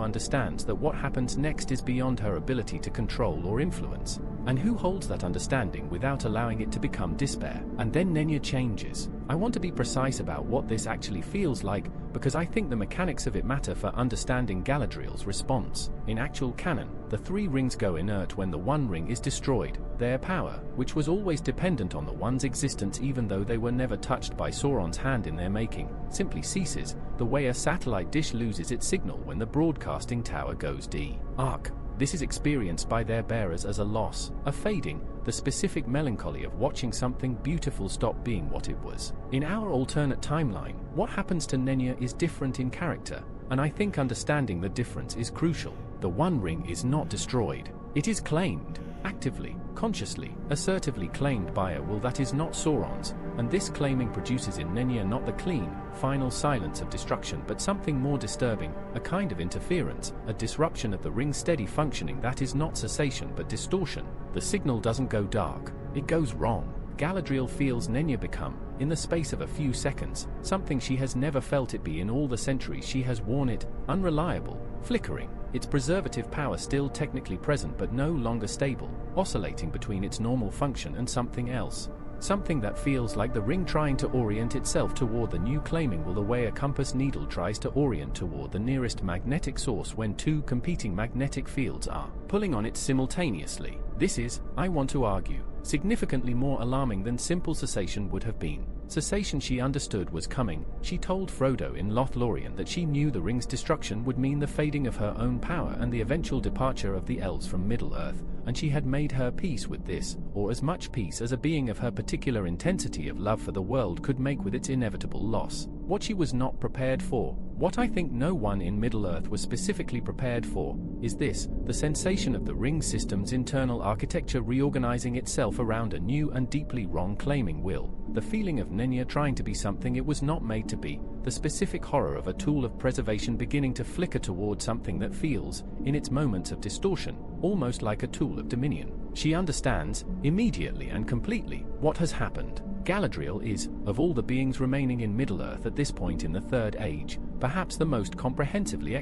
understands that what happens next is beyond her ability to control or influence, and who holds that understanding without allowing it to become despair. And then Nenya changes. I want to be precise about what this actually feels like, because I think the mechanics of it matter for understanding Galadriel's response. In actual canon, the three rings go inert when the one ring is destroyed. Their power, which was always dependent on the one's existence even though they were never touched by Sauron's hand in their making, simply ceases, the way a satellite dish loses its signal when the broadcasting tower goes dark. This is experienced by their bearers as a loss, a fading, the specific melancholy of watching something beautiful stop being what it was. In our alternate timeline, what happens to Nenya is different in character, and I think understanding the difference is crucial. The One Ring is not destroyed. It is claimed, actively, consciously, assertively claimed by a will that is not Sauron's, and this claiming produces in Nenya not the clean, final silence of destruction but something more disturbing, a kind of interference, a disruption of the ring's steady functioning that is not cessation but distortion. The signal doesn't go dark, it goes wrong. Galadriel feels Nenya become, in the space of a few seconds, something she has never felt it be in all the centuries she has worn it, unreliable, flickering, its preservative power still technically present but no longer stable, oscillating between its normal function and something else. Something that feels like the ring trying to orient itself toward the new claiming will the way a compass needle tries to orient toward the nearest magnetic source when two competing magnetic fields are pulling on it simultaneously. This is, I want to argue, significantly more alarming than simple cessation would have been. Cessation she understood was coming. She told Frodo in Lothlorien that she knew the ring's destruction would mean the fading of her own power and the eventual departure of the elves from Middle-earth, and she had made her peace with this, or as much peace as a being of her particular intensity of love for the world could make with its inevitable loss. What she was not prepared for, what I think no one in Middle-earth was specifically prepared for, is this, the sensation of the ring system's internal architecture reorganizing itself around a new and deeply wrong claiming will, the feeling of Nenya trying to be something it was not made to be, the specific horror of a tool of preservation beginning to flicker toward something that feels, in its moments of distortion, almost like a tool of dominion. She understands, immediately and completely, what has happened. Galadriel is, of all the beings remaining in Middle-earth at this point in the Third Age, perhaps the most comprehensively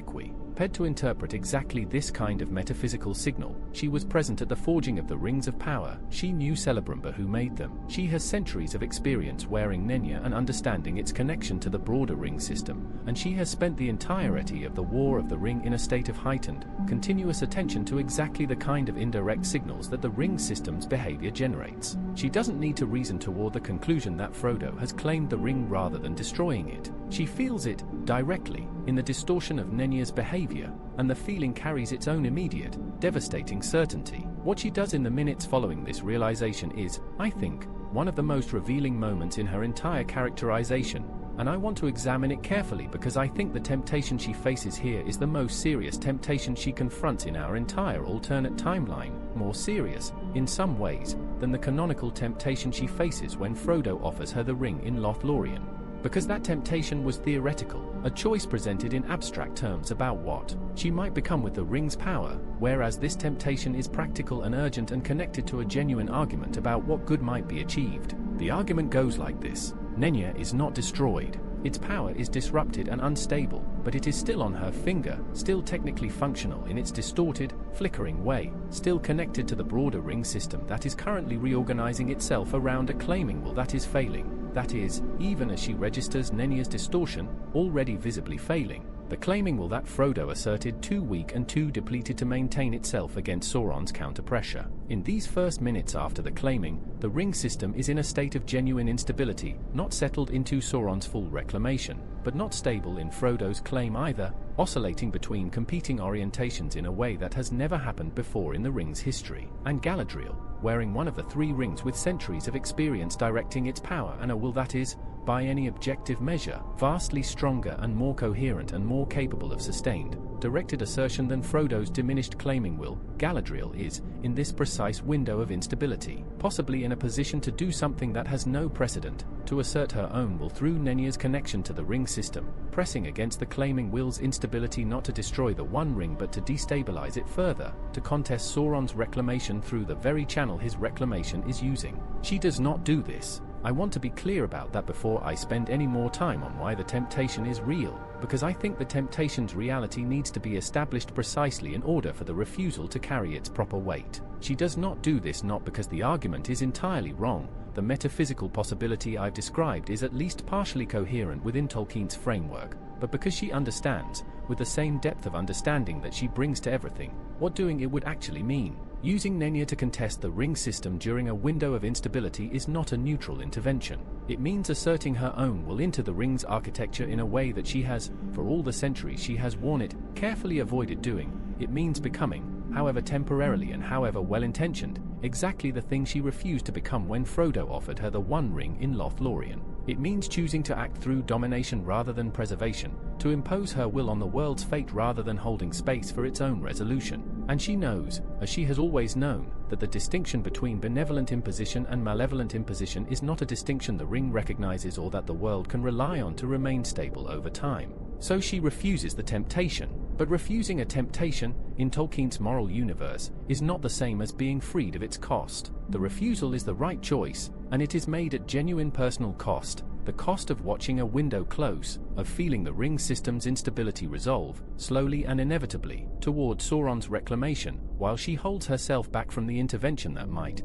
Paid to interpret exactly this kind of metaphysical signal. She was present at the forging of the Rings of Power. She knew Celebrimbor who made them. She has centuries of experience wearing Nenya and understanding its connection to the broader ring system, and she has spent the entirety of the War of the Ring in a state of heightened, continuous attention to exactly the kind of indirect signals that the ring system's behavior generates. She doesn't need to reason toward the conclusion that Frodo has claimed the ring rather than destroying it. She feels it, directly, in the distortion of Nenya's behavior, and the feeling carries its own immediate, devastating certainty. What she does in the minutes following this realization is, I think, one of the most revealing moments in her entire characterization, and I want to examine it carefully because I think the temptation she faces here is the most serious temptation she confronts in our entire alternate timeline, more serious, in some ways, than the canonical temptation she faces when Frodo offers her the ring in Lothlorien. Because that temptation was theoretical, a choice presented in abstract terms about what she might become with the ring's power, whereas this temptation is practical and urgent and connected to a genuine argument about what good might be achieved. The argument goes like this: Nenya is not destroyed. Its power is disrupted and unstable, but it is still on her finger, still technically functional in its distorted, flickering way, still connected to the broader ring system that is currently reorganizing itself around a claiming will that is failing. That is, even as she registers Nenya's distortion, already visibly failing, the claiming will that Frodo asserted too weak and too depleted to maintain itself against Sauron's counter-pressure. In these first minutes after the claiming, the ring system is in a state of genuine instability, not settled into Sauron's full reclamation, but not stable in Frodo's claim either, oscillating between competing orientations in a way that has never happened before in the ring's history. And Galadriel, wearing one of the three rings with centuries of experience directing its power and a will that is, by any objective measure, vastly stronger and more coherent and more capable of sustained, directed assertion than Frodo's diminished claiming will, Galadriel is, in this precise window of instability, possibly in a position to do something that has no precedent, to assert her own will through Nenya's connection to the ring system, pressing against the claiming will's instability not to destroy the One Ring but to destabilize it further, to contest Sauron's reclamation through the very channel his reclamation is using. She does not do this. I want to be clear about that before I spend any more time on why the temptation is real, because I think the temptation's reality needs to be established precisely in order for the refusal to carry its proper weight. She does not do this not because the argument is entirely wrong. The metaphysical possibility I've described is at least partially coherent within Tolkien's framework, but because she understands, with the same depth of understanding that she brings to everything, what doing it would actually mean. Using Nenya to contest the ring system during a window of instability is not a neutral intervention. It means asserting her own will into the ring's architecture in a way that she has, for all the centuries she has worn it, carefully avoided doing. It means becoming, however temporarily and however well-intentioned, exactly the thing she refused to become when Frodo offered her the One Ring in Lothlorien. It means choosing to act through domination rather than preservation, to impose her will on the world's fate rather than holding space for its own resolution. And she knows, as she has always known, that the distinction between benevolent imposition and malevolent imposition is not a distinction the ring recognizes or that the world can rely on to remain stable over time. So she refuses the temptation. But refusing a temptation, in Tolkien's moral universe, is not the same as being freed of its cost. The refusal is the right choice, and it is made at genuine personal cost, the cost of watching a window close, of feeling the ring system's instability resolve, slowly and inevitably, toward Sauron's reclamation, while she holds herself back from the intervention that might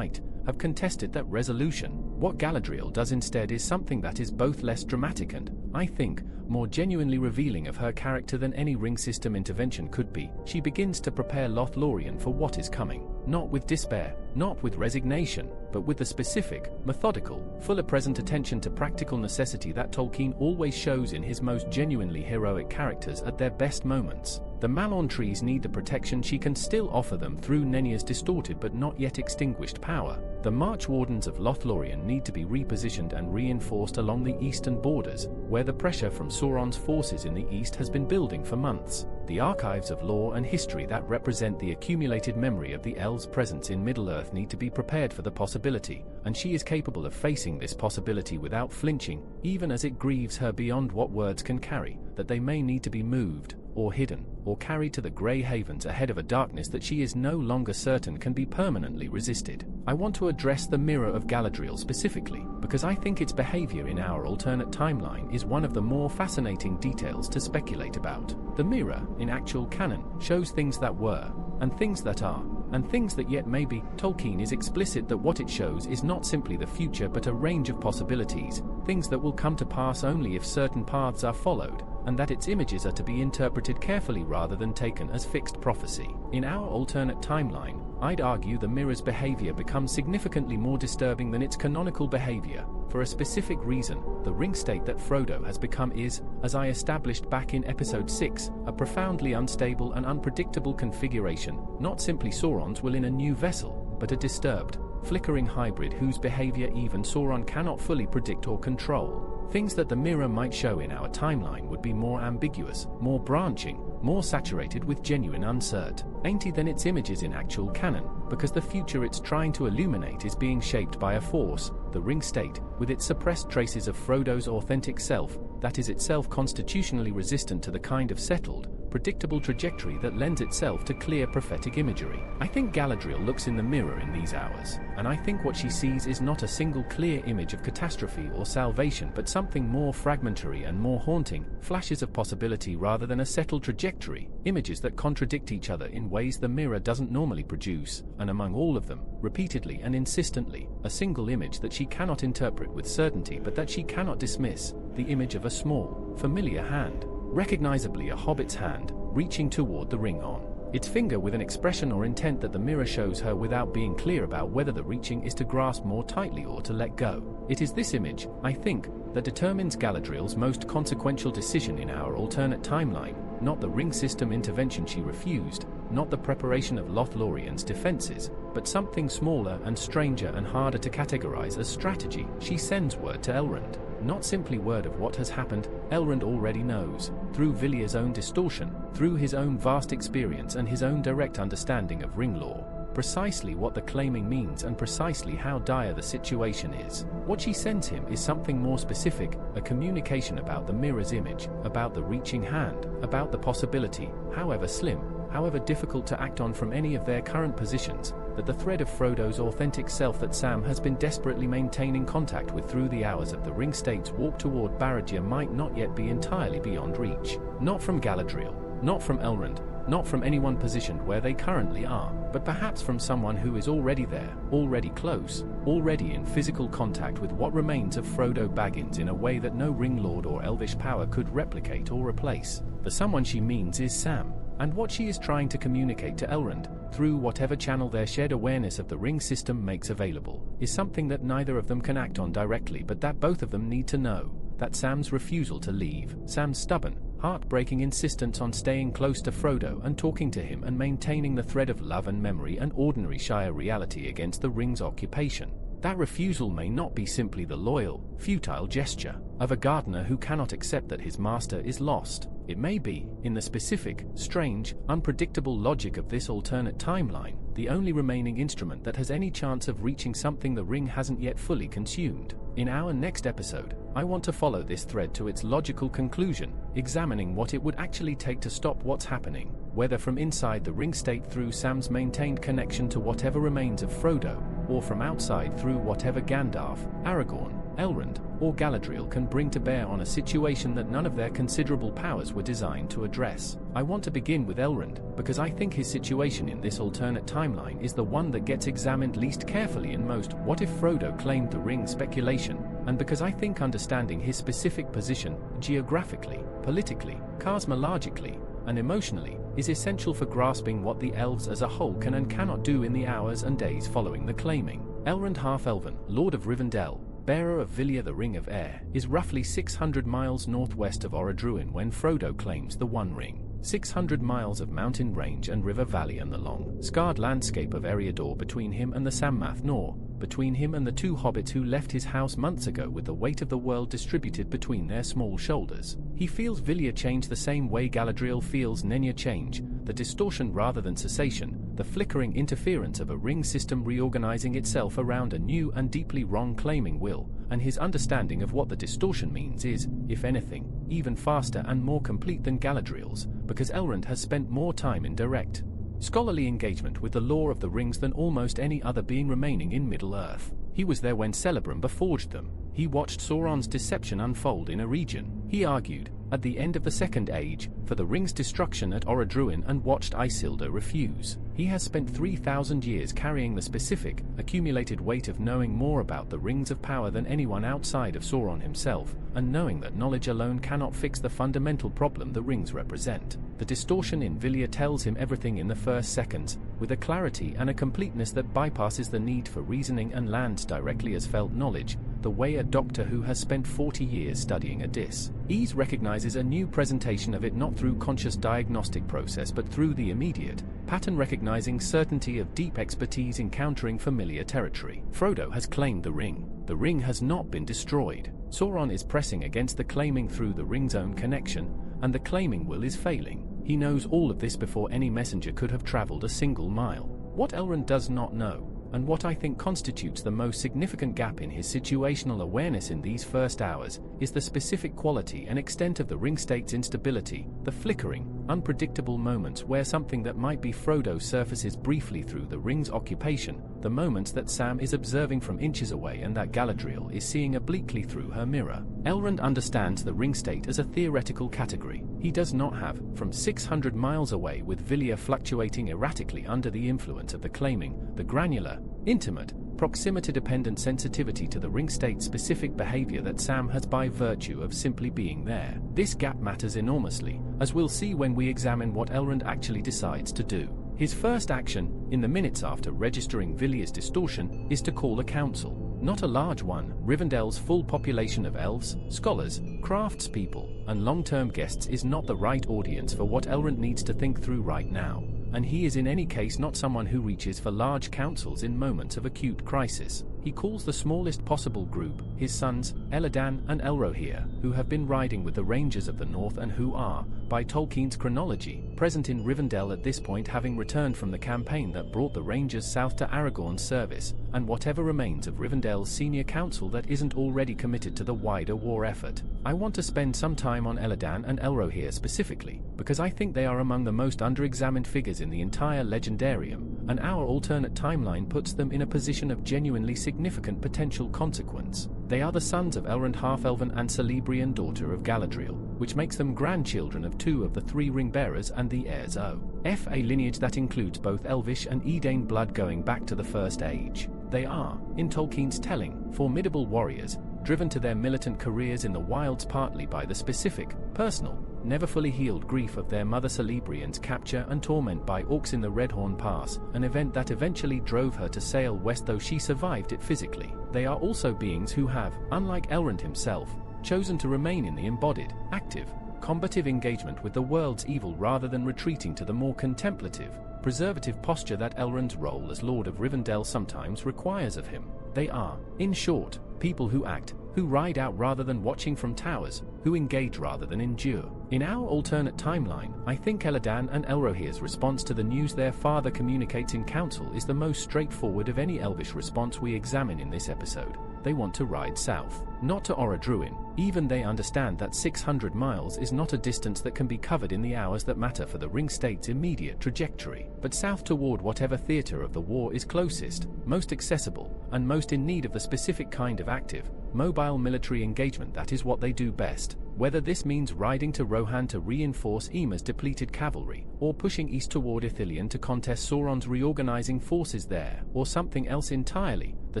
have contested that resolution. What Galadriel does instead is something that is both less dramatic and, I think, more genuinely revealing of her character than any ring system intervention could be. She begins to prepare Lothlorien for what is coming, not with despair, not with resignation, but with the specific, methodical, full-present attention to practical necessity that Tolkien always shows in his most genuinely heroic characters at their best moments. The Malorn trees need the protection she can still offer them through Nenya's distorted but not yet extinguished power. The March Wardens of Lothlorien need to be repositioned and reinforced along the eastern borders, where the pressure from Sauron's forces in the east has been building for months. The archives of lore and history that represent the accumulated memory of the elves' presence in Middle-earth need to be prepared for the possibility, and she is capable of facing this possibility without flinching, even as it grieves her beyond what words can carry, that they may need to be moved, or hidden, or carried to the Grey Havens ahead of a darkness that she is no longer certain can be permanently resisted. I want to address the Mirror of Galadriel specifically, because I think its behavior in our alternate timeline is one of the more fascinating details to speculate about. The mirror, in actual canon, shows things that were, and things that are, and things that yet may be. Tolkien is explicit that what it shows is not simply the future but a range of possibilities, things that will come to pass only if certain paths are followed, and that its images are to be interpreted carefully rather than taken as fixed prophecy. In our alternate timeline, I'd argue the mirror's behavior becomes significantly more disturbing than its canonical behavior. For a specific reason, the ring state that Frodo has become is, as I established back in episode 6, a profoundly unstable and unpredictable configuration, not simply Sauron's will in a new vessel, but a disturbed, flickering hybrid whose behavior even Sauron cannot fully predict or control. Things that the mirror might show in our timeline would be more ambiguous, more branching, more saturated with genuine uncertainty than its images in actual canon, because the future it's trying to illuminate is being shaped by a force, the ring state, with its suppressed traces of Frodo's authentic self, that is itself constitutionally resistant to the kind of settled, predictable trajectory that lends itself to clear prophetic imagery. I think Galadriel looks in the mirror in these hours, and I think what she sees is not a single clear image of catastrophe or salvation but something more fragmentary and more haunting, flashes of possibility rather than a settled trajectory, images that contradict each other in ways the mirror doesn't normally produce, and among all of them, repeatedly and insistently, a single image that she cannot interpret with certainty but that she cannot dismiss, the image of a small, familiar hand, recognizably a hobbit's hand, reaching toward the ring on its finger with an expression or intent that the mirror shows her without being clear about whether the reaching is to grasp more tightly or to let go. It is this image, I think, that determines Galadriel's most consequential decision in our alternate timeline, not the ring system intervention she refused, not the preparation of Lothlorien's defenses, but something smaller and stranger and harder to categorize as strategy. She sends word to Elrond. Not simply word of what has happened, Elrond already knows, through Vilya's own distortion, through his own vast experience and his own direct understanding of ring lore, precisely what the claiming means and precisely how dire the situation is. What she sends him is something more specific, a communication about the mirror's image, about the reaching hand, about the possibility, however slim, however difficult to act on from any of their current positions, that the thread of Frodo's authentic self that Sam has been desperately maintaining contact with through the hours of the ring state's walk toward Barad-dûr might not yet be entirely beyond reach. Not from Galadriel, not from Elrond, not from anyone positioned where they currently are, but perhaps from someone who is already there, already close, already in physical contact with what remains of Frodo Baggins in a way that no ring lord or elvish power could replicate or replace. The someone she means is Sam, and what she is trying to communicate to Elrond, through whatever channel their shared awareness of the ring system makes available, is something that neither of them can act on directly but that both of them need to know, that Sam's refusal to leave, Sam's stubborn, heartbreaking insistence on staying close to Frodo and talking to him and maintaining the thread of love and memory and ordinary Shire reality against the ring's occupation. That refusal may not be simply the loyal, futile gesture of a gardener who cannot accept that his master is lost. It may be, in the specific, strange, unpredictable logic of this alternate timeline, the only remaining instrument that has any chance of reaching something the ring hasn't yet fully consumed. In our next episode, I want to follow this thread to its logical conclusion, examining what it would actually take to stop what's happening, whether from inside the ring state through Sam's maintained connection to whatever remains of Frodo, or from outside through whatever Gandalf, Aragorn, Elrond, or Galadriel can bring to bear on a situation that none of their considerable powers were designed to address. I want to begin with Elrond, because I think his situation in this alternate timeline is the one that gets examined least carefully in most "what if Frodo claimed the ring" speculation, and because I think understanding his specific position, geographically, politically, cosmologically, and emotionally, is essential for grasping what the elves as a whole can and cannot do in the hours and days following the claiming. Elrond Half-Elven, Lord of Rivendell, bearer of Vilya the Ring of Air, is roughly 600 miles northwest of Orodruin when Frodo claims the One Ring. 600 miles of mountain range and river valley and the long, scarred landscape of Eriador between him and the Sammath Nor, between him and the two hobbits who left his house months ago with the weight of the world distributed between their small shoulders. He feels Vilya change the same way Galadriel feels Nenya change, the distortion rather than cessation, the flickering interference of a ring system reorganizing itself around a new and deeply wrong claiming will, and his understanding of what the distortion means is, if anything, even faster and more complete than Galadriel's, because Elrond has spent more time in direct, scholarly engagement with the lore of the rings than almost any other being remaining in Middle-earth. He was there when Celebrimbor forged them. He watched Sauron's deception unfold in a region. He argued, at the end of the Second Age, for the ring's destruction at Orodruin and watched Isildur refuse. He has spent 3,000 years carrying the specific, accumulated weight of knowing more about the rings of power than anyone outside of Sauron himself, and knowing that knowledge alone cannot fix the fundamental problem the rings represent. The distortion in Vilya tells him everything in the first seconds, with a clarity and a completeness that bypasses the need for reasoning and lands directly as felt knowledge, the way a doctor who has spent 40 years studying a dis-ease recognizes a new presentation of it not through conscious diagnostic process but through the immediate, pattern-recognizing certainty of deep expertise encountering familiar territory. Frodo has claimed the ring. The ring has not been destroyed. Sauron is pressing against the claiming through the ring's own connection, and the claiming will is failing. He knows all of this before any messenger could have traveled a single mile. What Elrond does not know, and what I think constitutes the most significant gap in his situational awareness in these first hours, is the specific quality and extent of the ring state's instability, the flickering, unpredictable moments where something that might be Frodo surfaces briefly through the ring's occupation, the moments that Sam is observing from inches away and that Galadriel is seeing obliquely through her mirror. Elrond understands the ring state as a theoretical category. He does not have, from 600 miles away with Vilya fluctuating erratically under the influence of the claiming, the granular, intimate, proximity-dependent sensitivity to the ring state's specific behavior that Sam has by virtue of simply being there. This gap matters enormously, as we'll see when we examine what Elrond actually decides to do. His first action, in the minutes after registering Vilya's distortion, is to call a council. Not a large one. Rivendell's full population of elves, scholars, craftspeople, and long-term guests is not the right audience for what Elrond needs to think through right now, and he is in any case not someone who reaches for large councils in moments of acute crisis. He calls the smallest possible group, his sons, Elladan and Elrohir, who have been riding with the Rangers of the North and who are, by Tolkien's chronology, present in Rivendell at this point, having returned from the campaign that brought the Rangers south to Aragorn's service, and whatever remains of Rivendell's senior council that isn't already committed to the wider war effort. I want to spend some time on Elladan and Elrohir specifically, because I think they are among the most under-examined figures in the entire Legendarium, and our alternate timeline puts them in a position of genuinely significant potential consequence. They are the sons of Elrond, half-elven and Celebrian daughter of Galadriel, which makes them grandchildren of two of the three ring-bearers and the heirs of a lineage that includes both Elvish and Edain blood going back to the First Age. They are, in Tolkien's telling, formidable warriors, driven to their militant careers in the wilds partly by the specific, personal, never fully healed grief of their mother Celebrian's capture and torment by orcs in the Redhorn Pass, an event that eventually drove her to sail west though she survived it physically. They are also beings who have, unlike Elrond himself, chosen to remain in the embodied, active, combative engagement with the world's evil rather than retreating to the more contemplative, preservative posture that Elrond's role as Lord of Rivendell sometimes requires of him. They are, in short, people who act, who ride out rather than watching from towers, who engage rather than endure. In our alternate timeline, I think Elladan and Elrohir's response to the news their father communicates in council is the most straightforward of any Elvish response we examine in this episode. They want to ride south, not to Orodruin. Even they understand that 600 miles is not a distance that can be covered in the hours that matter for the ring state's immediate trajectory, but south toward whatever theater of the war is closest, most accessible, and most in need of the specific kind of active, mobile military engagement that is what they do best. Whether this means riding to Rohan to reinforce Yma's depleted cavalry, or pushing east toward Ithilien to contest Sauron's reorganizing forces there, or something else entirely, the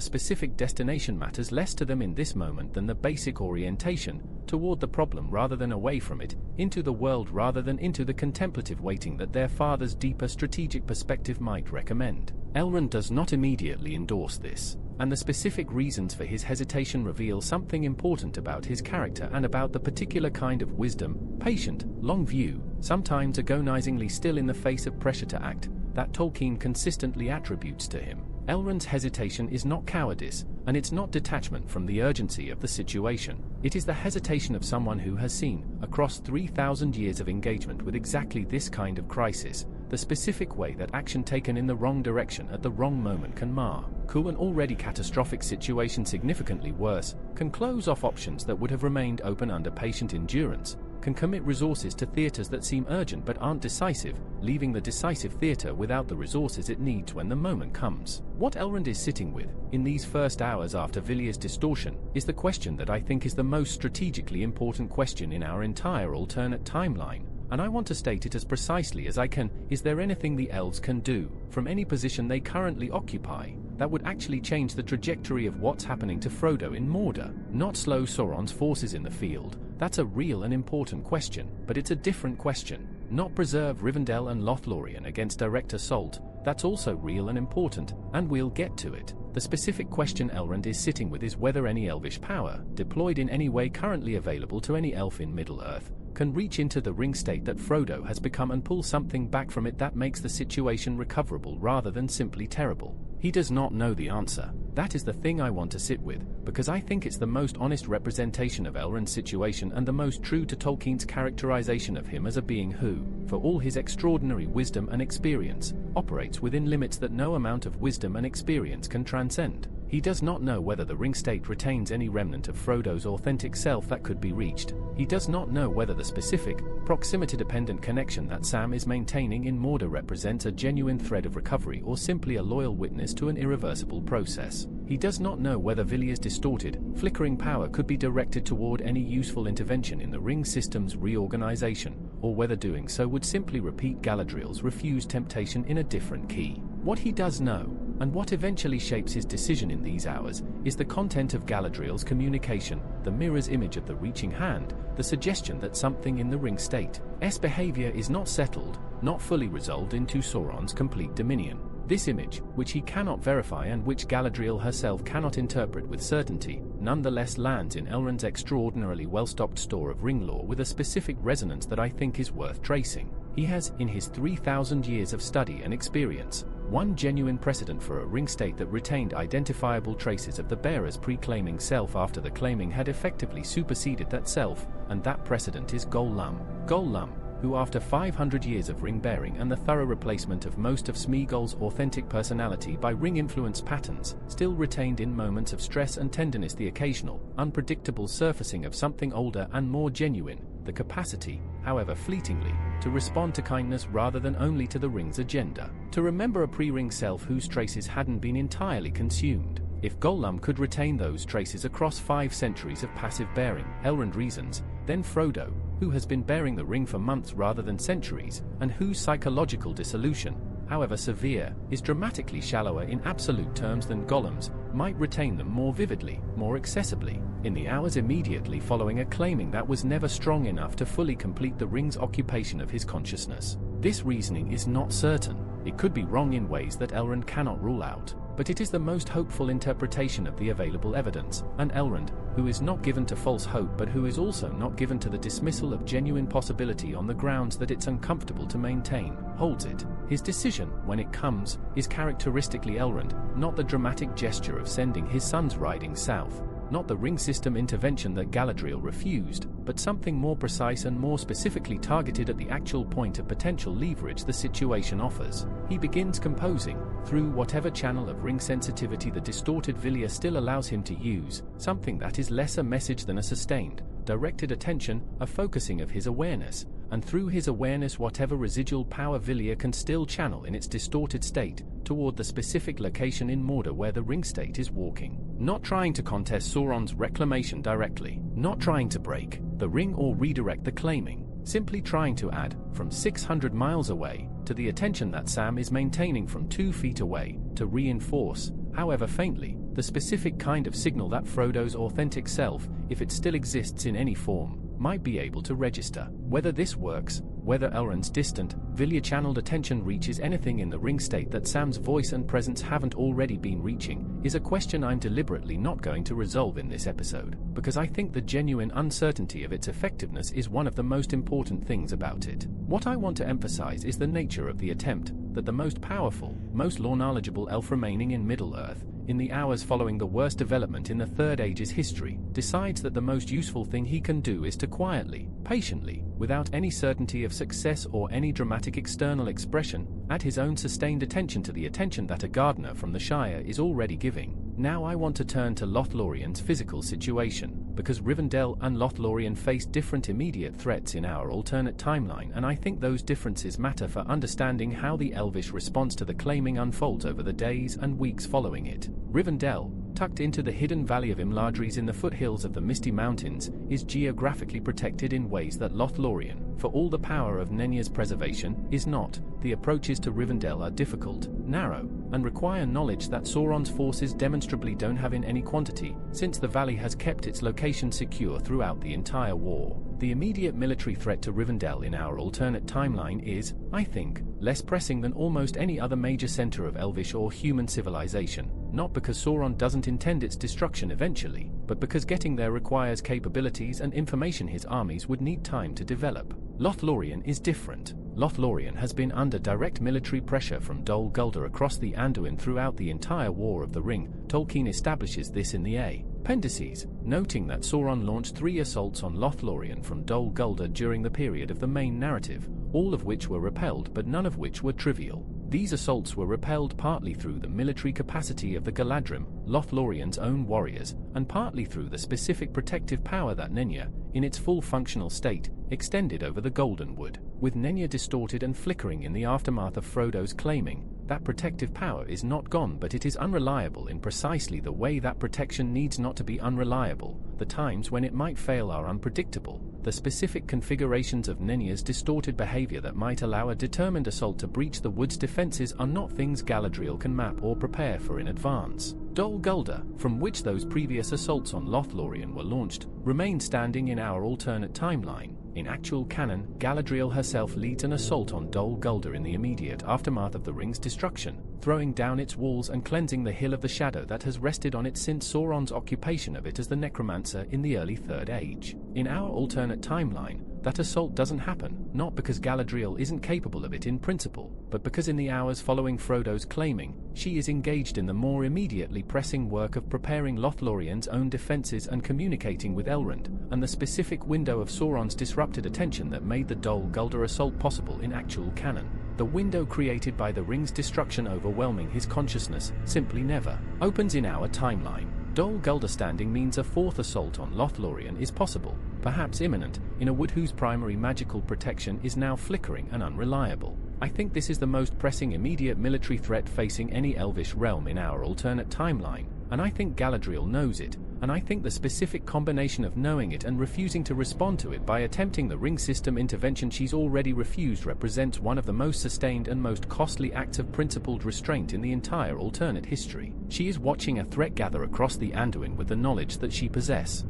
specific destination matters less to them in this moment than the basic orientation, toward the problem rather than away from it, into the world rather than into the contemplative waiting that their father's deeper strategic perspective might recommend. Elrond does not immediately endorse this, and the specific reasons for his hesitation reveal something important about his character and about the particular kind of wisdom, patient, long view, sometimes agonizingly still in the face of pressure to act, that Tolkien consistently attributes to him. Elrond's hesitation is not cowardice, and it's not detachment from the urgency of the situation. It is the hesitation of someone who has seen, across 3,000 years of engagement with exactly this kind of crisis, the specific way that action taken in the wrong direction at the wrong moment can mar an already catastrophic situation significantly worse, can close off options that would have remained open under patient endurance, can commit resources to theatres that seem urgent but aren't decisive, leaving the decisive theatre without the resources it needs when the moment comes. What Elrond is sitting with, in these first hours after Vilya's distortion, is the question that I think is the most strategically important question in our entire alternate timeline. And I want to state it as precisely as I can. Is there anything the elves can do, from any position they currently occupy, that would actually change the trajectory of what's happening to Frodo in Mordor? Not slow Sauron's forces in the field, that's a real and important question, but it's a different question. Not preserve Rivendell and Lothlorien against direct assault, that's also real and important, and we'll get to it. The specific question Elrond is sitting with is whether any elvish power, deployed in any way currently available to any elf in Middle-earth, can reach into the ring state that Frodo has become and pull something back from it that makes the situation recoverable rather than simply terrible. He does not know the answer. That is the thing I want to sit with, because I think it's the most honest representation of Elrond's situation and the most true to Tolkien's characterization of him as a being who, for all his extraordinary wisdom and experience, operates within limits that no amount of wisdom and experience can transcend. He does not know whether the ring state retains any remnant of Frodo's authentic self that could be reached. He does not know whether the specific, proximity-dependent connection that Sam is maintaining in Mordor represents a genuine thread of recovery or simply a loyal witness to an irreversible process. He does not know whether Vilya's distorted, flickering power could be directed toward any useful intervention in the ring system's reorganization, or whether doing so would simply repeat Galadriel's refused temptation in a different key. What he does know, and what eventually shapes his decision in these hours, is the content of Galadriel's communication, the mirror's image of the reaching hand, the suggestion that something in the ring state's behavior is not settled, not fully resolved into Sauron's complete dominion. This image, which he cannot verify and which Galadriel herself cannot interpret with certainty, nonetheless lands in Elrond's extraordinarily well-stocked store of ring lore with a specific resonance that I think is worth tracing. He has, in his 3,000 years of study and experience, one genuine precedent for a ring state that retained identifiable traces of the bearer's pre-claiming self after the claiming had effectively superseded that self, and that precedent is Gollum. Gollum, who after 500 years of ring-bearing and the thorough replacement of most of Smeagol's authentic personality by ring-influenced patterns, still retained in moments of stress and tenderness the occasional, unpredictable surfacing of something older and more genuine, the capacity, however fleetingly, to respond to kindness rather than only to the ring's agenda, to remember a pre-ring self whose traces hadn't been entirely consumed. If Gollum could retain those traces across 5 centuries of passive bearing, Elrond reasons, then Frodo, who has been bearing the ring for months rather than centuries, and whose psychological dissolution, however severe, is dramatically shallower in absolute terms than Gollum's, might retain them more vividly, more accessibly, in the hours immediately following a claiming that was never strong enough to fully complete the ring's occupation of his consciousness. This reasoning is not certain. It could be wrong in ways that Elrond cannot rule out, but it is the most hopeful interpretation of the available evidence, and Elrond, who is not given to false hope but who is also not given to the dismissal of genuine possibility on the grounds that it's uncomfortable to maintain, holds it. His decision, when it comes, is characteristically Elrond, not the dramatic gesture of sending his sons riding south, not the ring system intervention that Galadriel refused, but something more precise and more specifically targeted at the actual point of potential leverage the situation offers. He begins composing, through whatever channel of ring sensitivity the distorted Vilya still allows him to use, something that is less a message than a sustained, directed attention, a focusing of his awareness, and through his awareness whatever residual power Vilya can still channel in its distorted state, toward the specific location in Mordor where the ring state is walking. Not trying to contest Sauron's reclamation directly, not trying to break the ring or redirect the claiming, simply trying to add, from 600 miles away, to the attention that Sam is maintaining from 2 feet away, to reinforce, however faintly, the specific kind of signal that Frodo's authentic self, if it still exists in any form, might be able to register. Whether this works, whether Elrond's distant, Vilya-channeled attention reaches anything in the ring state that Sam's voice and presence haven't already been reaching, is a question I'm deliberately not going to resolve in this episode, because I think the genuine uncertainty of its effectiveness is one of the most important things about it. What I want to emphasize is the nature of the attempt, that the most powerful, most lore-knowledgeable elf remaining in Middle-earth, in the hours following the worst development in the Third Age's history, decides that the most useful thing he can do is to quietly, patiently, without any certainty of success or any dramatic external expression, add his own sustained attention to the attention that a gardener from the Shire is already giving. Now I want to turn to Lothlorien's physical situation, because Rivendell and Lothlorien face different immediate threats in our alternate timeline, and I think those differences matter for understanding how the Elvish response to the claiming unfolds over the days and weeks following it. Rivendell, tucked into the hidden valley of Imladris in the foothills of the Misty Mountains, is geographically protected in ways that Lothlorien, for all the power of Nenya's preservation, is not. The approaches to Rivendell are difficult, narrow, and require knowledge that Sauron's forces demonstrably don't have in any quantity, since the valley has kept its location secure throughout the entire war. The immediate military threat to Rivendell in our alternate timeline is, I think, less pressing than almost any other major center of Elvish or human civilization, not because Sauron doesn't intend its destruction eventually, but because getting there requires capabilities and information his armies would need time to develop. Lothlorien is different. Lothlorien has been under direct military pressure from Dol Guldur across the Anduin throughout the entire War of the Ring. Tolkien establishes this in the appendices, noting that Sauron launched 3 assaults on Lothlorien from Dol Guldur during the period of the main narrative, all of which were repelled but none of which were trivial. These assaults were repelled partly through the military capacity of the Galadrim, Lothlorien's own warriors, and partly through the specific protective power that Nenya, in its full functional state, extended over the Golden Wood. With Nenya distorted and flickering in the aftermath of Frodo's claiming, that protective power is not gone, but it is unreliable in precisely the way that protection needs not to be unreliable. The times when it might fail are unpredictable. The specific configurations of Nenya's distorted behavior that might allow a determined assault to breach the wood's defenses are not things Galadriel can map or prepare for in advance. Dol Guldur, from which those previous assaults on Lothlorien were launched, remained standing in our alternate timeline. In actual canon, Galadriel herself leads an assault on Dol Guldur in the immediate aftermath of the ring's destruction, throwing down its walls and cleansing the Hill of the Shadow that has rested on it since Sauron's occupation of it as the Necromancer in the early Third Age. In our alternate timeline, that assault doesn't happen, not because Galadriel isn't capable of it in principle, but because in the hours following Frodo's claiming, she is engaged in the more immediately pressing work of preparing Lothlorien's own defenses and communicating with Elrond, and the specific window of Sauron's disrupted attention that made the Dol Guldur assault possible in actual canon. The window created by the ring's destruction overwhelming his consciousness simply never opens in our timeline. Dol Guldur standing means a 4th assault on Lothlorien is possible, perhaps imminent, in a wood whose primary magical protection is now flickering and unreliable. I think this is the most pressing immediate military threat facing any Elvish realm in our alternate timeline, and I think Galadriel knows it, and I think the specific combination of knowing it and refusing to respond to it by attempting the ring system intervention she's already refused represents one of the most sustained and most costly acts of principled restraint in the entire alternate history. She is watching a threat gather across the Anduin with the knowledge that she possesses,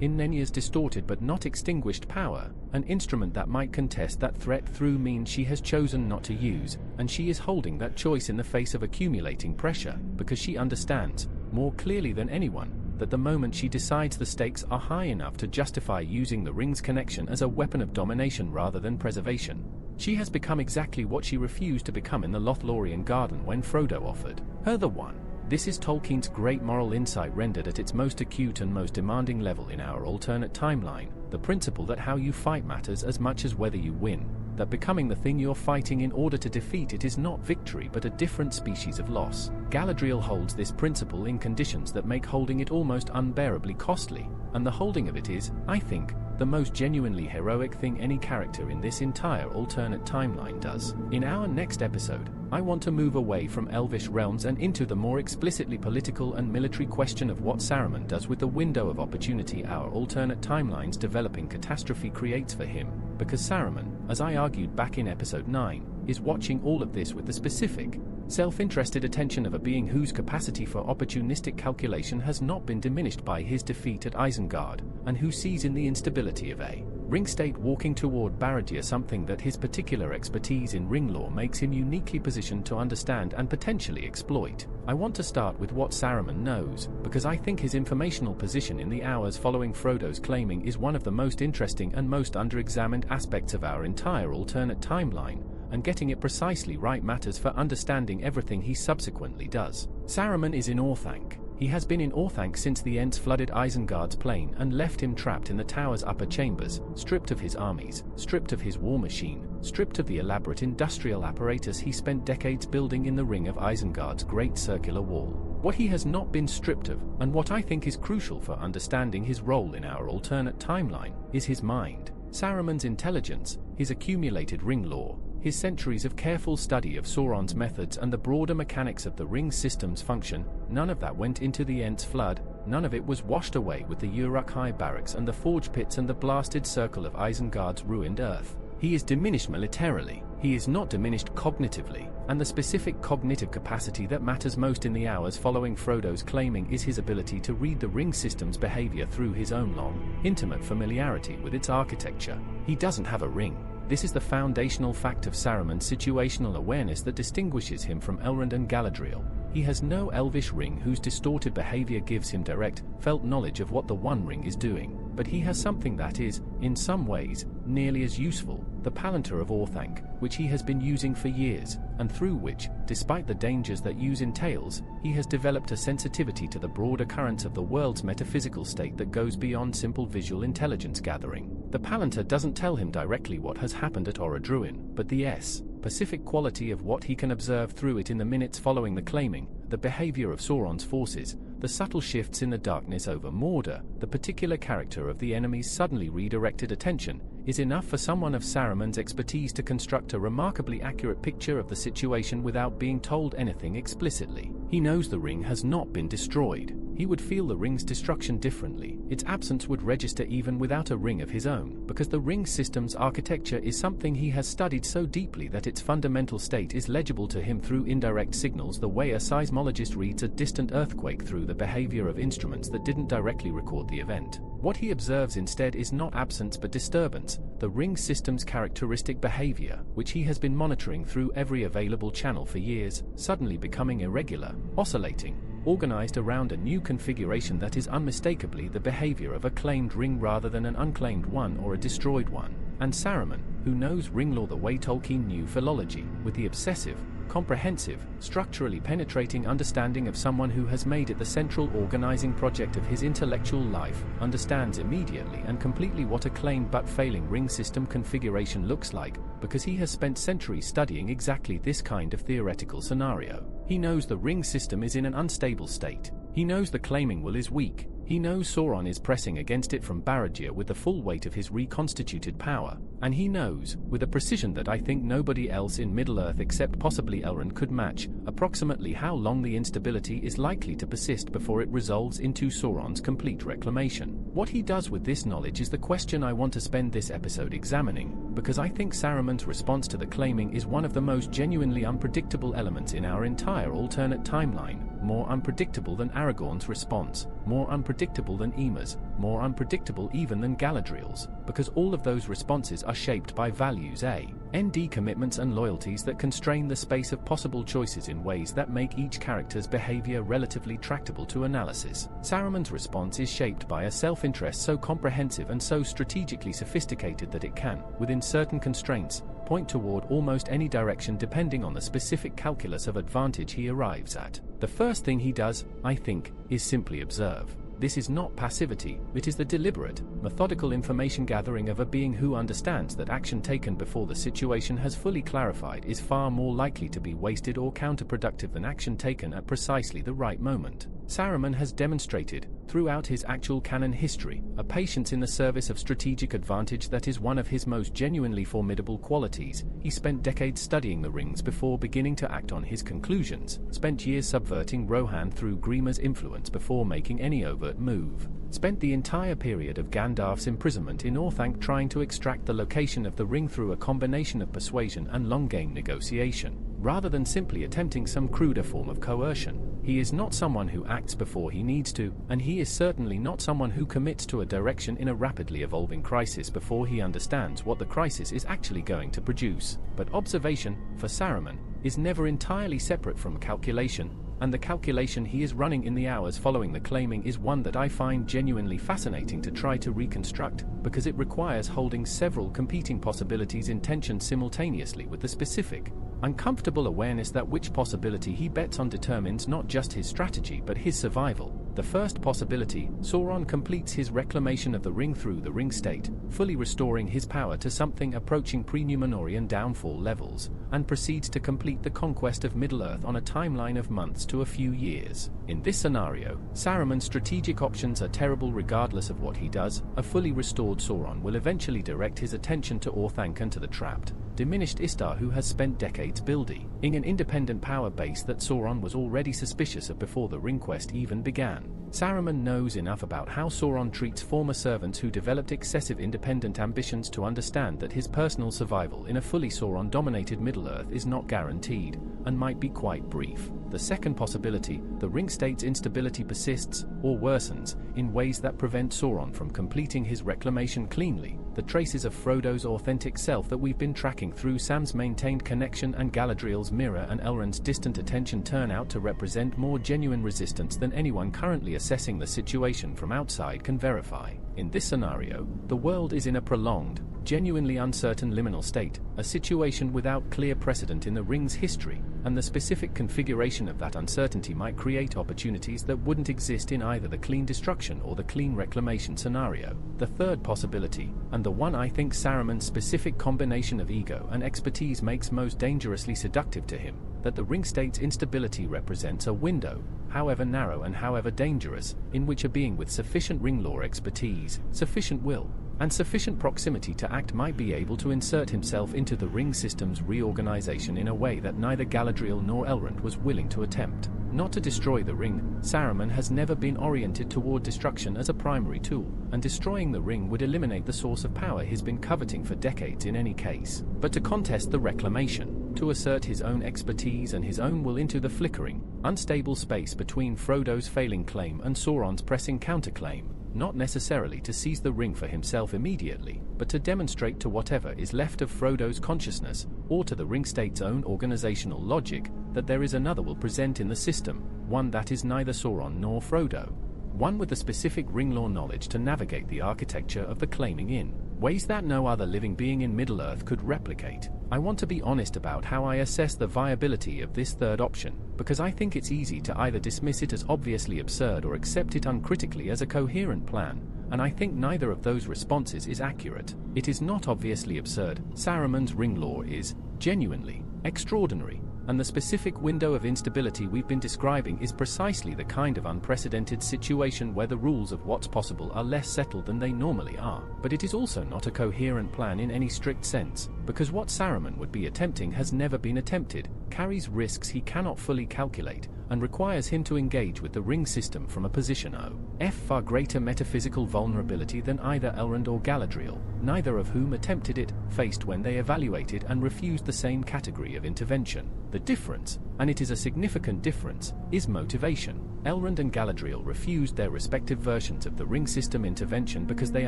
in Nenya's distorted but not extinguished power, an instrument that might contest that threat through means she has chosen not to use, and she is holding that choice in the face of accumulating pressure, because she understands, more clearly than anyone, that the moment she decides the stakes are high enough to justify using the ring's connection as a weapon of domination rather than preservation, she has become exactly what she refused to become in the Lothlorien garden when Frodo offered her the one. This is Tolkien's great moral insight rendered at its most acute and most demanding level in our alternate timeline, the principle that how you fight matters as much as whether you win, that becoming the thing you're fighting in order to defeat it is not victory but a different species of loss. Galadriel holds this principle in conditions that make holding it almost unbearably costly, and the holding of it is, I think, the most genuinely heroic thing any character in this entire alternate timeline does. In our next episode, I want to move away from Elvish realms and into the more explicitly political and military question of what Saruman does with the window of opportunity our alternate timeline's developing catastrophe creates for him, because Saruman, as I argued back in episode 9, is watching all of this with the specific, self-interested attention of a being whose capacity for opportunistic calculation has not been diminished by his defeat at Isengard, and who sees in the instability of a ring state walking toward Barad-dûr something that his particular expertise in ring lore makes him uniquely positioned to understand and potentially exploit. I want to start with what Saruman knows, because I think his informational position in the hours following Frodo's claiming is one of the most interesting and most under-examined aspects of our entire alternate timeline, and getting it precisely right matters for understanding everything he subsequently does. Saruman is in Orthanc. He has been in Orthanc since the Ents flooded Isengard's plain and left him trapped in the tower's upper chambers, stripped of his armies, stripped of his war machine, stripped of the elaborate industrial apparatus he spent decades building in the ring of Isengard's great circular wall. What he has not been stripped of, and what I think is crucial for understanding his role in our alternate timeline, is his mind. Saruman's intelligence, his accumulated ring lore, his centuries of careful study of Sauron's methods and the broader mechanics of the ring system's function, none of that went into the Ents flood, none of it was washed away with the Uruk-hai barracks and the forge pits and the blasted circle of Isengard's ruined earth. He is diminished militarily, he is not diminished cognitively, and the specific cognitive capacity that matters most in the hours following Frodo's claiming is his ability to read the ring system's behavior through his own long, intimate familiarity with its architecture. He doesn't have a ring. This is the foundational fact of Saruman's situational awareness that distinguishes him from Elrond and Galadriel. He has no elvish ring whose distorted behavior gives him direct, felt knowledge of what the One Ring is doing, but he has something that is, in some ways, nearly as useful, the Palantir of Orthanc, which he has been using for years, and through which, despite the dangers that use entails, he has developed a sensitivity to the broader currents of the world's metaphysical state that goes beyond simple visual intelligence gathering. The Palantir doesn't tell him directly what has happened at Orodruin, but the specific quality of what he can observe through it in the minutes following the claiming, the behavior of Sauron's forces, the subtle shifts in the darkness over Mordor, the particular character of the enemy's suddenly redirected attention, is enough for someone of Saruman's expertise to construct a remarkably accurate picture of the situation without being told anything explicitly. He knows the ring has not been destroyed. He would feel the ring's destruction differently. Its absence would register even without a ring of his own, because the ring system's architecture is something he has studied so deeply that its fundamental state is legible to him through indirect signals, the way a seismologist reads a distant earthquake through the behavior of instruments that didn't directly record the event. What he observes instead is not absence but disturbance, the ring system's characteristic behavior, which he has been monitoring through every available channel for years, suddenly becoming irregular, oscillating, organized around a new configuration that is unmistakably the behavior of a claimed ring rather than an unclaimed one or a destroyed one. And Saruman, who knows ring lore the way Tolkien knew philology, with the obsessive, comprehensive, structurally penetrating understanding of someone who has made it the central organizing project of his intellectual life, understands immediately and completely what a claimed but failing ring system configuration looks like, because he has spent centuries studying exactly this kind of theoretical scenario. He knows the ring system is in an unstable state. He knows the claiming will is weak. He knows Sauron is pressing against it from Barad-dûr with the full weight of his reconstituted power, and he knows, with a precision that I think nobody else in Middle-earth except possibly Elrond could match, approximately how long the instability is likely to persist before it resolves into Sauron's complete reclamation. What he does with this knowledge is the question I want to spend this episode examining, because I think Saruman's response to the claiming is one of the most genuinely unpredictable elements in our entire alternate timeline, more unpredictable than Aragorn's response, more unpredictable than Yma's, more unpredictable even than Galadriel's, because all of those responses are shaped by values and commitments and loyalties that constrain the space of possible choices in ways that make each character's behavior relatively tractable to analysis. Saruman's response is shaped by a self-interest so comprehensive and so strategically sophisticated that it can, within certain constraints, point toward almost any direction depending on the specific calculus of advantage he arrives at. The first thing he does, I think, is simply observe. This is not passivity, it is the deliberate, methodical information gathering of a being who understands that action taken before the situation has fully clarified is far more likely to be wasted or counterproductive than action taken at precisely the right moment. Saruman has demonstrated, throughout his actual canon history, a patience in the service of strategic advantage that is one of his most genuinely formidable qualities. He spent decades studying the rings before beginning to act on his conclusions, spent years subverting Rohan through Grima's influence before making any overt move, spent the entire period of Gandalf's imprisonment in Orthanc trying to extract the location of the ring through a combination of persuasion and long-game negotiation, rather than simply attempting some cruder form of coercion. He is not someone who acts before he needs to, and he is certainly not someone who commits to a direction in a rapidly evolving crisis before he understands what the crisis is actually going to produce. But observation, for Saruman, is never entirely separate from calculation, and the calculation he is running in the hours following the claiming is one that I find genuinely fascinating to try to reconstruct, because it requires holding several competing possibilities in tension simultaneously with the specific, uncomfortable awareness that which possibility he bets on determines not just his strategy but his survival. The first possibility, Sauron completes his reclamation of the ring through the ring state, fully restoring his power to something approaching pre-Númenórean downfall levels, and proceeds to complete the conquest of Middle-earth on a timeline of months to a few years. In this scenario, Saruman's strategic options are terrible regardless of what he does. A fully restored Sauron will eventually direct his attention to Orthanc and to the trapped, diminished Istar, who has spent decades building an independent power base that Sauron was already suspicious of before the ring quest even began. Saruman knows enough about how Sauron treats former servants who developed excessive independent ambitions to understand that his personal survival in a fully Sauron-dominated Middle-earth is not guaranteed, and might be quite brief. The second possibility, the ring state's instability persists, or worsens, in ways that prevent Sauron from completing his reclamation cleanly. The traces of Frodo's authentic self that we've been tracking through Sam's maintained connection and Galadriel's mirror and Elrond's distant attention turn out to represent more genuine resistance than anyone currently assessing the situation from outside can verify. In this scenario, the world is in a prolonged, genuinely uncertain liminal state, a situation without clear precedent in the ring's history, and the specific configuration of that uncertainty might create opportunities that wouldn't exist in either the clean destruction or the clean reclamation scenario. The third possibility, and the one I think Saruman's specific combination of ego and expertise makes most dangerously seductive to him, that the ring state's instability represents a window, however narrow and however dangerous, in which a being with sufficient ring lore expertise, sufficient will, and sufficient proximity to act might be able to insert himself into the ring system's reorganization in a way that neither Galadriel nor Elrond was willing to attempt. Not to destroy the ring, Saruman has never been oriented toward destruction as a primary tool, and destroying the ring would eliminate the source of power he's been coveting for decades in any case. But to contest the reclamation, to assert his own expertise and his own will into the flickering, unstable space between Frodo's failing claim and Sauron's pressing counterclaim, not necessarily to seize the ring for himself immediately, but to demonstrate to whatever is left of Frodo's consciousness, or to the ring state's own organizational logic, that there is another will present in the system, one that is neither Sauron nor Frodo, one with the specific ring lore knowledge to navigate the architecture of the claiming in ways that no other living being in Middle-earth could replicate. I want to be honest about how I assess the viability of this third option, because I think it's easy to either dismiss it as obviously absurd or accept it uncritically as a coherent plan, and I think neither of those responses is accurate. It is not obviously absurd. Saruman's ring lore is genuinely extraordinary, and the specific window of instability we've been describing is precisely the kind of unprecedented situation where the rules of what's possible are less settled than they normally are. But it is also not a coherent plan in any strict sense, because what Saruman would be attempting has never been attempted, carries risks he cannot fully calculate, and requires him to engage with the ring system from a position of far greater metaphysical vulnerability than either Elrond or Galadriel, neither of whom attempted it, faced when they evaluated and refused the same category of intervention. The difference, and it is a significant difference, is motivation. Elrond and Galadriel refused their respective versions of the ring system intervention because they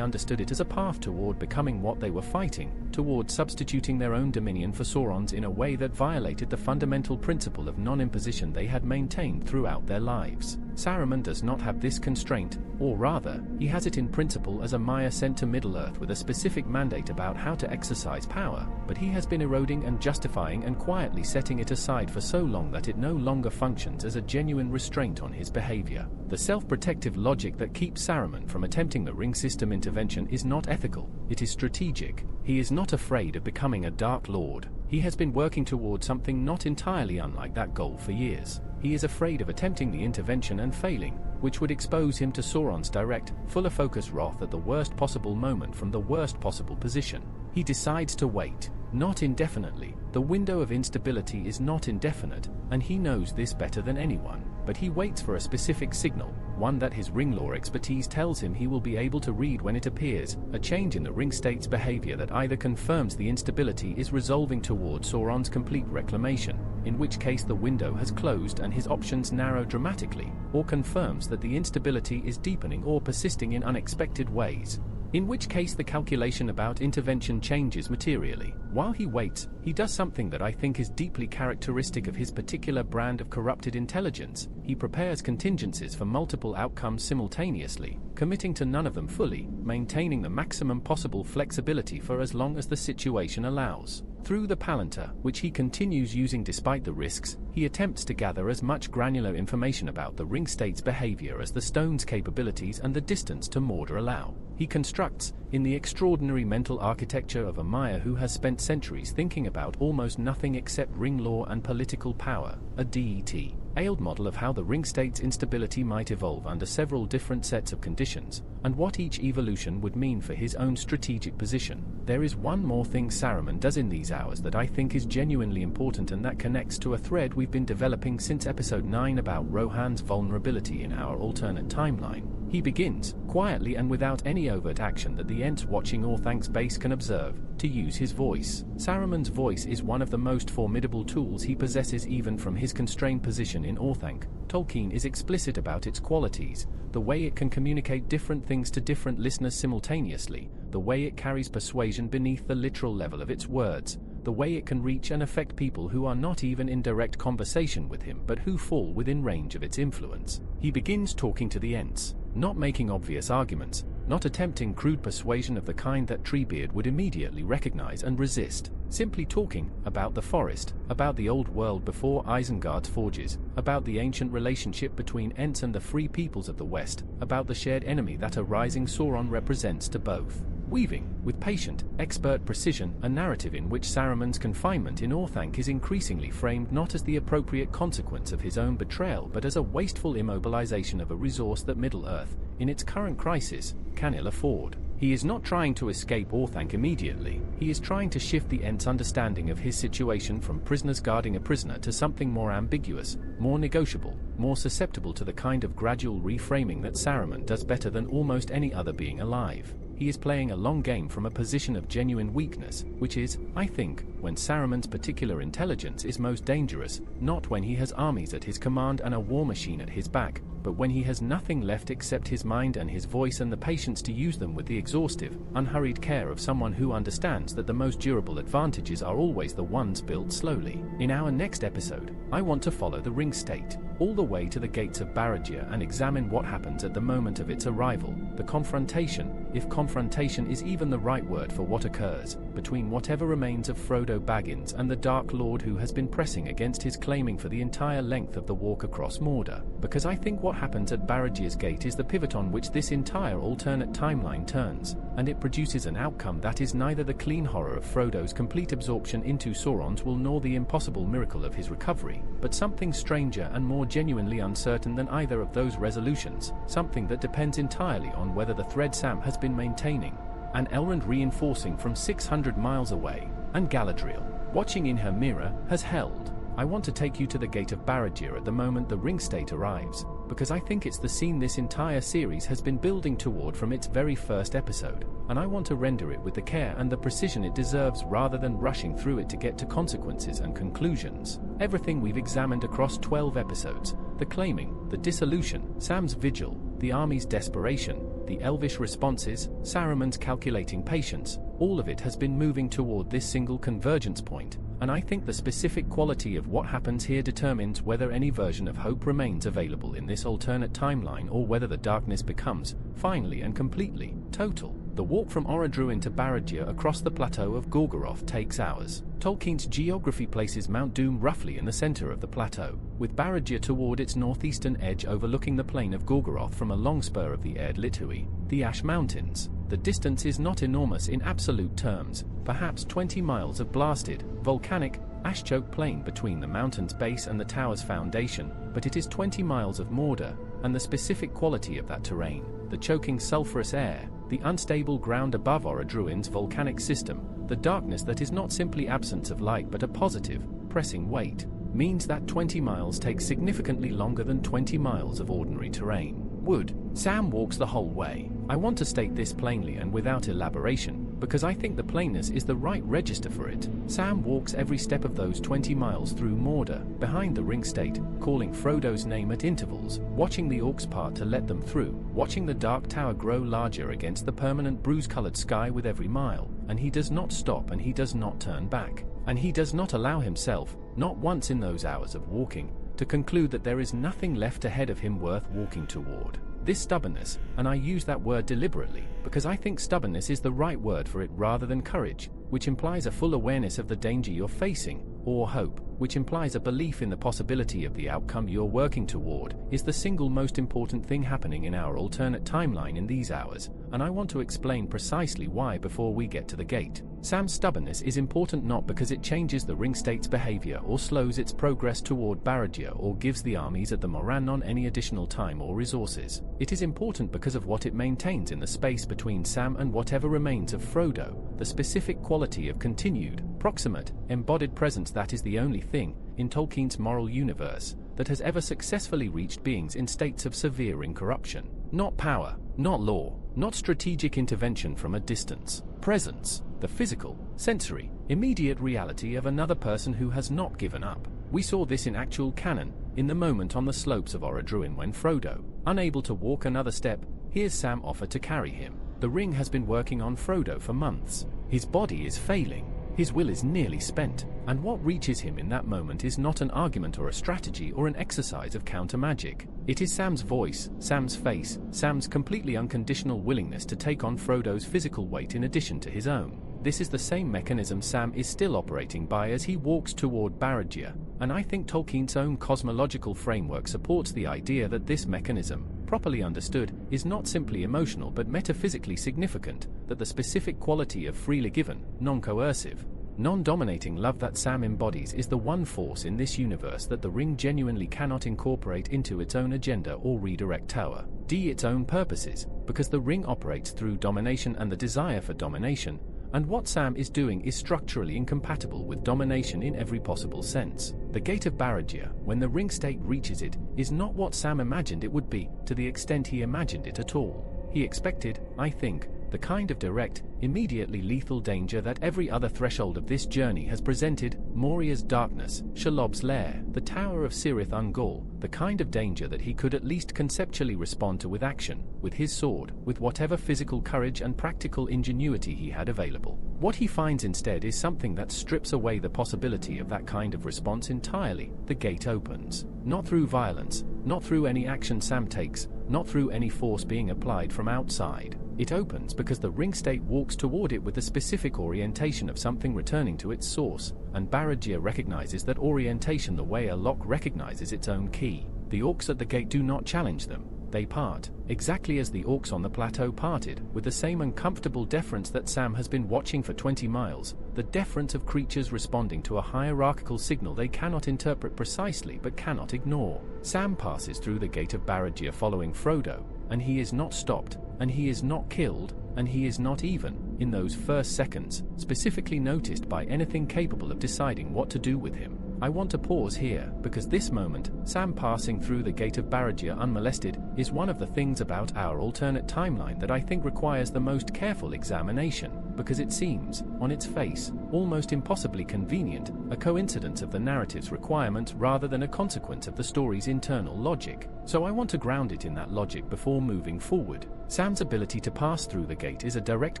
understood it as a path toward becoming what they were fighting, toward substituting their own dominion for Sauron's in a way that violated the fundamental principle of non-imposition they had maintained throughout their lives. Saruman does not have this constraint, or rather, he has it in principle as a Maya sent to Middle-earth with a specific mandate about how to exercise power, but he has been eroding and justifying and quietly setting it aside for so long that it no longer functions as a genuine restraint on his behavior. The self-protective logic that keeps Saruman from attempting the ring system intervention is not ethical, it is strategic. He is not afraid of becoming a Dark Lord. He has been working toward something not entirely unlike that goal for years. He is afraid of attempting the intervention and failing, which would expose him to Sauron's direct, fuller-focus wrath at the worst possible moment from the worst possible position. He decides to wait, not indefinitely. The window of instability is not indefinite, and he knows this better than anyone. But he waits for a specific signal, one that his ring lore expertise tells him he will be able to read when it appears, a change in the ring state's behavior that either confirms the instability is resolving toward Sauron's complete reclamation, in which case the window has closed and his options narrow dramatically, or confirms that the instability is deepening or persisting in unexpected ways. in which case the calculation about intervention changes materially. While he waits, he does something that I think is deeply characteristic of his particular brand of corrupted intelligence. He prepares contingencies for multiple outcomes simultaneously, committing to none of them fully, maintaining the maximum possible flexibility for as long as the situation allows. Through the Palantir, which he continues using despite the risks, he attempts to gather as much granular information about the ring state's behavior as the stone's capabilities and the distance to Mordor allow. He constructs, in the extraordinary mental architecture of a Maya who has spent centuries thinking about almost nothing except ring law and political power, a detailed model of how the ring state's instability might evolve under several different sets of conditions, and what each evolution would mean for his own strategic position. There is one more thing Saruman does in these hours that I think is genuinely important, and that connects to a thread we've been developing since episode 9 about Rohan's vulnerability in our alternate timeline. He begins, quietly and without any overt action that the Ents watching Orthank's base can observe, to use his voice. Saruman's voice is one of the most formidable tools he possesses even from his constrained position in Orthanc. Tolkien is explicit about its qualities, the way it can communicate different things to different listeners simultaneously, the way it carries persuasion beneath the literal level of its words, the way it can reach and affect people who are not even in direct conversation with him but who fall within range of its influence. He begins talking to the Ents, not making obvious arguments, not attempting crude persuasion of the kind that Treebeard would immediately recognize and resist, simply talking about the forest, about the old world before Isengard's forges, about the ancient relationship between Ents and the free peoples of the West, about the shared enemy that a rising Sauron represents to both. Weaving, with patient, expert precision, a narrative in which Saruman's confinement in Orthanc is increasingly framed not as the appropriate consequence of his own betrayal but as a wasteful immobilization of a resource that Middle-earth, in its current crisis, can ill afford. He is not trying to escape Orthanc immediately, he is trying to shift the Ents' understanding of his situation from prisoners guarding a prisoner to something more ambiguous, more negotiable, more susceptible to the kind of gradual reframing that Saruman does better than almost any other being alive. He is playing a long game from a position of genuine weakness, which is, I think, when Saruman's particular intelligence is most dangerous, not when he has armies at his command and a war machine at his back, but when he has nothing left except his mind and his voice and the patience to use them with the exhaustive, unhurried care of someone who understands that the most durable advantages are always the ones built slowly. In our next episode, I want to follow the ring state, all the way to the gates of Barad-dûr and examine what happens at the moment of its arrival, the confrontation, if confrontation is even the right word for what occurs, between whatever remains of Frodo Baggins and the Dark Lord who has been pressing against his claiming for the entire length of the walk across Mordor, because I think what happens at Barad-dûr's gate is the pivot on which this entire alternate timeline turns, and it produces an outcome that is neither the clean horror of Frodo's complete absorption into Sauron's will nor the impossible miracle of his recovery, but something stranger and more genuinely uncertain than either of those resolutions, something that depends entirely on whether the thread Sam has been maintaining, and Elrond reinforcing from 600 miles away, and Galadriel, watching in her mirror, has held. I want to take you to the gate of Barad-dûr at the moment the ring state arrives, because I think it's the scene this entire series has been building toward from its very first episode, and I want to render it with the care and the precision it deserves rather than rushing through it to get to consequences and conclusions. Everything we've examined across 12 episodes, the claiming, the dissolution, Sam's vigil, the army's desperation, the elvish responses, Saruman's calculating patience, all of it has been moving toward this single convergence point, and I think the specific quality of what happens here determines whether any version of hope remains available in this alternate timeline or whether the darkness becomes, finally and completely, total. The walk from Orodruin to Barad-dûr across the plateau of Gorgoroth takes hours. Tolkien's geography places Mount Doom roughly in the center of the plateau, with Barad-dûr toward its northeastern edge overlooking the plain of Gorgoroth from a long spur of the Erd Litui, the Ash Mountains. The distance is not enormous in absolute terms, perhaps 20 miles of blasted, volcanic, ash-choked plain between the mountain's base and the tower's foundation, but it is 20 miles of Mordor, and the specific quality of that terrain, the choking sulfurous air, the unstable ground above Orodruin's volcanic system, the darkness that is not simply absence of light but a positive, pressing weight, means that 20 miles takes significantly longer than 20 miles of ordinary terrain. would. Sam walks the whole way. I want to state this plainly and without elaboration, because I think the plainness is the right register for it. Sam walks every step of those 20 miles through Mordor, behind the ring state, calling Frodo's name at intervals, watching the orcs part to let them through, watching the Dark Tower grow larger against the permanent bruise-colored sky with every mile, and he does not stop and he does not turn back. And he does not allow himself, not once in those hours of walking, to conclude that there is nothing left ahead of him worth walking toward. This stubbornness, and I use that word deliberately, because I think stubbornness is the right word for it rather than courage, which implies a full awareness of the danger you're facing, or hope, which implies a belief in the possibility of the outcome you're working toward, is the single most important thing happening in our alternate timeline in these hours, and I want to explain precisely why before we get to the gate. Sam's stubbornness is important not because it changes the ring state's behavior or slows its progress toward Barad-dûr or gives the armies at the Morannon any additional time or resources. It is important because of what it maintains in the space between Sam and whatever remains of Frodo, the specific quality of continued, proximate, embodied presence that is the only thing, in Tolkien's moral universe, that has ever successfully reached beings in states of severe incorruption. Not power, not law, not strategic intervention from a distance. Presence, the physical, sensory, immediate reality of another person who has not given up. We saw this in actual canon, in the moment on the slopes of Orodruin when Frodo, unable to walk another step, hears Sam offer to carry him. The ring has been working on Frodo for months. His body is failing. His will is nearly spent, and what reaches him in that moment is not an argument or a strategy or an exercise of counter-magic. It is Sam's voice, Sam's face, Sam's completely unconditional willingness to take on Frodo's physical weight in addition to his own. This is the same mechanism Sam is still operating by as he walks toward Barad-dûr, and I think Tolkien's own cosmological framework supports the idea that this mechanism, properly understood, is not simply emotional but metaphysically significant, that the specific quality of freely given, non-coercive, non-dominating love that Sam embodies is the one force in this universe that the ring genuinely cannot incorporate into its own agenda or redirect toward its own purposes, because the ring operates through domination and the desire for domination, and what Sam is doing is structurally incompatible with domination in every possible sense. The Gate of Barad-dûr, when the ring state reaches it, is not what Sam imagined it would be, to the extent he imagined it at all. He expected, I think, the kind of direct, immediately lethal danger that every other threshold of this journey has presented: Moria's darkness, Shelob's lair, the Tower of Cirith Ungol, the kind of danger that he could at least conceptually respond to with action, with his sword, with whatever physical courage and practical ingenuity he had available. What he finds instead is something that strips away the possibility of that kind of response entirely. The gate opens. Not through violence, not through any action Sam takes, not through any force being applied from outside. It opens because the ring state walks toward it with the specific orientation of something returning to its source, and Barad-dûr recognizes that orientation the way a lock recognizes its own key. The orcs at the gate do not challenge them. They part, exactly as the orcs on the plateau parted, with the same uncomfortable deference that Sam has been watching for 20 miles, the deference of creatures responding to a hierarchical signal they cannot interpret precisely but cannot ignore. Sam passes through the Gate of Barad-dûr following Frodo, and he is not stopped, and he is not killed, and he is not even, in those first seconds, specifically noticed by anything capable of deciding what to do with him. I want to pause here, because this moment, Sam passing through the Gate of Barad-dûr unmolested, is one of the things about our alternate timeline that I think requires the most careful examination, because it seems, on its face, almost impossibly convenient, a coincidence of the narrative's requirement rather than a consequence of the story's internal logic. So I want to ground it in that logic before moving forward. Sam's ability to pass through the gate is a direct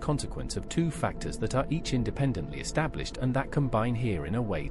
consequence of two factors that are each independently established and that combine here in a way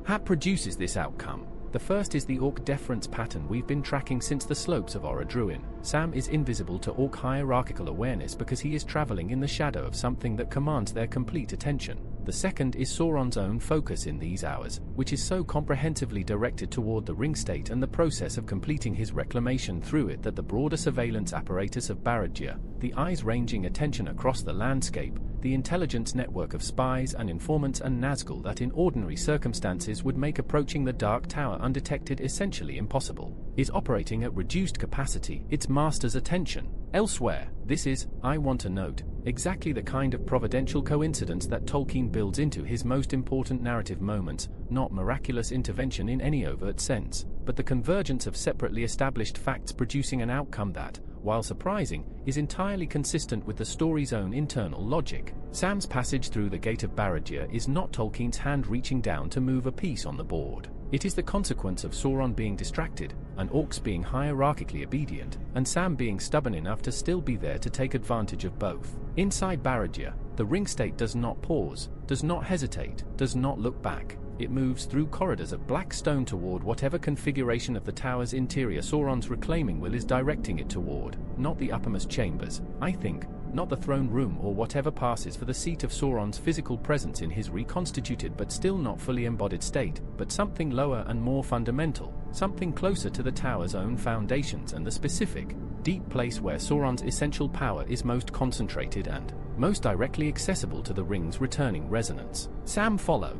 that produces this outcome. The first is the orc deference pattern we've been tracking since the slopes of Orodruin. Sam is invisible to orc hierarchical awareness because he is traveling in the shadow of something that commands their complete attention. The second is Sauron's own focus in these hours, which is so comprehensively directed toward the ring state and the process of completing his reclamation through it that the broader surveillance apparatus of Barad-dûr, the eyes ranging attention across the landscape, the intelligence network of spies and informants and Nazgûl that in ordinary circumstances would make approaching the Dark Tower undetected essentially impossible, is operating at reduced capacity, its master's attention elsewhere. This is, I want to note, exactly the kind of providential coincidence that Tolkien builds into his most important narrative moments, not miraculous intervention in any overt sense, but the convergence of separately established facts producing an outcome that, while surprising, is entirely consistent with the story's own internal logic. Sam's passage through the Gate of Barad-dûr is not Tolkien's hand reaching down to move a piece on the board. It is the consequence of Sauron being distracted, and orcs being hierarchically obedient, and Sam being stubborn enough to still be there to take advantage of both. Inside Barad-dûr, the ring state does not pause, does not hesitate, does not look back. It moves through corridors of black stone toward whatever configuration of the tower's interior Sauron's reclaiming will is directing it toward, not the uppermost chambers, I think, not the throne room or whatever passes for the seat of Sauron's physical presence in his reconstituted but still not fully embodied state, but something lower and more fundamental, something closer to the tower's own foundations and the specific, deep place where Sauron's essential power is most concentrated and most directly accessible to the ring's returning resonance. Sam follows.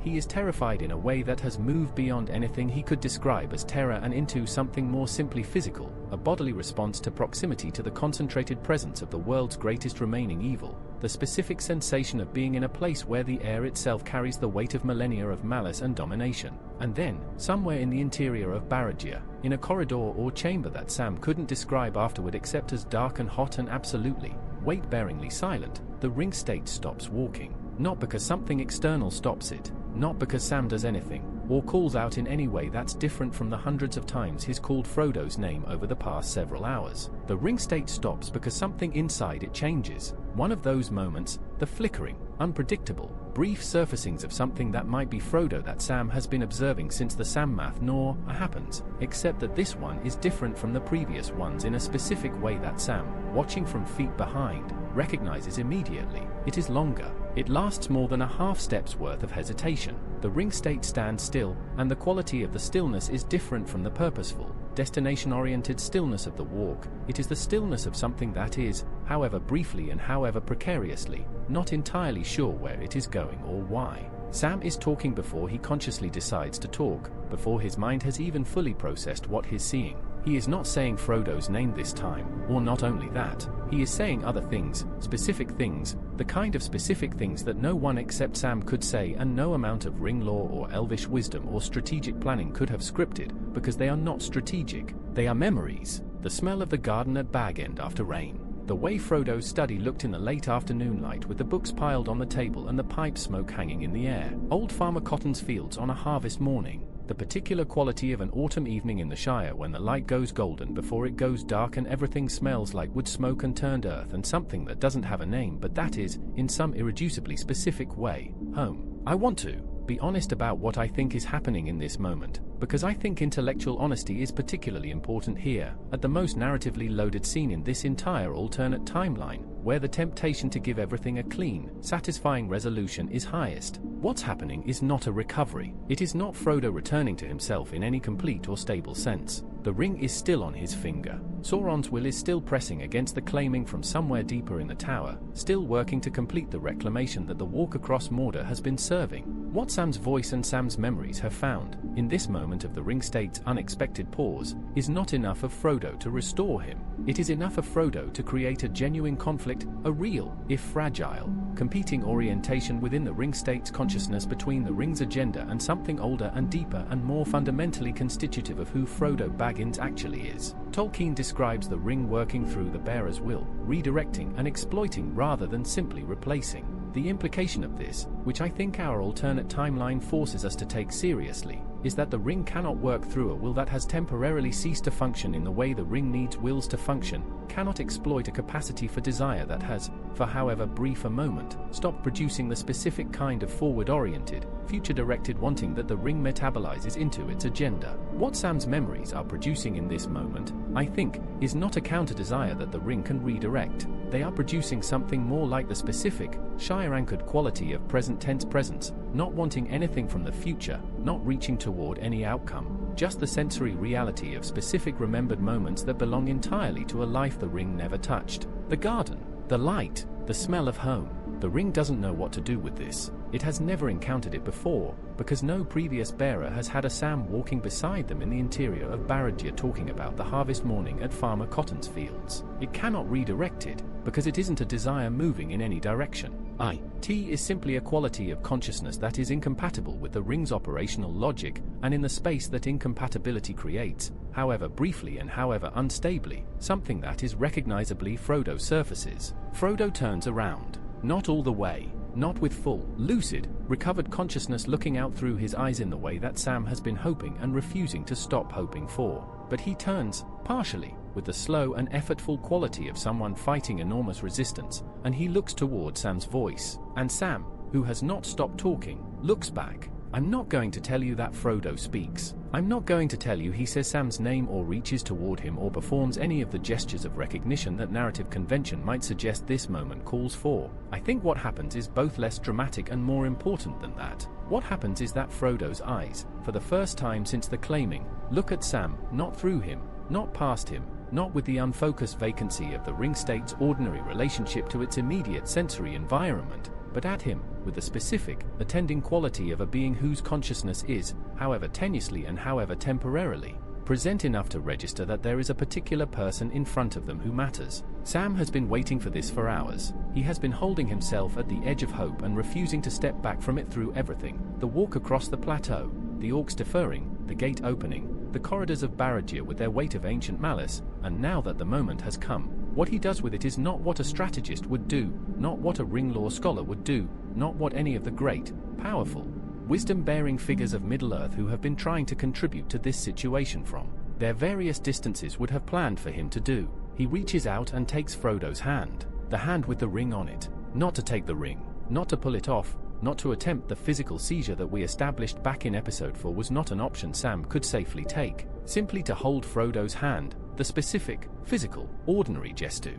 He is terrified in a way that has moved beyond anything he could describe as terror and into something more simply physical, a bodily response to proximity to the concentrated presence of the world's greatest remaining evil, the specific sensation of being in a place where the air itself carries the weight of millennia of malice and domination. And then, somewhere in the interior of Barad-dûr, in a corridor or chamber that Sam couldn't describe afterward except as dark and hot and absolutely, weight-bearingly silent, the ring state stops walking. Not because something external stops it, not because Sam does anything, or calls out in any way that's different from the hundreds of times he's called Frodo's name over the past several hours. The ring state stops because something inside it changes. One of those moments, the flickering, unpredictable, brief surfacings of something that might be Frodo that Sam has been observing since the Sammath Nor happens, except that this one is different from the previous ones in a specific way that Sam, watching from feet behind, recognizes immediately. It is longer. It lasts more than a half step's worth of hesitation. The ring state stands still, and the quality of the stillness is different from the purposeful, destination-oriented stillness of the walk. It is the stillness of something that is, however briefly and however precariously, not entirely sure where it is going or why. Sam is talking before he consciously decides to talk, before his mind has even fully processed what he's seeing. He is not saying Frodo's name this time, or not only that, he is saying other things, specific things, the kind of specific things that no one except Sam could say and no amount of ring lore or elvish wisdom or strategic planning could have scripted, because they are not strategic, they are memories. The smell of the garden at Bag End after rain. The way Frodo's study looked in the late afternoon light with the books piled on the table and the pipe smoke hanging in the air. Old Farmer Cotton's fields on a harvest morning. The particular quality of an autumn evening in the Shire when the light goes golden before it goes dark and everything smells like wood smoke and turned earth and something that doesn't have a name but that is, in some irreducibly specific way, home. I want to be honest about what I think is happening in this moment, because I think intellectual honesty is particularly important here, at the most narratively loaded scene in this entire alternate timeline, where the temptation to give everything a clean, satisfying resolution is highest. What's happening is not a recovery. It is not Frodo returning to himself in any complete or stable sense. The ring is still on his finger. Sauron's will is still pressing against the claiming from somewhere deeper in the tower, still working to complete the reclamation that the walk across Mordor has been serving. What Sam's voice and Sam's memories have found, in this moment of the ring state's unexpected pause, is not enough of Frodo to restore him. It is enough of Frodo to create a genuine conflict, a real, if fragile, competing orientation within the ring state's consciousness between the ring's agenda and something older and deeper and more fundamentally constitutive of who Frodo Baggins actually is. Tolkien describes the ring working through the bearer's will, redirecting and exploiting rather than simply replacing. The implication of this, which I think our alternate timeline forces us to take seriously, is that the ring cannot work through a will that has temporarily ceased to function in the way the ring needs wills to function, cannot exploit a capacity for desire that has, for however brief a moment, stopped producing the specific kind of forward-oriented, future-directed wanting that the ring metabolizes into its agenda. What Sam's memories are producing in this moment, I think, is not a counter-desire that the ring can redirect. They are producing something more like the specific, Shire-anchored quality of present-tense presence, not wanting anything from the future, not reaching toward any outcome, just the sensory reality of specific remembered moments that belong entirely to a life the ring never touched. The garden, the light, the smell of home. The ring doesn't know what to do with this. It has never encountered it before, because no previous bearer has had a Sam walking beside them in the interior of Barad-dûr talking about the harvest morning at Farmer Cotton's fields. It cannot redirect it, because it isn't a desire moving in any direction. It is simply a quality of consciousness that is incompatible with the ring's operational logic, and in the space that incompatibility creates, however briefly and however unstably, something that is recognizably Frodo surfaces. Frodo turns around. Not all the way. Not with full, lucid, recovered consciousness looking out through his eyes in the way that Sam has been hoping and refusing to stop hoping for. But he turns, partially, with the slow and effortful quality of someone fighting enormous resistance, and he looks toward Sam's voice. And Sam, who has not stopped talking, looks back. I'm not going to tell you that Frodo speaks. I'm not going to tell you he says Sam's name or reaches toward him or performs any of the gestures of recognition that narrative convention might suggest this moment calls for. I think what happens is both less dramatic and more important than that. What happens is that Frodo's eyes, for the first time since the claiming, look at Sam, not through him, not past him, not with the unfocused vacancy of the ring state's ordinary relationship to its immediate sensory environment, but at him, with the specific, attending quality of a being whose consciousness is, however tenuously and however temporarily, present enough to register that there is a particular person in front of them who matters. Sam has been waiting for this for hours. He has been holding himself at the edge of hope and refusing to step back from it through everything. The walk across the plateau, the orcs deferring, the gate opening, the corridors of Barad-dûr with their weight of ancient malice, and now that the moment has come, what he does with it is not what a strategist would do, not what a ring law scholar would do, not what any of the great, powerful, wisdom-bearing figures of Middle-earth who have been trying to contribute to this situation from their various distances would have planned for him to do. He reaches out and takes Frodo's hand, the hand with the ring on it, not to take the ring, not to pull it off, not to attempt the physical seizure that we established back in episode 4 was not an option Sam could safely take, simply to hold Frodo's hand, the specific, physical, ordinary gesture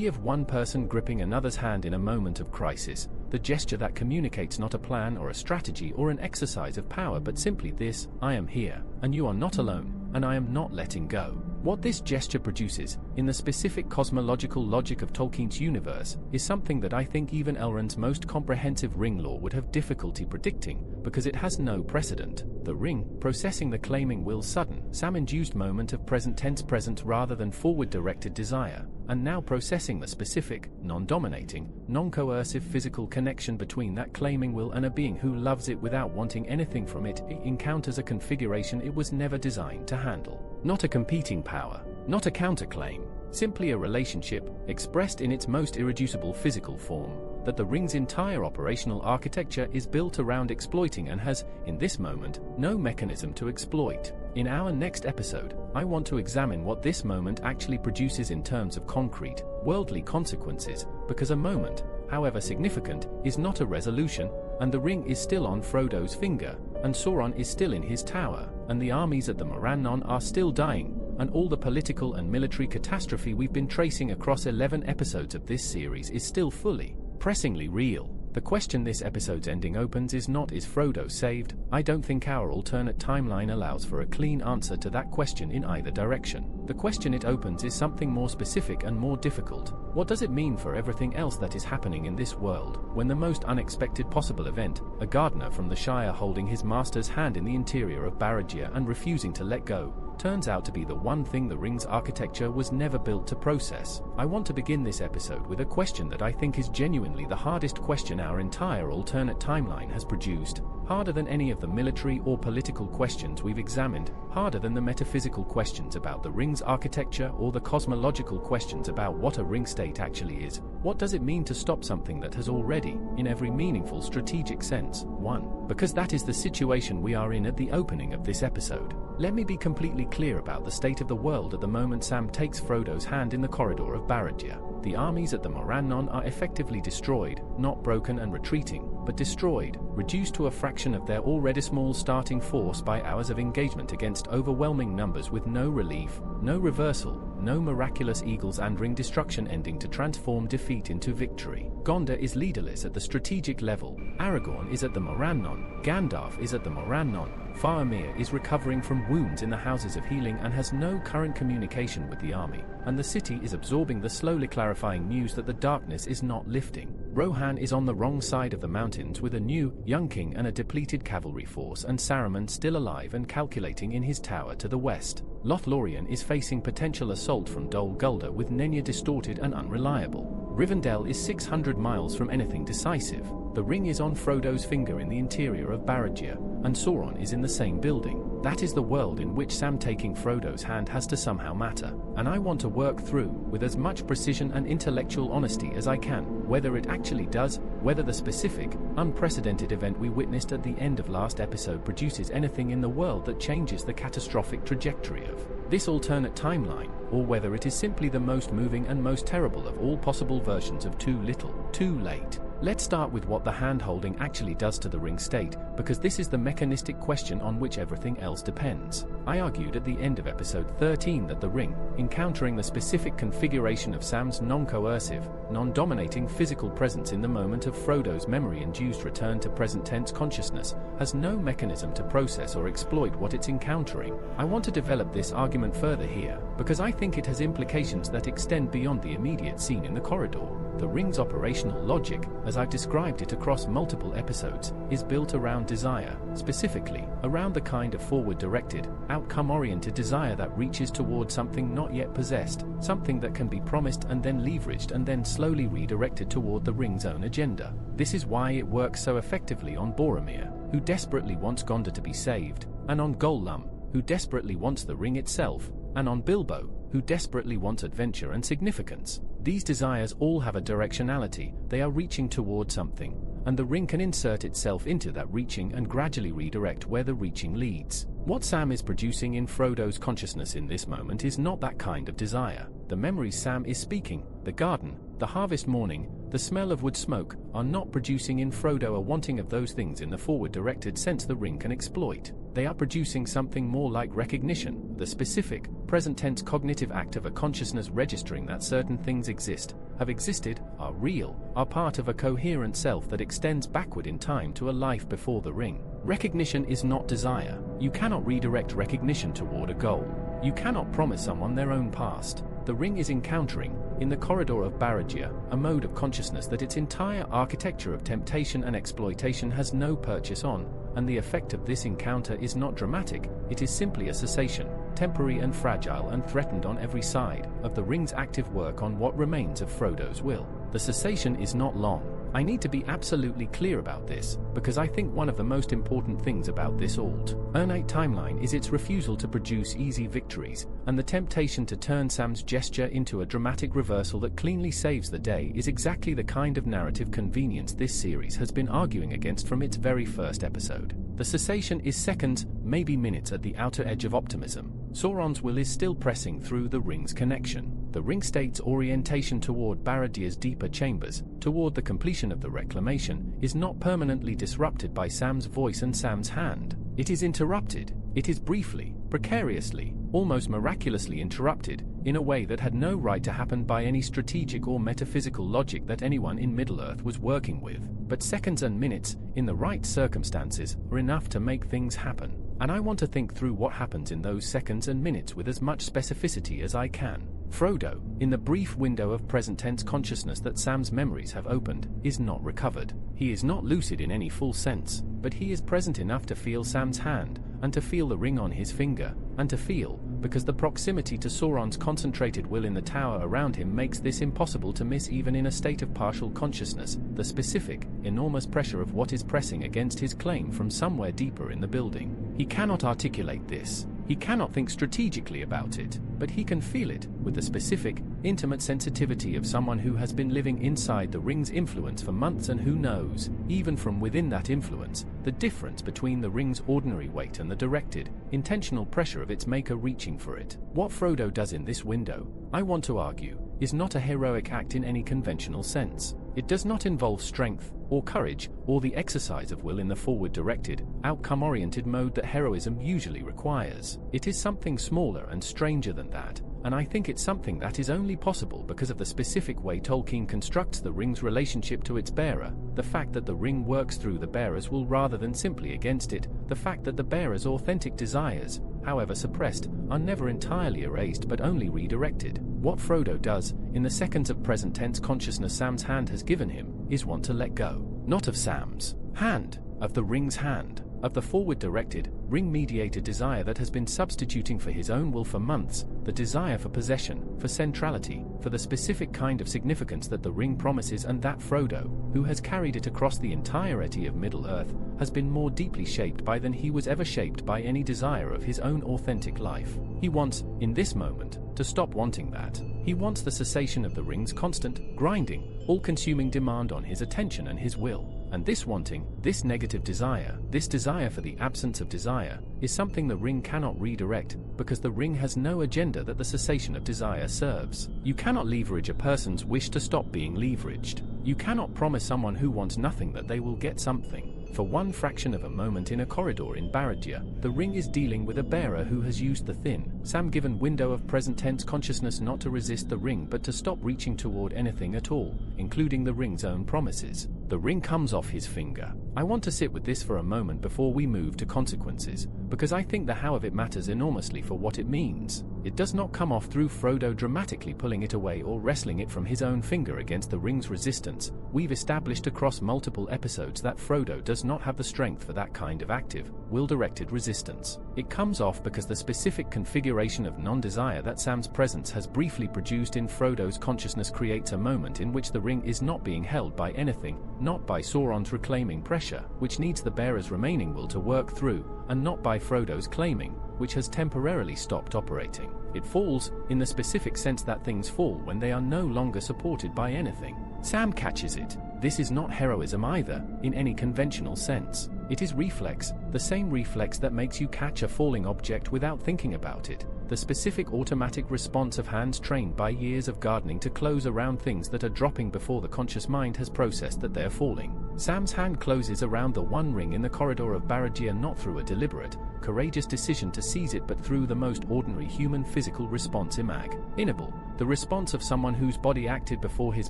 of one person gripping another's hand in a moment of crisis, the gesture that communicates not a plan or a strategy or an exercise of power but simply this: I am here, and you are not alone, and I am not letting go. What this gesture produces, in the specific cosmological logic of Tolkien's universe, is something that I think even Elrond's most comprehensive ring lore would have difficulty predicting, because it has no precedent. The ring, processing the claiming will's sudden, Sam-induced moment of present tense present rather than forward-directed desire, and now processing the specific, non-dominating, non-coercive physical connection between that claiming will and a being who loves it without wanting anything from it, it encounters a configuration it was never designed to handle. Not a competing power, not a counterclaim, simply a relationship, expressed in its most irreducible physical form, that the ring's entire operational architecture is built around exploiting and has, in this moment, no mechanism to exploit. In our next episode, I want to examine what this moment actually produces in terms of concrete, worldly consequences, because a moment, however significant, is not a resolution, and the ring is still on Frodo's finger, and Sauron is still in his tower, and the armies at the Morannon are still dying, and all the political and military catastrophe we've been tracing across 11 episodes of this series is still fully, pressingly real. The question this episode's ending opens is not "Is Frodo saved?" I don't think our alternate timeline allows for a clean answer to that question in either direction. The question it opens is something more specific and more difficult. What does it mean for everything else that is happening in this world, when the most unexpected possible event, a gardener from the Shire holding his master's hand in the interior of Barad-dûr and refusing to let go, turns out to be the one thing the ring's architecture was never built to process? I want to begin this episode with a question that I think is genuinely the hardest question our entire alternate timeline has produced. Harder than any of the military or political questions we've examined, harder than the metaphysical questions about the ring's architecture or the cosmological questions about what a ring state actually is. What does it mean to stop something that has already, in every meaningful strategic sense, won? Because that is the situation we are in at the opening of this episode. Let me be completely clear about the state of the world at the moment Sam takes Frodo's hand in the corridor of Barad-dûr. The armies at the Morannon are effectively destroyed, not broken and retreating, but destroyed, reduced to a fraction of their already small starting force by hours of engagement against overwhelming numbers with no relief, no reversal, no miraculous eagles and ring destruction ending to transform defeat into victory. Gondor is leaderless at the strategic level. Aragorn is at the Morannon. Gandalf is at the Morannon. Boromir is recovering from wounds in the Houses of Healing and has no current communication with the army. And the city is absorbing the slowly clarifying news that the darkness is not lifting. Rohan is on the wrong side of the mountains with a new, young king and a depleted cavalry force, and Saruman still alive and calculating in his tower to the west. Lothlorien is facing potential assault from Dol Guldur with Nenya distorted and unreliable. Rivendell is 600 miles from anything decisive. The ring is on Frodo's finger in the interior of Barad-dûr, and Sauron is in the same building. That is the world in which Sam taking Frodo's hand has to somehow matter, and I want to work through, with as much precision and intellectual honesty as I can, whether it actually does, whether the specific, unprecedented event we witnessed at the end of last episode produces anything in the world that changes the catastrophic trajectory of this alternate timeline, or whether it is simply the most moving and most terrible of all possible versions of too little, too late. Let's start with what the hand-holding actually does to the ring state, because this is the mechanistic question on which everything else depends. I argued at the end of episode 13 that the ring, encountering the specific configuration of Sam's non-coercive, non-dominating physical presence in the moment of Frodo's memory-induced return to present-tense consciousness, has no mechanism to process or exploit what it's encountering. I want to develop this argument further here, because I think it has implications that extend beyond the immediate scene in the corridor. The ring's operational logic, as I've described it across multiple episodes, is built around desire, specifically, around the kind of forward-directed, outcome-oriented desire that reaches toward something not yet possessed, something that can be promised and then leveraged and then slowly redirected toward the ring's own agenda. This is why it works so effectively on Boromir, who desperately wants Gondor to be saved, and on Gollum, who desperately wants the ring itself, and on Bilbo, who desperately wants adventure and significance. These desires all have a directionality, they are reaching toward something, and the ring can insert itself into that reaching and gradually redirect where the reaching leads. What Sam is producing in Frodo's consciousness in this moment is not that kind of desire. The memories Sam is speaking, the garden, the harvest morning, the smell of wood smoke, are not producing in Frodo a wanting of those things in the forward-directed sense the ring can exploit. They are producing something more like recognition, the specific, present-tense cognitive act of a consciousness registering that certain things exist, have existed, are real, are part of a coherent self that extends backward in time to a life before the ring. Recognition is not desire. You cannot redirect recognition toward a goal. You cannot promise someone their own past. The ring is encountering, in the corridor of Barad-dûr, a mode of consciousness that its entire architecture of temptation and exploitation has no purchase on, and the effect of this encounter is not dramatic, it is simply a cessation, temporary and fragile and threatened on every side, of the ring's active work on what remains of Frodo's will. The cessation is not long. I need to be absolutely clear about this, because I think one of the most important things about this alternate timeline is its refusal to produce easy victories, and the temptation to turn Sam's gesture into a dramatic reversal that cleanly saves the day is exactly the kind of narrative convenience this series has been arguing against from its very first episode. The cessation is seconds, maybe minutes at the outer edge of optimism. Sauron's will is still pressing through the ring's connection. The ring state's orientation toward Barad-dûr's deeper chambers, toward the completion of the reclamation, is not permanently disrupted by Sam's voice and Sam's hand. It is interrupted. It is briefly, precariously, almost miraculously interrupted, in a way that had no right to happen by any strategic or metaphysical logic that anyone in Middle-earth was working with. But seconds and minutes, in the right circumstances, are enough to make things happen. And I want to think through what happens in those seconds and minutes with as much specificity as I can. Frodo, in the brief window of present-tense consciousness that Sam's memories have opened, is not recovered. He is not lucid in any full sense, but he is present enough to feel Sam's hand, and to feel the ring on his finger, and to feel, because the proximity to Sauron's concentrated will in the tower around him makes this impossible to miss even in a state of partial consciousness, the specific, enormous pressure of what is pressing against his claim from somewhere deeper in the building. He cannot articulate this. He cannot think strategically about it, but he can feel it, with the specific, intimate sensitivity of someone who has been living inside the ring's influence for months and who knows, even from within that influence, the difference between the ring's ordinary weight and the directed, intentional pressure of its maker reaching for it. What Frodo does in this window, I want to argue, is not a heroic act in any conventional sense. It does not involve strength, or courage, or the exercise of will in the forward-directed, outcome-oriented mode that heroism usually requires. It is something smaller and stranger than that, and I think it's something that is only possible because of the specific way Tolkien constructs the ring's relationship to its bearer, the fact that the ring works through the bearer's will rather than simply against it, the fact that the bearer's authentic desires, however suppressed, are never entirely erased but only redirected. What Frodo does, in the seconds of present-tense consciousness Sam's hand has given him, is want to let go. Not of Sam's hand, of the ring's hand, of the forward-directed, ring-mediated desire that has been substituting for his own will for months, the desire for possession, for centrality, for the specific kind of significance that the ring promises, and that Frodo, who has carried it across the entirety of Middle-earth, has been more deeply shaped by than he was ever shaped by any desire of his own authentic life. He wants, in this moment, to stop wanting that. He wants the cessation of the ring's constant, grinding, all-consuming demand on his attention and his will. And this wanting, this negative desire, this desire for the absence of desire, is something the ring cannot redirect, because the ring has no agenda that the cessation of desire serves. You cannot leverage a person's wish to stop being leveraged. You cannot promise someone who wants nothing that they will get something. For one fraction of a moment in a corridor in Barad-dûr, the ring is dealing with a bearer who has used the thin, Sam-given window of present-tense consciousness not to resist the ring but to stop reaching toward anything at all, including the ring's own promises. The ring comes off his finger. I want to sit with this for a moment before we move to consequences, because I think the how of it matters enormously for what it means. It does not come off through Frodo dramatically pulling it away or wresting it from his own finger against the ring's resistance. We've established across multiple episodes that Frodo does not have the strength for that kind of active, will-directed resistance. It comes off because the specific configuration of non-desire that Sam's presence has briefly produced in Frodo's consciousness creates a moment in which the ring is not being held by anything, not by Sauron's reclaiming pressure, which needs the bearer's remaining will to work through, and not by Frodo's claiming, which has temporarily stopped operating. It falls, in the specific sense that things fall when they are no longer supported by anything. Sam catches it. This is not heroism either, in any conventional sense. It is reflex, the same reflex that makes you catch a falling object without thinking about it. The specific automatic response of hands trained by years of gardening to close around things that are dropping before the conscious mind has processed that they're falling. Sam's hand closes around the one ring in the corridor of Barad-dûr not through a deliberate, courageous decision to seize it but through the most ordinary human physical response imaginable, the response of someone whose body acted before his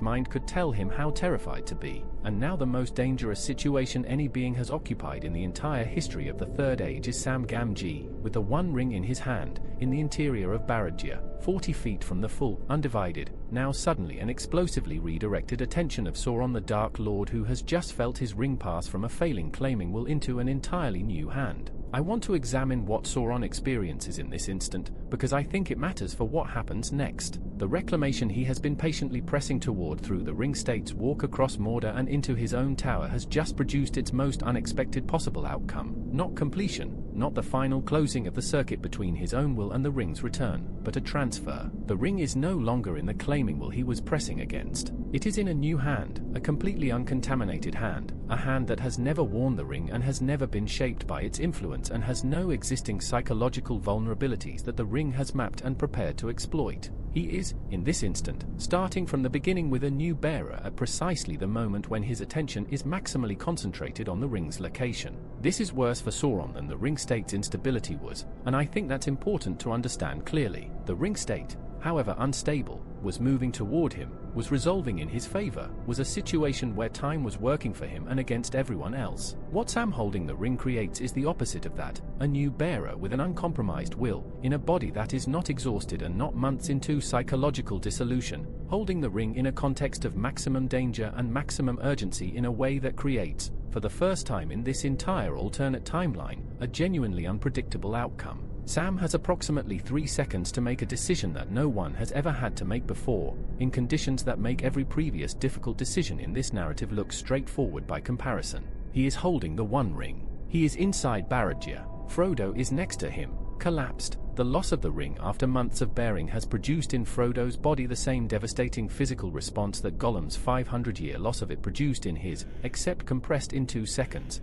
mind could tell him how terrified to be. And now the most dangerous situation any being has occupied in the entire history of the Third Age is Sam Gamgee, with the one ring in his hand, in the interior of Barad-dûr, 40 feet from the full, undivided, now suddenly and explosively redirected attention of Sauron the Dark Lord, who has just felt his ring pass from a failing claiming will into an entirely new hand. I want to examine what Sauron experiences in this instant, because I think it matters for what happens next. The reclamation he has been patiently pressing toward through the ring state's walk across Mordor and into his own tower has just produced its most unexpected possible outcome. Not completion, not the final closing of the circuit between his own will and the ring's return, but a transfer. The ring is no longer in the claiming will he was pressing against. It is in a new hand, a completely uncontaminated hand, a hand that has never worn the ring and has never been shaped by its influence and has no existing psychological vulnerabilities that the ring has mapped and prepared to exploit. He is, in this instant, starting from the beginning with a new bearer at precisely the moment when his attention is maximally concentrated on the ring's location. This is worse for Sauron than the ring state's instability was, and I think that's important to understand clearly. The ring state, however unstable, was moving toward him, was resolving in his favor, was a situation where time was working for him and against everyone else. What Sam holding the ring creates is the opposite of that, a new bearer with an uncompromised will, in a body that is not exhausted and not months into psychological dissolution, holding the ring in a context of maximum danger and maximum urgency in a way that creates, for the first time in this entire alternate timeline, a genuinely unpredictable outcome. Sam has approximately 3 seconds to make a decision that no one has ever had to make before, in conditions that make every previous difficult decision in this narrative look straightforward by comparison. He is holding the One Ring. He is inside Barad-dûr. Frodo is next to him, collapsed. The loss of the ring after months of bearing has produced in Frodo's body the same devastating physical response that Gollum's 500-year loss of it produced in his, except compressed in 2 seconds.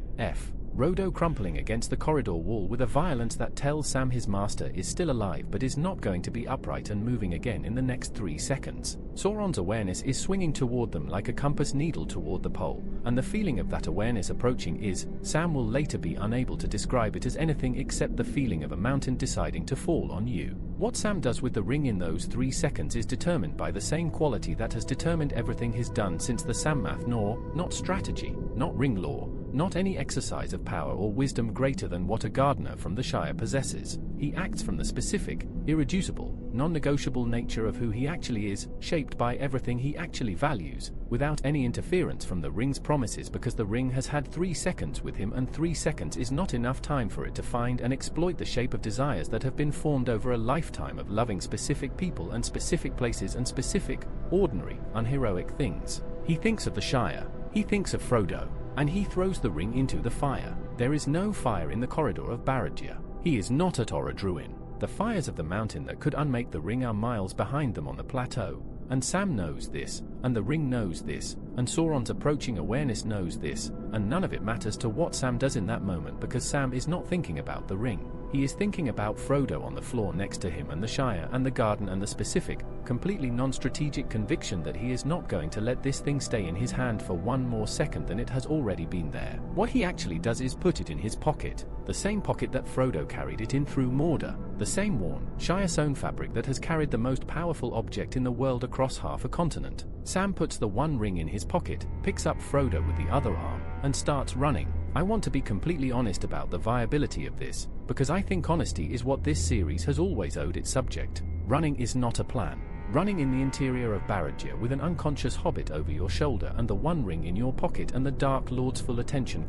Frodo crumpling against the corridor wall with a violence that tells Sam his master is still alive but is not going to be upright and moving again in the next 3 seconds. Sauron's awareness is swinging toward them like a compass needle toward the pole, and the feeling of that awareness approaching is, Sam will later be unable to describe it as anything except the feeling of a mountain deciding to fall on you. What Sam does with the ring in those 3 seconds is determined by the same quality that has determined everything he's done since the Sammath, not strategy, not ring lore, not any exercise of power or wisdom greater than what a gardener from the Shire possesses. He acts from the specific, irreducible, non-negotiable nature of who he actually is, shaped by everything he actually values, without any interference from the ring's promises, because the ring has had 3 seconds with him, and 3 seconds is not enough time for it to find and exploit the shape of desires that have been formed over a lifetime of loving specific people and specific places and specific, ordinary, unheroic things. He thinks of the Shire, he thinks of Frodo, and he throws the ring into the fire. There is no fire in the corridor of Barad-dûr. He is not at Orodruin. The fires of the mountain that could unmake the ring are miles behind them on the plateau, and Sam knows this, and the ring knows this, and Sauron's approaching awareness knows this, and none of it matters to what Sam does in that moment, because Sam is not thinking about the ring. He is thinking about Frodo on the floor next to him and the Shire and the garden and the specific, completely non-strategic conviction that he is not going to let this thing stay in his hand for 1 more second than it has already been there. What he actually does is put it in his pocket, the same pocket that Frodo carried it in through Mordor, the same worn, Shire-sewn fabric that has carried the most powerful object in the world across half a continent. Sam puts the one ring in his pocket, picks up Frodo with the other arm, and starts running. I want to be completely honest about the viability of this, because I think honesty is what this series has always owed its subject. Running is not a plan. Running in the interior of Barad-dûr with an unconscious hobbit over your shoulder and the one ring in your pocket and the Dark Lord's full attention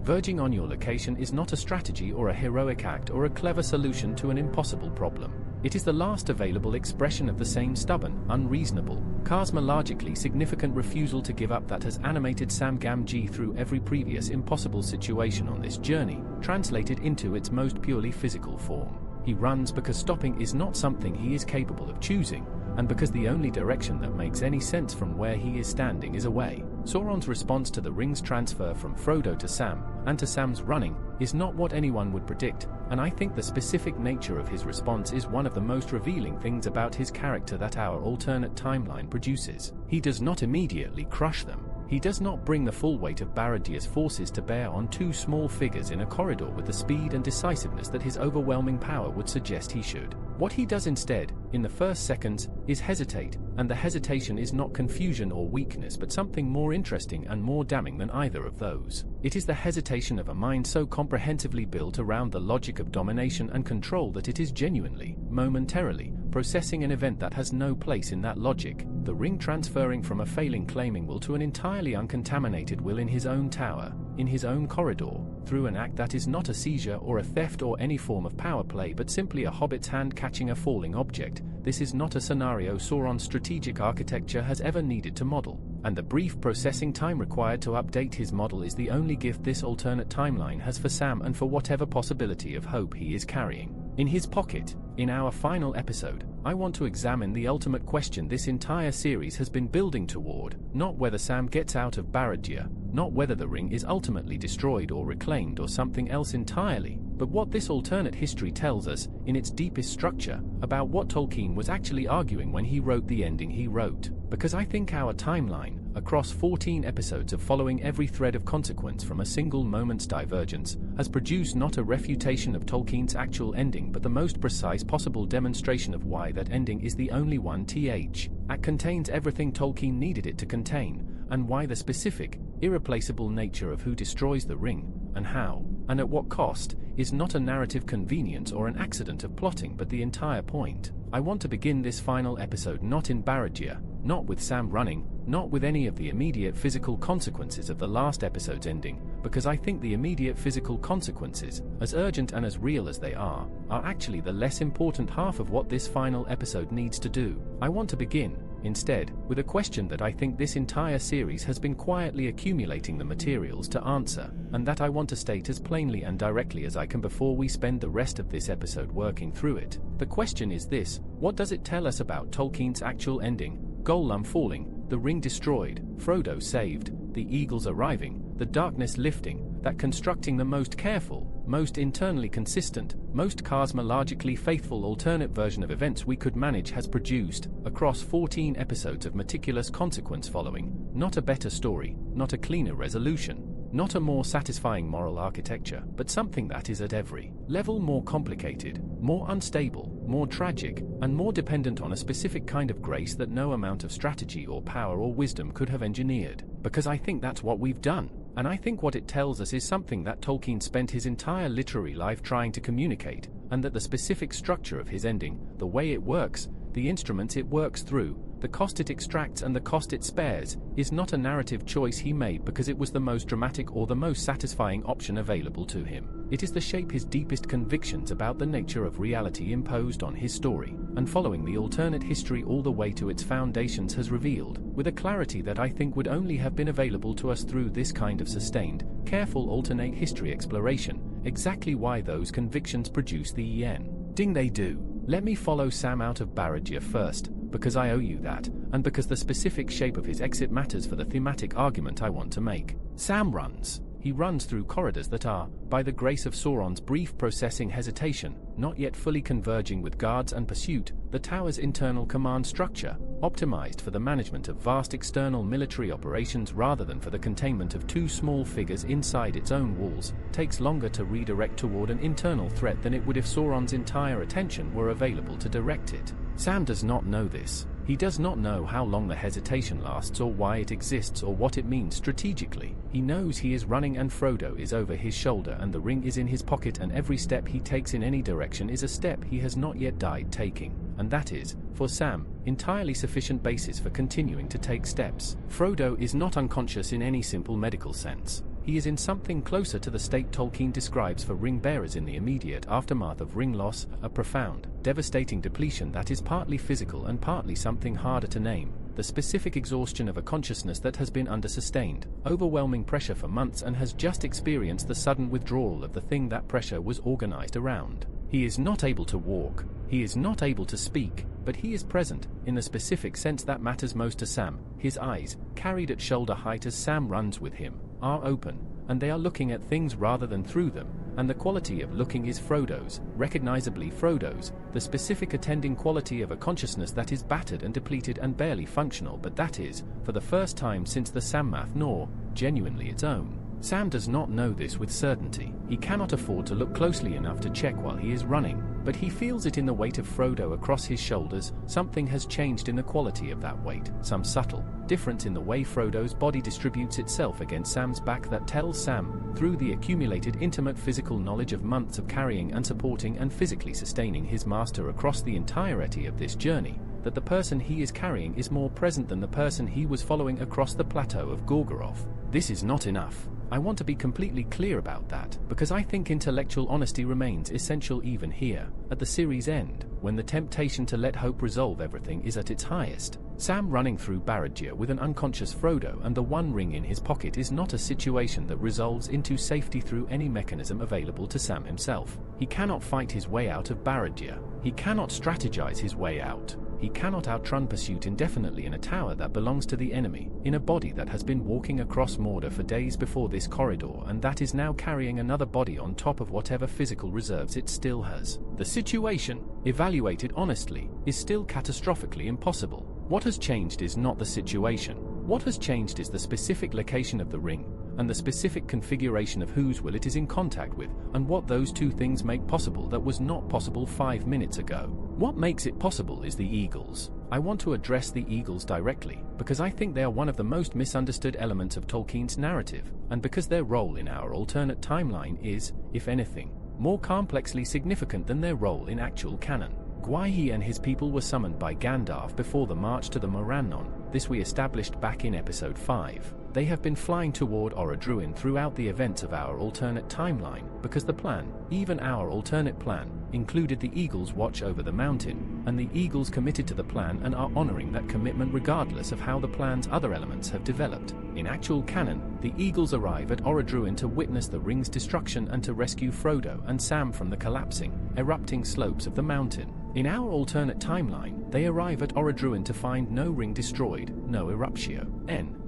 verging on your location is not a strategy or a heroic act or a clever solution to an impossible problem. It is the last available expression of the same stubborn, unreasonable, cosmologically significant refusal to give up that has animated Sam Gamgee through every previous impossible situation on this journey, translated into its most purely physical form. He runs because stopping is not something he is capable of choosing, and because the only direction that makes any sense from where he is standing is away. Sauron's response to the ring's transfer from Frodo to Sam, and to Sam's running, is not what anyone would predict, and I think the specific nature of his response is one of the most revealing things about his character that our alternate timeline produces. He does not immediately crush them. He does not bring the full weight of Barad-dûr's forces to bear on 2 small figures in a corridor with the speed and decisiveness that his overwhelming power would suggest he should. What he does instead, in the first seconds, is hesitate, and the hesitation is not confusion or weakness but something more interesting and more damning than either of those. It is the hesitation of a mind so comprehensively built around the logic of domination and control that it is genuinely, momentarily, processing an event that has no place in that logic, the ring transferring from a failing claiming will to an entirely uncontaminated will in his own tower, in his own corridor, through an act that is not a seizure or a theft or any form of power play but simply a hobbit's hand catching a falling object. This is not a scenario Sauron's strategic architecture has ever needed to model, and the brief processing time required to update his model is the only gift this alternate timeline has for Sam and for whatever possibility of hope he is carrying. In his pocket, in our final episode, I want to examine the ultimate question this entire series has been building toward, not whether Sam gets out of Barad-dûr, not whether the ring is ultimately destroyed or reclaimed or something else entirely, but what this alternate history tells us, in its deepest structure, about what Tolkien was actually arguing when he wrote the ending he wrote. Because I think our timeline, across 14 episodes of following every thread of consequence from a single moment's divergence, has produced not a refutation of Tolkien's actual ending but the most precise possible demonstration of why that ending is the only one that contains everything Tolkien needed it to contain, and why the specific, irreplaceable nature of who destroys the ring, and how, and at what cost, is not a narrative convenience or an accident of plotting but the entire point. I want to begin this final episode not in Barad-dûr, not with Sam running, not with any of the immediate physical consequences of the last episode's ending, because I think the immediate physical consequences, as urgent and as real as they are actually the less important half of what this final episode needs to do. I want to begin, instead, with a question that I think this entire series has been quietly accumulating the materials to answer, and that I want to state as plainly and directly as I can before we spend the rest of this episode working through it. The question is this: what does it tell us about Tolkien's actual ending? Gollum falling, the ring destroyed, Frodo saved, the eagles arriving, the darkness lifting, that constructing the most careful, most internally consistent, most cosmologically faithful alternate version of events we could manage has produced, across 14 episodes of meticulous consequence following, not a better story, not a cleaner resolution, not a more satisfying moral architecture, but something that is at every level more complicated, more unstable, more tragic, and more dependent on a specific kind of grace that no amount of strategy or power or wisdom could have engineered. Because I think that's what we've done. And I think what it tells us is something that Tolkien spent his entire literary life trying to communicate, and that the specific structure of his ending, the way it works, the instruments it works through, the cost it extracts and the cost it spares, is not a narrative choice he made because it was the most dramatic or the most satisfying option available to him. It is the shape his deepest convictions about the nature of reality imposed on his story, and following the alternate history all the way to its foundations has revealed, with a clarity that I think would only have been available to us through this kind of sustained, careful alternate history exploration, exactly why those convictions produce the ending they do. Let me follow Sam out of Barad-dûr first, because I owe you that, and because the specific shape of his exit matters for the thematic argument I want to make. Sam runs. He runs through corridors that are, by the grace of Sauron's brief processing hesitation, not yet fully converging with guards and pursuit, the tower's internal command structure, optimized for the management of vast external military operations rather than for the containment of two small figures inside its own walls, takes longer to redirect toward an internal threat than it would if Sauron's entire attention were available to direct it. Sam does not know this. He does not know how long the hesitation lasts or why it exists or what it means strategically. He knows he is running and Frodo is over his shoulder and the ring is in his pocket, and every step he takes in any direction is a step he has not yet died taking. And that is, for Sam, entirely sufficient basis for continuing to take steps. Frodo is not unconscious in any simple medical sense. He is in something closer to the state Tolkien describes for ring bearers in the immediate aftermath of ring loss, a profound, devastating depletion that is partly physical and partly something harder to name, the specific exhaustion of a consciousness that has been under sustained, overwhelming pressure for months and has just experienced the sudden withdrawal of the thing that pressure was organized around. He is not able to walk, he is not able to speak, but he is present, in the specific sense that matters most to Sam. His eyes, carried at shoulder height as Sam runs with him, are open, and they are looking at things rather than through them, and the quality of looking is Frodo's, recognizably Frodo's, the specific attending quality of a consciousness that is battered and depleted and barely functional, but that is, for the first time since the Sammath nor, genuinely its own. Sam does not know this with certainty. He cannot afford to look closely enough to check while he is running, but he feels it in the weight of Frodo across his shoulders. Something has changed in the quality of that weight, some subtle difference in the way Frodo's body distributes itself against Sam's back that tells Sam, through the accumulated intimate physical knowledge of months of carrying and supporting and physically sustaining his master across the entirety of this journey, that the person he is carrying is more present than the person he was following across the plateau of Gorgoroth. This is not enough. I want to be completely clear about that, because I think intellectual honesty remains essential even here, at the series' end, when the temptation to let hope resolve everything is at its highest. Sam running through Barad-dûr with an unconscious Frodo and the one ring in his pocket is not a situation that resolves into safety through any mechanism available to Sam himself. He cannot fight his way out of Barad-dûr. He cannot strategize his way out. He cannot outrun pursuit indefinitely in a tower that belongs to the enemy, in a body that has been walking across Mordor for days before this corridor and that is now carrying another body on top of whatever physical reserves it still has. The situation, evaluated honestly, is still catastrophically impossible. What has changed is not the situation. What has changed is the specific location of the ring, and the specific configuration of whose will it is in contact with, and what those two things make possible that was not possible 5 minutes ago. What makes it possible is the Eagles. I want to address the Eagles directly, because I think they are one of the most misunderstood elements of Tolkien's narrative, and because their role in our alternate timeline is, if anything, more complexly significant than their role in actual canon. Gwaihir and his people were summoned by Gandalf before the march to the Morannon. This we established back in episode 5. They have been flying toward Orodruin throughout the events of our alternate timeline, because the plan, even our alternate plan, included the Eagles' watch over the mountain, and the Eagles committed to the plan and are honoring that commitment regardless of how the plan's other elements have developed. In actual canon, the Eagles arrive at Orodruin to witness the ring's destruction and to rescue Frodo and Sam from the collapsing, erupting slopes of the mountain. In our alternate timeline, they arrive at Orodruin to find no ring destroyed, no eruptio,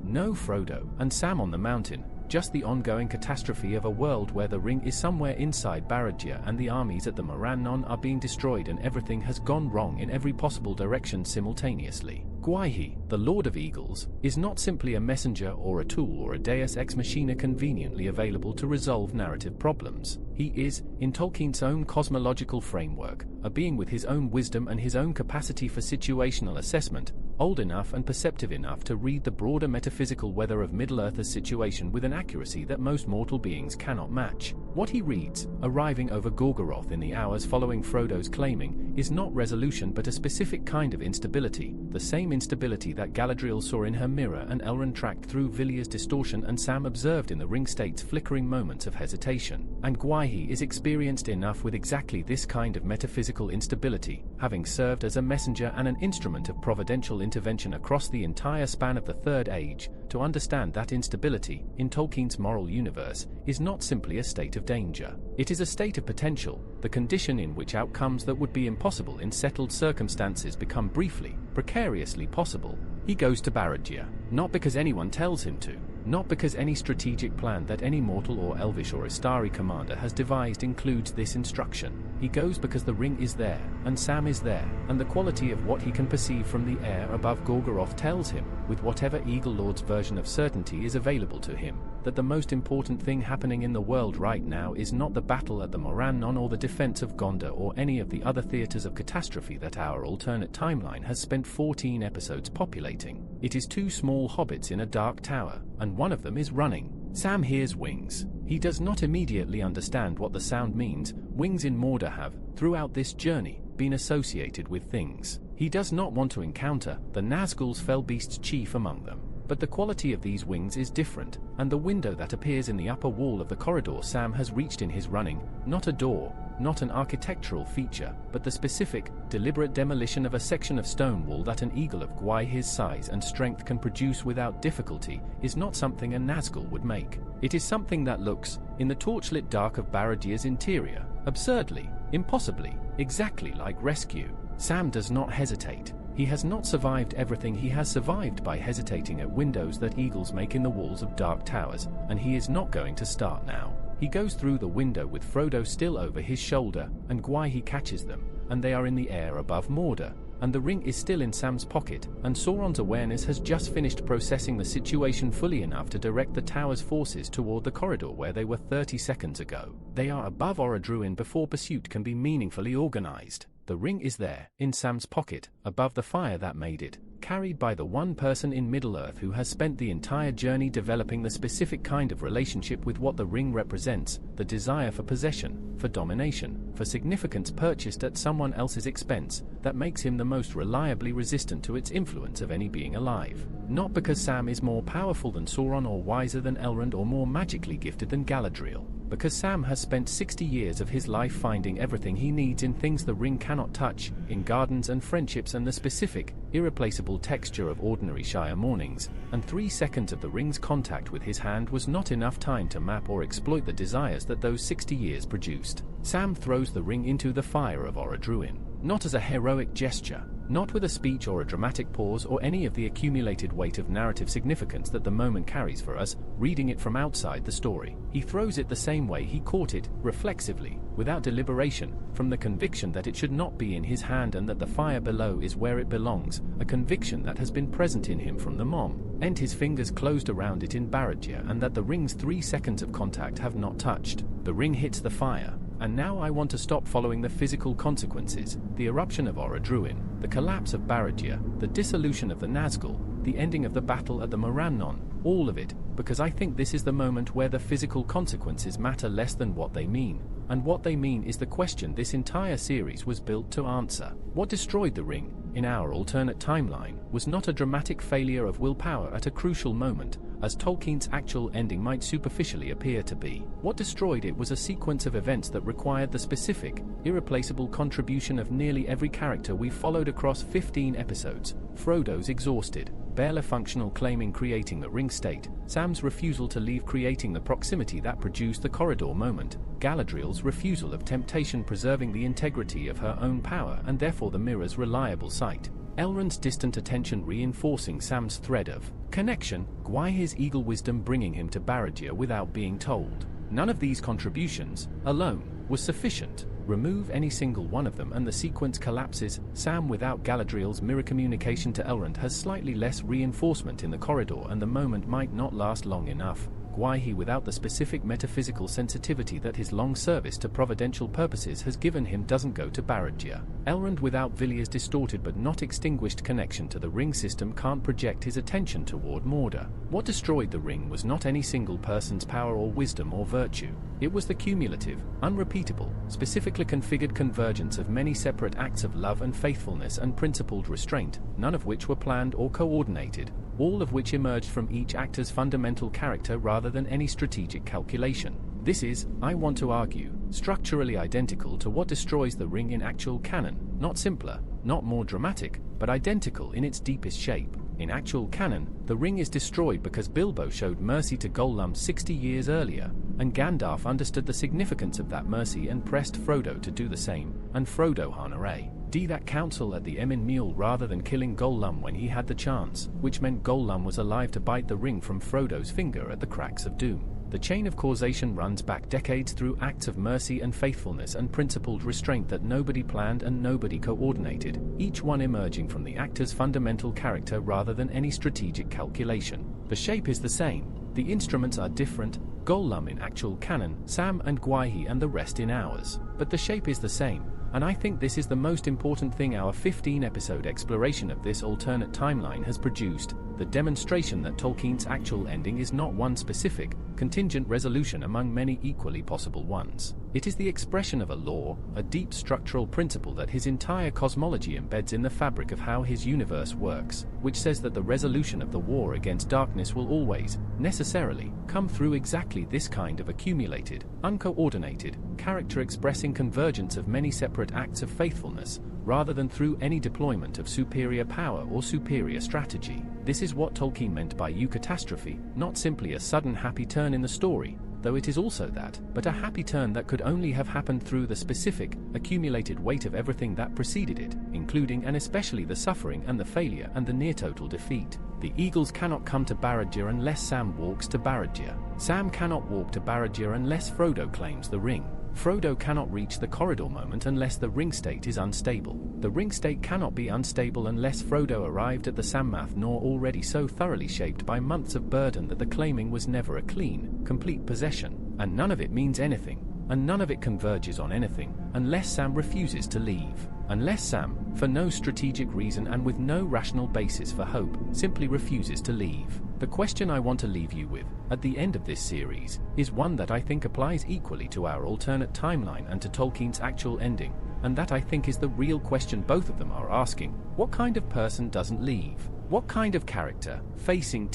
no Frodo and Sam on the mountain, just the ongoing catastrophe of a world where the ring is somewhere inside Barad-dûr and the armies at the Morannon are being destroyed and everything has gone wrong in every possible direction simultaneously. Gwaihir, the Lord of Eagles, is not simply a messenger or a tool or a deus ex machina conveniently available to resolve narrative problems. He is, in Tolkien's own cosmological framework, a being with his own wisdom and his own capacity for situational assessment, old enough and perceptive enough to read the broader metaphysical weather of Middle-earth's situation with an accuracy that most mortal beings cannot match. What he reads, arriving over Gorgoroth in the hours following Frodo's claiming, is not resolution but a specific kind of instability, the same instability that Galadriel saw in her mirror and Elrond tracked through Vilya's distortion and Sam observed in the ring state's flickering moments of hesitation. And Gwaihir is experienced enough with exactly this kind of metaphysical instability, having served as a messenger and an instrument of providential intervention across the entire span of the Third Age, to understand that instability, in Tolkien's moral universe, is not simply a state of danger. It is a state of potential, the condition in which outcomes that would be impossible in settled circumstances become briefly, precariously possible. He goes to Barad-dûr, not because anyone tells him to, not because any strategic plan that any mortal or elvish or Istari commander has devised includes this instruction. He goes because the ring is there, and Sam is there, and the quality of what he can perceive from the air above Gorgoroth tells him, with whatever Eagle Lord's version of certainty is available to him, that the most important thing happening in the world right now is not the battle at the Morannon or the defense of Gondor or any of the other theaters of catastrophe that our alternate timeline has spent 14 episodes populating. It is two small hobbits in a dark tower, and one of them is running. Sam hears wings. He does not immediately understand what the sound means. Wings in Mordor have, throughout this journey, been associated with things he does not want to encounter, the Nazgûl's fell beasts chief among them. But the quality of these wings is different, and the window that appears in the upper wall of the corridor Sam has reached in his running, not a door, not an architectural feature, but the specific, deliberate demolition of a section of stone wall that an eagle of Gwaihir's size and strength can produce without difficulty, is not something a Nazgûl would make. It is something that looks, in the torchlit dark of Barad-dûr's interior, absurdly, impossibly, exactly like rescue. Sam does not hesitate. He has not survived everything. He has survived by hesitating at windows that eagles make in the walls of dark towers, and he is not going to start now. He goes through the window with Frodo still over his shoulder, and Gwaihir catches them, and they are in the air above Mordor, and the ring is still in Sam's pocket, and Sauron's awareness has just finished processing the situation fully enough to direct the tower's forces toward the corridor where they were 30 seconds ago. They are above Orodruin before pursuit can be meaningfully organized. The ring is there, in Sam's pocket, above the fire that made it, carried by the one person in Middle-earth who has spent the entire journey developing the specific kind of relationship with what the ring represents, the desire for possession, for domination, for significance purchased at someone else's expense, that makes him the most reliably resistant to its influence of any being alive. Not because Sam is more powerful than Sauron or wiser than Elrond or more magically gifted than Galadriel. Because Sam has spent 60 years of his life finding everything he needs in things the ring cannot touch, in gardens and friendships and the specific, irreplaceable texture of ordinary Shire mornings, and 3 seconds of the ring's contact with his hand was not enough time to map or exploit the desires that those 60 years produced. Sam throws the ring into the fire of Orodruin, not as a heroic gesture, not with a speech or a dramatic pause or any of the accumulated weight of narrative significance that the moment carries for us, reading it from outside the story. He throws it the same way he caught it, reflexively, without deliberation, from the conviction that it should not be in his hand and that the fire below is where it belongs, a conviction that has been present in him from the moment his fingers closed around it in Barad-dûr and that the ring's 3 seconds of contact have not touched. The ring hits the fire. And now I want to stop following the physical consequences, the eruption of Orodruin, the collapse of Barad-dûr, the dissolution of the Nazgûl, the ending of the battle at the Morannon, all of it, because I think this is the moment where the physical consequences matter less than what they mean. And what they mean is the question this entire series was built to answer. What destroyed the ring, in our alternate timeline, was not a dramatic failure of willpower at a crucial moment, as Tolkien's actual ending might superficially appear to be. What destroyed it was a sequence of events that required the specific, irreplaceable contribution of nearly every character we've followed across 15 episodes. Frodo's exhausted, barely functional claiming creating the ring state, Sam's refusal to leave creating the proximity that produced the corridor moment, Galadriel's refusal of temptation preserving the integrity of her own power and therefore the mirror's reliable sight, Elrond's distant attention reinforcing Sam's thread of connection, Gwaihir's eagle wisdom bringing him to Barad-dûr without being told. None of these contributions, alone, was sufficient. Remove any single one of them and the sequence collapses. Sam without Galadriel's mirror communication to Elrond has slightly less reinforcement in the corridor and the moment might not last long enough. Gwaihir without the specific metaphysical sensitivity that his long service to providential purposes has given him doesn't go to Barad-dûr. Elrond without Vilya's distorted but not extinguished connection to the ring system can't project his attention toward Mordor. What destroyed the ring was not any single person's power or wisdom or virtue. It was the cumulative, unrepeatable, specifically configured convergence of many separate acts of love and faithfulness and principled restraint, none of which were planned or coordinated, all of which emerged from each actor's fundamental character rather than any strategic calculation. This is, I want to argue, structurally identical to what destroys the ring in actual canon, not simpler, not more dramatic, but identical in its deepest shape. In actual canon, the ring is destroyed because Bilbo showed mercy to Gollum 60 years earlier, and Gandalf understood the significance of that mercy and pressed Frodo to do the same, and Frodo Hanare. That council at the Emyn Muil rather than killing Gollum when he had the chance, which meant Gollum was alive to bite the ring from Frodo's finger at the cracks of doom. The chain of causation runs back decades through acts of mercy and faithfulness and principled restraint that nobody planned and nobody coordinated, each one emerging from the actor's fundamental character rather than any strategic calculation. The shape is the same, the instruments are different, Gollum in actual canon, Sam and Gwaihir and the rest in ours. But the shape is the same. And I think this is the most important thing our 15-episode exploration of this alternate timeline has produced, the demonstration that Tolkien's actual ending is not one specific, contingent resolution among many equally possible ones. It is the expression of a law, a deep structural principle that his entire cosmology embeds in the fabric of how his universe works, which says that the resolution of the war against darkness will always, necessarily, come through exactly this kind of accumulated, uncoordinated, character-expressing convergence of many separate acts of faithfulness, rather than through any deployment of superior power or superior strategy. This is what Tolkien meant by eucatastrophe, not simply a sudden happy turn in the story, though it is also that, but a happy turn that could only have happened through the specific, accumulated weight of everything that preceded it, including and especially the suffering and the failure and the near-total defeat. The eagles cannot come to Barad-dûr unless Sam walks to Barad-dûr. Sam cannot walk to Barad-dûr unless Frodo claims the ring. Frodo cannot reach the corridor moment unless the ring state is unstable. The ring state cannot be unstable unless Frodo arrived at the Sammath nor already so thoroughly shaped by months of burden that the claiming was never a clean, complete possession. And none of it means anything, and none of it converges on anything, unless Sam refuses to leave. Unless Sam, for no strategic reason and with no rational basis for hope, simply refuses to leave. The question I want to leave you with, at the end of this series, is one that I think applies equally to our alternate timeline and to Tolkien's actual ending, and that I think is the real question both of them are asking. What kind of person doesn't leave? What kind of character, facing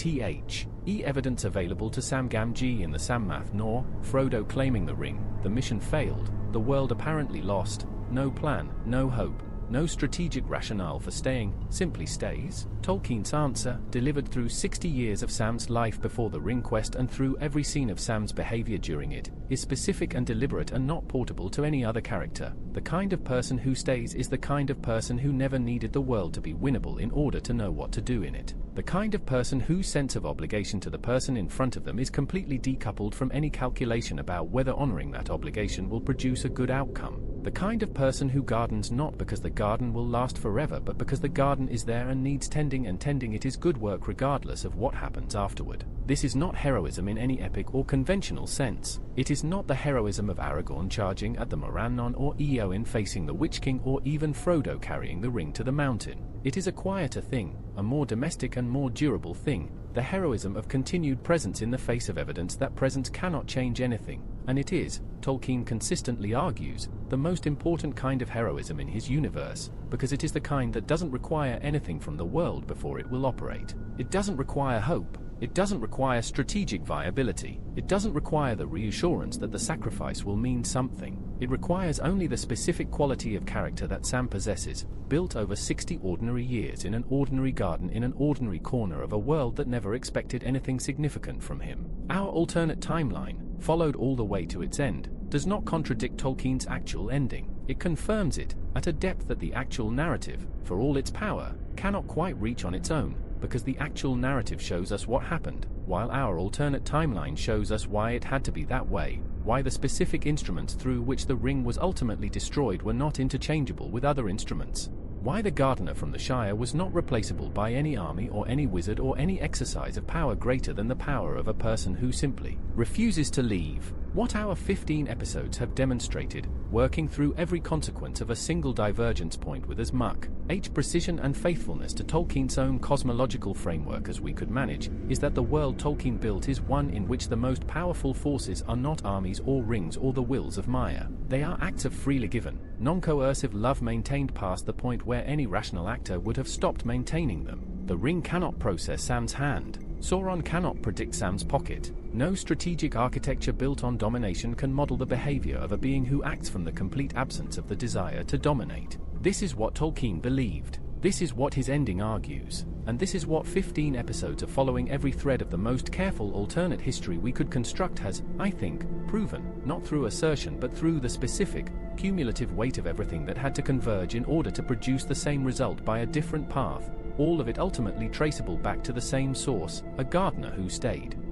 evidence available to Sam Gamgee in the Sammath nor, Frodo claiming the ring, the mission failed, the world apparently lost, no plan, no hope, no strategic rationale for staying, simply stays? Tolkien's answer, delivered through 60 years of Sam's life before the Ring Quest and through every scene of Sam's behavior during it, is specific and deliberate and not portable to any other character. The kind of person who stays is the kind of person who never needed the world to be winnable in order to know what to do in it. The kind of person whose sense of obligation to the person in front of them is completely decoupled from any calculation about whether honoring that obligation will produce a good outcome. The kind of person who gardens not because the garden will last forever but because the garden is there and needs tending, and tending it is good work regardless of what happens afterward. This is not heroism in any epic or conventional sense. It is not the heroism of Aragorn charging at the Morannon or Eowyn facing the Witch King or even Frodo carrying the ring to the mountain. It is a quieter thing, a more domestic and more durable thing, the heroism of continued presence in the face of evidence that presence cannot change anything, and it is, Tolkien consistently argues, the most important kind of heroism in his universe, because it is the kind that doesn't require anything from the world before it will operate. It doesn't require hope. It doesn't require strategic viability. It doesn't require the reassurance that the sacrifice will mean something. It requires only the specific quality of character that Sam possesses, built over 60 ordinary years in an ordinary garden in an ordinary corner of a world that never expected anything significant from him. Our alternate timeline, followed all the way to its end, does not contradict Tolkien's actual ending. It confirms it, at a depth that the actual narrative, for all its power, cannot quite reach on its own. because the actual narrative shows us what happened, while our alternate timeline shows us why it had to be that way, why the specific instruments through which the ring was ultimately destroyed were not interchangeable with other instruments. Why the gardener from the Shire was not replaceable by any army or any wizard or any exercise of power greater than the power of a person who simply refuses to leave. What our 15 episodes have demonstrated, working through every consequence of a single divergence point with as much precision and faithfulness to Tolkien's own cosmological framework as we could manage, is that the world Tolkien built is one in which the most powerful forces are not armies or rings or the wills of Maya. They are acts of freely given, non-coercive love maintained past the point where any rational actor would have stopped maintaining them. The ring cannot process Sam's hand. Sauron cannot predict Sam's pocket. No strategic architecture built on domination can model the behavior of a being who acts from the complete absence of the desire to dominate. This is what Tolkien believed. This is what his ending argues. And this is what 15 episodes of following every thread of the most careful alternate history we could construct has, I think, proven, not through assertion but through the specific, cumulative weight of everything that had to converge in order to produce the same result by a different path, all of it ultimately traceable back to the same source, a gardener who stayed.